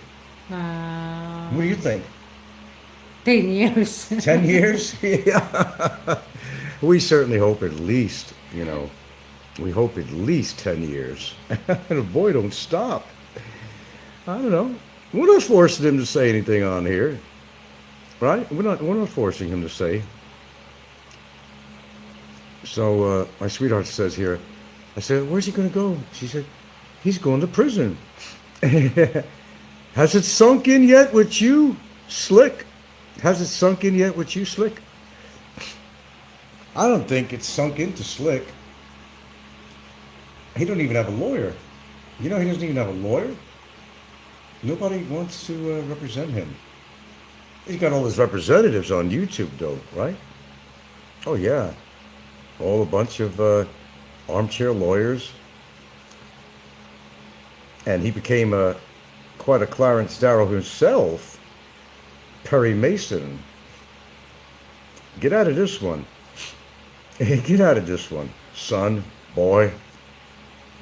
What do you think? 10 years. 10 years? Yeah. We certainly hope at least, we hope at least 10 years. And the boy don't stop. I don't know. We're not forcing him to say anything on here, right? We're not forcing him to say. So my sweetheart says here, I said, where's he going to go? She said, he's going to prison. Has it sunk in yet with you, Slick? Has it sunk in yet with you, Slick? I don't think it's sunk into Slick. He don't even have a lawyer. You know, he doesn't even have a lawyer. Nobody wants to represent him. He's got all his representatives on YouTube, though, right? Oh, yeah. All a bunch of armchair lawyers. And he became quite a Clarence Darrow himself. Perry Mason. Get out of this one. Get out of this one, son, boy.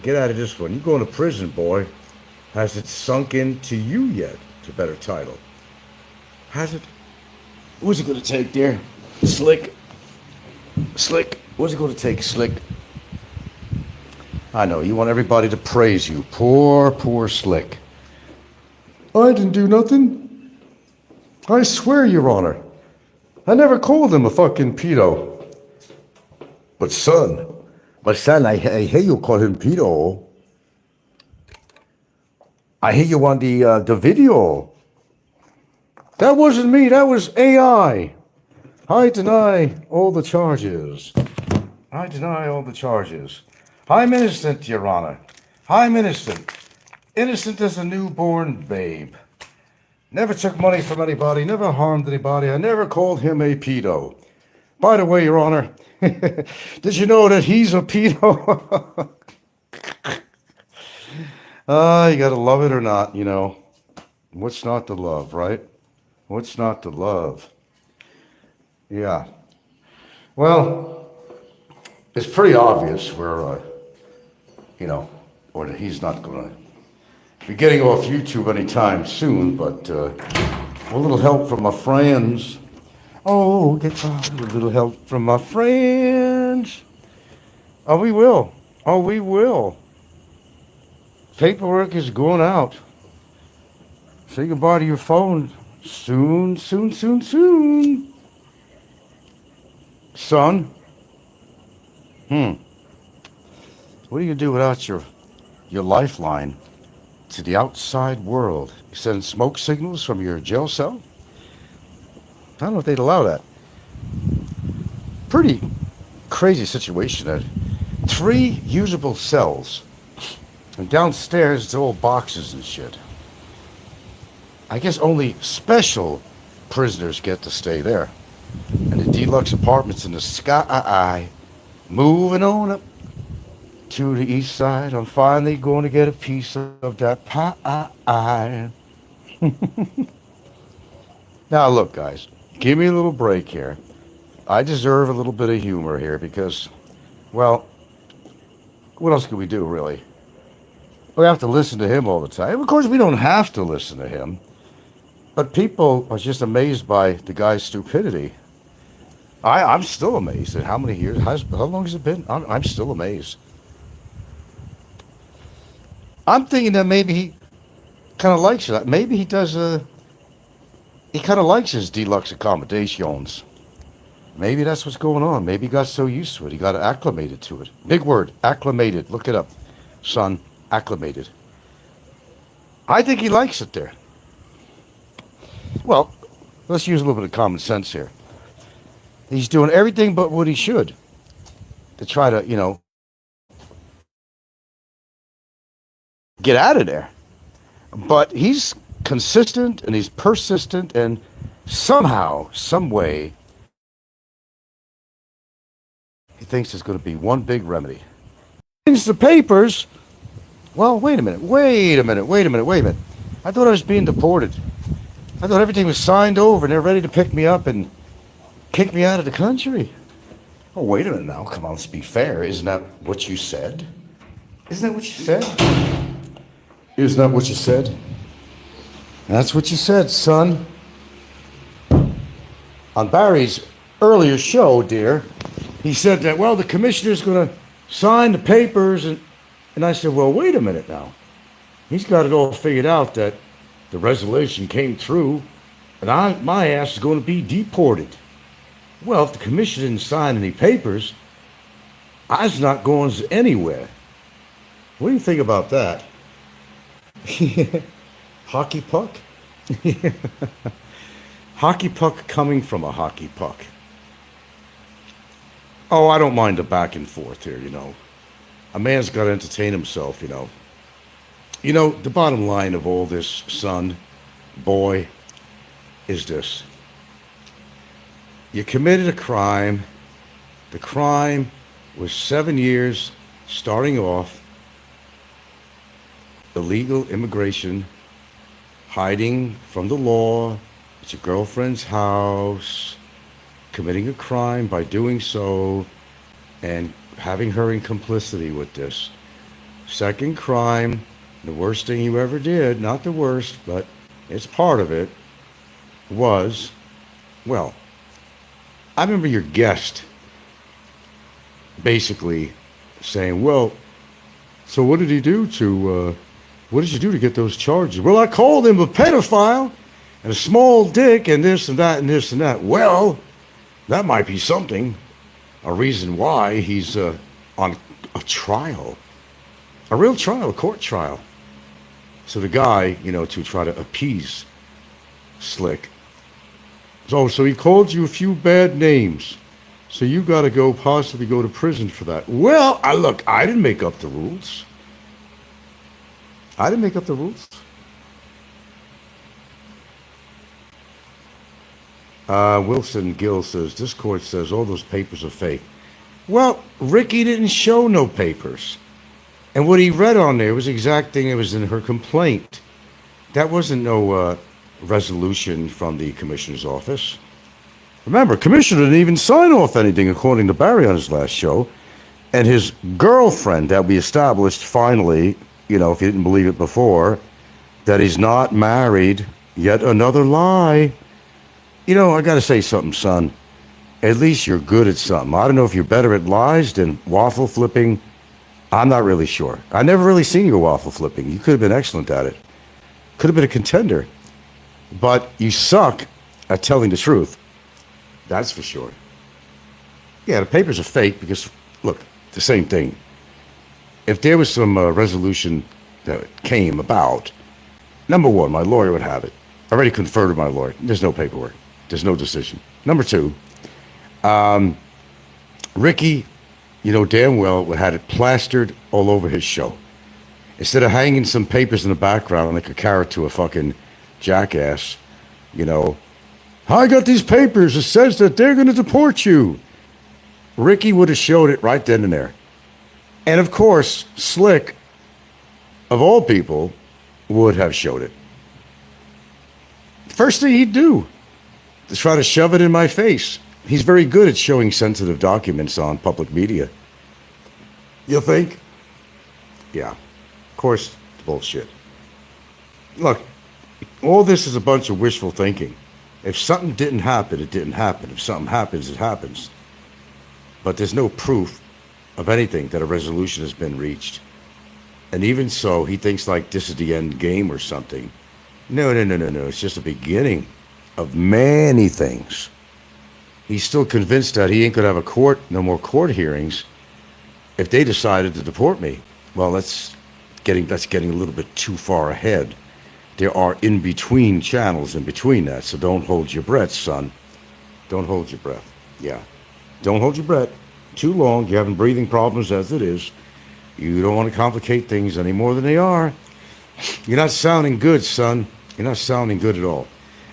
Get out of this one. You're going to prison, boy. Has it sunk into you yet? It's a better title. Has it? What's it going to take there? Slick. Slick. What's it going to take, Slick? I know, you want everybody to praise you. Poor, poor Slick. I didn't do nothing. I swear, Your Honor. I never called him a fucking pedo. But son, I hear you call him pedo. I hear you on the video. That wasn't me, that was AI. I deny all the charges. I deny all the charges. I'm innocent, Your Honor. I'm innocent. Innocent as a newborn babe. Never took money from anybody, never harmed anybody. I never called him a pedo. By the way, Your Honor, did you know that he's a pedo? You gotta love it or not, What's not to love, right? What's not to love? Yeah. Well, it's pretty obvious where, or that he's not gonna be getting off YouTube anytime soon, but a little help from my friends. Oh, get a little help from my friends. Oh, we will. Oh, we will. Paperwork is going out. Say goodbye to your phone. Soon, soon, soon, soon. Son. What are you gonna do without your lifeline to the outside world? You send smoke signals from your jail cell? I don't know if they'd allow that. Pretty crazy situation that 3 usable cells, and downstairs it's all boxes and shit. I guess only special prisoners get to stay there. And the deluxe apartments in the sky. Moving on up to the east side. I'm finally going to get a piece of that pie. Now look, guys, give me a little break here. I deserve a little bit of humor here because, well, what else can we do, really? We have to listen to him all the time. Of course, we don't have to listen to him. But people are just amazed by the guy's stupidity. I'm still amazed at how many years, how long has it been? I'm still amazed. I'm thinking that maybe he kind of likes it. Maybe he does, he kind of likes his deluxe accommodations. Maybe that's what's going on. Maybe he got so used to it. He got acclimated to it. Big word, acclimated. Look it up, son, acclimated. I think he likes it there. Well, let's use a little bit of common sense here. He's doing everything but what he should to try to, get out of there. But he's consistent and he's persistent, and somehow, some way, he thinks there's going to be one big remedy. The papers. Well, wait a minute. I thought I was being deported. I thought everything was signed over and they're ready to pick me up and kick me out of the country. Oh, wait a minute now. Come on, let's be fair. Isn't that what you said? Isn't that what you said? Isn't that what you said? That's what you said, son. On Barry's earlier show, dear, he said that, well, the commissioner's going to sign the papers. And I said, well, wait a minute now. He's got it all figured out that the resolution came through and my ass is going to be deported. Well, if the commissioner didn't sign any papers, I was not going anywhere. What do you think about that? Hockey puck? Hockey puck coming from a hockey puck. Oh, I don't mind the back and forth here, A man's got to entertain himself, the bottom line of all this, son, boy, is this. You committed a crime. The crime was 7 years starting off, illegal immigration, hiding from the law at your girlfriend's house, committing a crime by doing so, and having her in complicity with this. Second crime, the worst thing you ever did, not the worst, but it's part of it, was, well, I remember your guest basically saying, well, so what did you do to get those charges? Well, I called him a pedophile and a small dick and this and that and this and that. Well, that might be something, a reason why he's on a trial, a real trial, a court trial. So the guy, to try to appease Slick. So he called you a few bad names. So you got to possibly go to prison for that. Well, I didn't make up the rules. Wilson Gill says, this court says all those papers are fake. Well, Ricky didn't show no papers. And what he read on there was the exact thing that was in her complaint. That wasn't no resolution from the commissioner's office. Remember, commissioner didn't even sign off anything, according to Barry on his last show. And his girlfriend that we established finally, if you didn't believe it before, that he's not married, yet another lie. I got to say something, son. At least you're good at something. I don't know if you're better at lies than waffle flipping. I'm not really sure. I never really seen you waffle flipping. You could have been excellent at it. Could have been a contender. But you suck at telling the truth. That's for sure. Yeah, the papers are fake because, look, the same thing. If there was some resolution that came about, number one, my lawyer would have it. I already conferred with my lawyer. There's no paperwork. There's no decision. Number two, Ricky, damn well had it plastered all over his show. Instead of hanging some papers in the background like a carrot to a fucking jackass, I got these papers. It says that they're going to deport you. Ricky would have showed it right then and there. And of course, Slick, of all people, would have showed it. First thing he'd do is try to shove it in my face. He's very good at showing sensitive documents on public media. You think? Yeah. Of course, it's bullshit. Look, all this is a bunch of wishful thinking. If something didn't happen, it didn't happen. If something happens, it happens. But there's no proof of anything that a resolution has been reached. And even so, he thinks like this is the end game or something. No. It's just the beginning of many things. He's still convinced that he ain't gonna have no more court hearings if they decided to deport me. Well, that's getting a little bit too far ahead. there are in-between channels in between that. So don't hold your breath, son. Don't hold your breath. Yeah. Don't hold your breath too long. You're having breathing problems as it is. You don't want to complicate things any more than they are. You're not sounding good, son. You're not sounding good at all.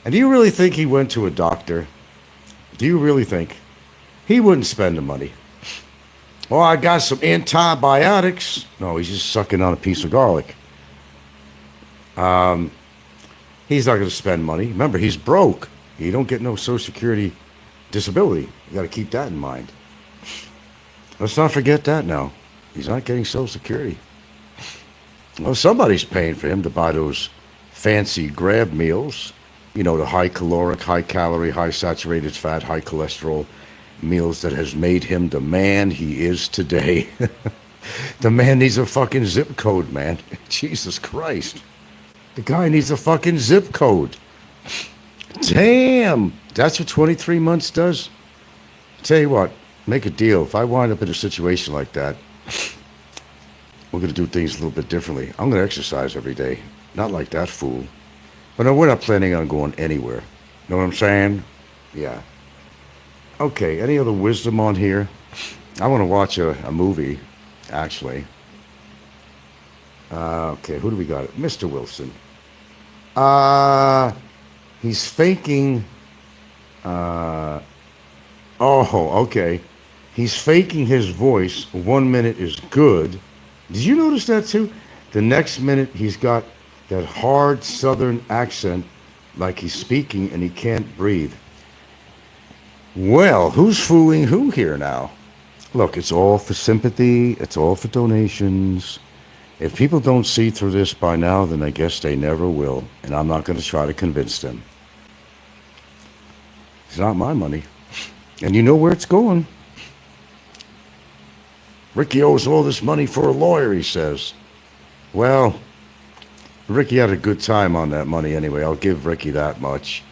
And do you really think he went to a doctor? Do you really think? He wouldn't spend the money. Oh, I got some antibiotics. No, he's just sucking on a piece of garlic. He's not going to spend money. Remember, he's broke. He don't get no Social Security disability. You got to keep that in mind. Let's not forget that now. He's not getting Social Security. Well, somebody's paying for him to buy those fancy grab meals. You know, the high caloric, high calorie, high saturated fat, high cholesterol meals that has made him the man he is today. The man needs a fucking zip code, man. Jesus Christ. The guy needs a fucking zip code. Damn. That's what 23 months does? Tell you what, make a deal. If I wind up in a situation like that, we're going to do things a little bit differently. I'm going to exercise every day. Not like that fool. But no, we're not planning on going anywhere. Know what I'm saying? Yeah. Okay, any other wisdom on here? I want to watch a movie, actually. Okay, who do we got? Mr. Wilson. He's faking... oh, okay. He's faking his voice. 1 minute is good. Did you notice that too? The next minute he's got that hard southern accent like he's speaking and he can't breathe. Well, who's fooling who here now? Look, it's all for sympathy. It's all for donations. If people don't see through this by now, then I guess they never will. And I'm not going to try to convince them. It's not my money. And you know where it's going. Ricky owes all this money for a lawyer, he says. Well, Ricky had a good time on that money anyway. I'll give Ricky that much.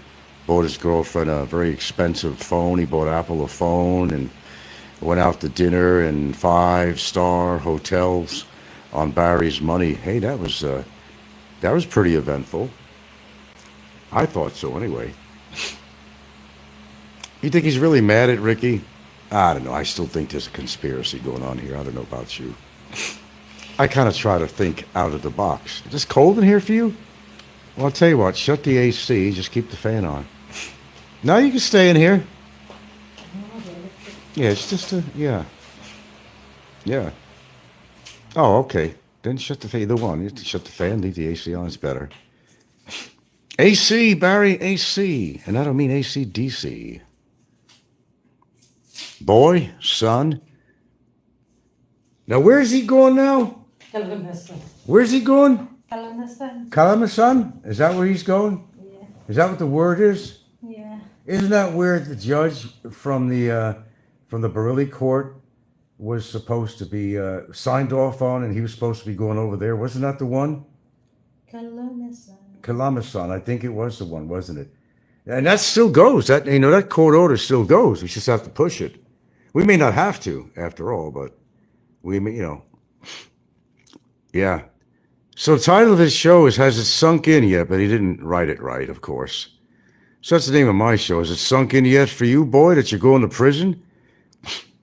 Bought his girlfriend a very expensive phone. He bought Apple a phone and went out to dinner in 5-star hotels on Barry's money. Hey, that was pretty eventful. I thought so anyway. You think he's really mad at Ricky? I don't know. I still think there's a conspiracy going on here. I don't know about you. I kind of try to think out of the box. Is this cold in here for you? Well, I'll tell you what. Shut the AC. Just keep the fan on. Now you can stay in here. Yeah, it's just a... Yeah. Yeah. Oh, okay. Then shut the fan. Either one. You have to shut the fan, leave the AC on. It's better. AC, Barry, AC. And I don't mean AC/DC. Boy, son. Now, where's he going now? Where's he going? Kalamazoo? Is that where he's going? Yeah. Is that what the word is? Yeah. Isn't that where the judge from the Bareilly court was supposed to be signed off on, and he was supposed to be going over there? Wasn't that the one? Kalamazoo. I think it was the one, wasn't it? And that still goes. That that court order still goes. We just have to push it. We may not have to, after all, but we may, yeah. So the title of his show is Has It Sunk In Yet? But he didn't write it right, of course. So that's the name of my show. Has it sunk in yet for you, boy, that you're going to prison?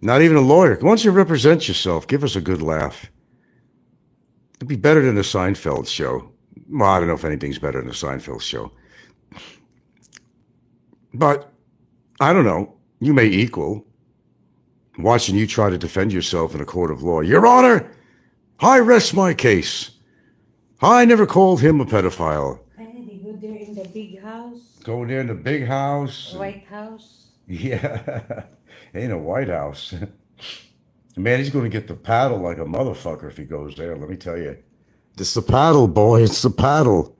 Not even a lawyer. Once you represent yourself, give us a good laugh. It'd be better than the Seinfeld show. Well, I don't know if anything's better than the Seinfeld show. But, I don't know. You may equal. Watching you try to defend yourself in a court of law. Your Honor, I rest my case. I never called him a pedophile. And they go there in the big house. Go there in the big house. White House. Yeah. Ain't a White House. Man, he's going to get the paddle like a motherfucker if he goes there, let me tell you. It's the paddle, boy. It's the paddle.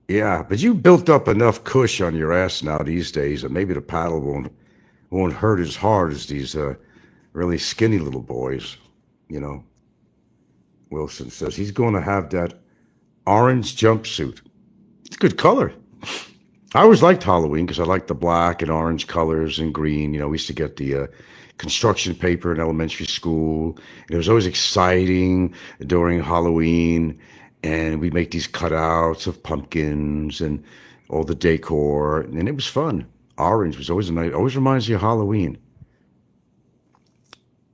Yeah, but you built up enough cush on your ass now these days that maybe the paddle won't hurt as hard as these really skinny little boys, Wilson says he's going to have that orange jumpsuit. It's a good color. I always liked Halloween because I liked the black and orange colors and green. We used to get the construction paper in elementary school. And it was always exciting during Halloween. And we make these cutouts of pumpkins and all the decor, and it was fun. Orange was always a nice, always reminds you of Halloween.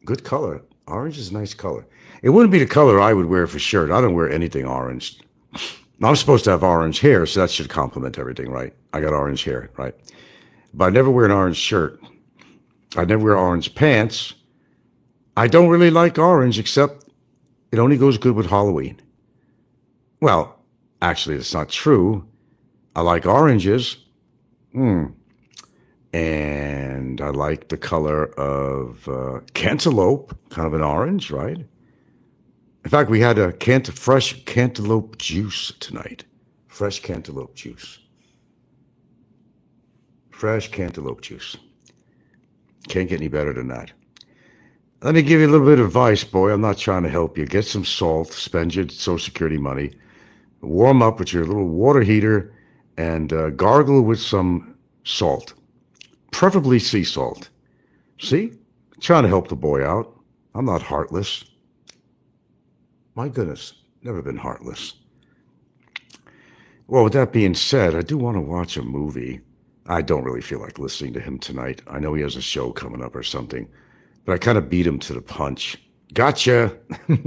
Good color. Orange is a nice color. It wouldn't be the color I would wear for shirt. I don't wear anything orange. I'm supposed to have orange hair, so that should complement everything, right? I got orange hair, right? But I never wear an orange shirt. I never wear orange pants. I don't really like orange, except it only goes good with Halloween. Well, actually, it's not true. I like oranges. And I like the color of cantaloupe, kind of an orange, right? In fact, we had a fresh cantaloupe juice tonight. Fresh cantaloupe juice. Fresh cantaloupe juice. Can't get any better than that. Let me give you a little bit of advice, boy. I'm not trying to help you. Get some salt, spend your Social Security money, warm up with your little water heater, and gargle with some salt, preferably sea salt. See? Trying to help the boy out. I'm not heartless. My goodness, never been heartless. Well, with that being said, I do want to watch a movie. I don't really feel like listening to him tonight. I know he has a show coming up or something, but I kind of beat him to the punch. Gotcha.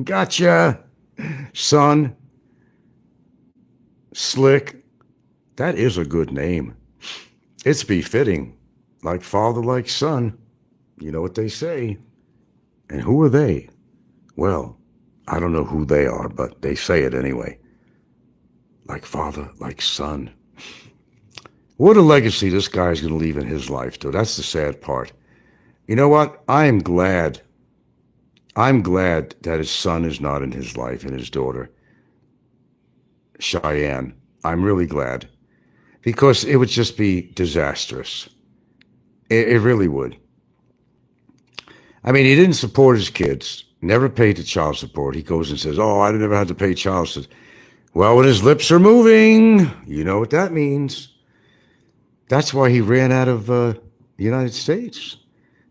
Gotcha, son. Slick. That is a good name. It's befitting. Like father, like son. You know what they say. And who are they? Well, I don't know who they are, but they say it anyway. Like father, like son. What a legacy this guy's going to leave in his life, though. That's the sad part. You know what? I'm glad that his son is not in his life and his daughter, Cheyenne. I'm really glad. Because it would just be disastrous. It really would. I mean, he didn't support his kids, never paid the child support. He goes and says, oh, I never had to pay child support. Well, when his lips are moving, you know what that means. That's why he ran out of the United States.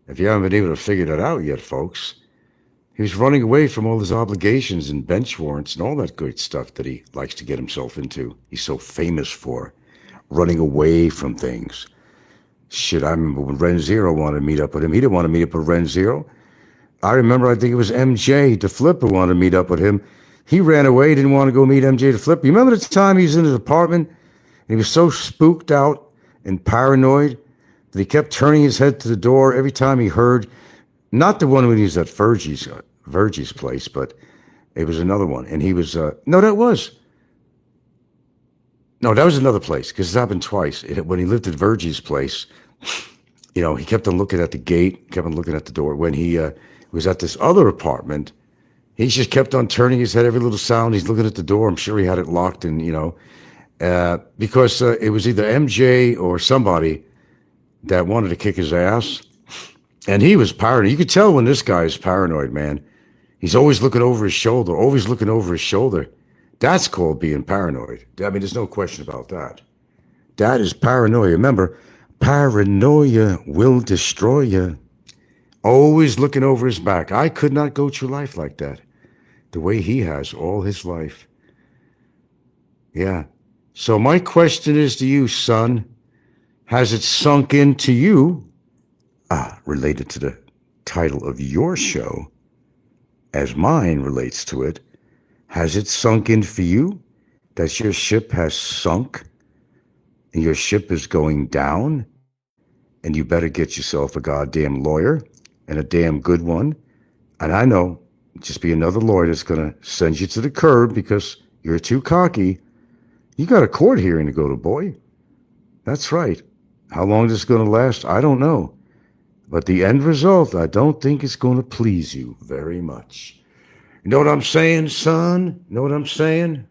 If you haven't been able to figure that out yet, folks, he was running away from all his obligations and bench warrants and all that good stuff that he likes to get himself into. He's so famous for running away from things. Shit, I remember when Ren Zero wanted to meet up with him. He didn't want to meet up with Ren Zero. I remember, I think it was MJ, the Flipper, wanted to meet up with him. He ran away, didn't want to go meet MJ, the Flipper. You remember the time he was in his apartment and he was so spooked out and paranoid that he kept turning his head to the door every time he heard, not the one when he was at Virgie's place, but it was another one. And he was, no, that was another place, because it happened twice. When he lived at Virgie's place, you know, he kept on looking at the gate, kept on looking at the door. When he was at this other apartment, he just kept on turning his head every little sound. He's looking at the door. I'm sure he had it locked, and, you know, because it was either MJ or somebody that wanted to kick his ass. And he was paranoid. You could tell when this guy is paranoid, man. He's always looking over his shoulder, always looking over his shoulder. That's called being paranoid. I mean, there's no question about that. That is paranoia. Remember, paranoia will destroy you. Always looking over his back. I could not go through life like that, the way he has all his life. Yeah. So my question is to you, son. Has it sunk into you, related to the title of your show, as mine relates to it, has it sunk in for you that your ship has sunk and your ship is going down and you better get yourself a goddamn lawyer and a damn good one? And I know, just be another lawyer that's going to send you to the curb because you're too cocky. You got a court hearing to go to, boy. That's right. How long this is going to last, I don't know. But the end result, I don't think it's going to please you very much. You know what I'm saying, son? You know what I'm saying?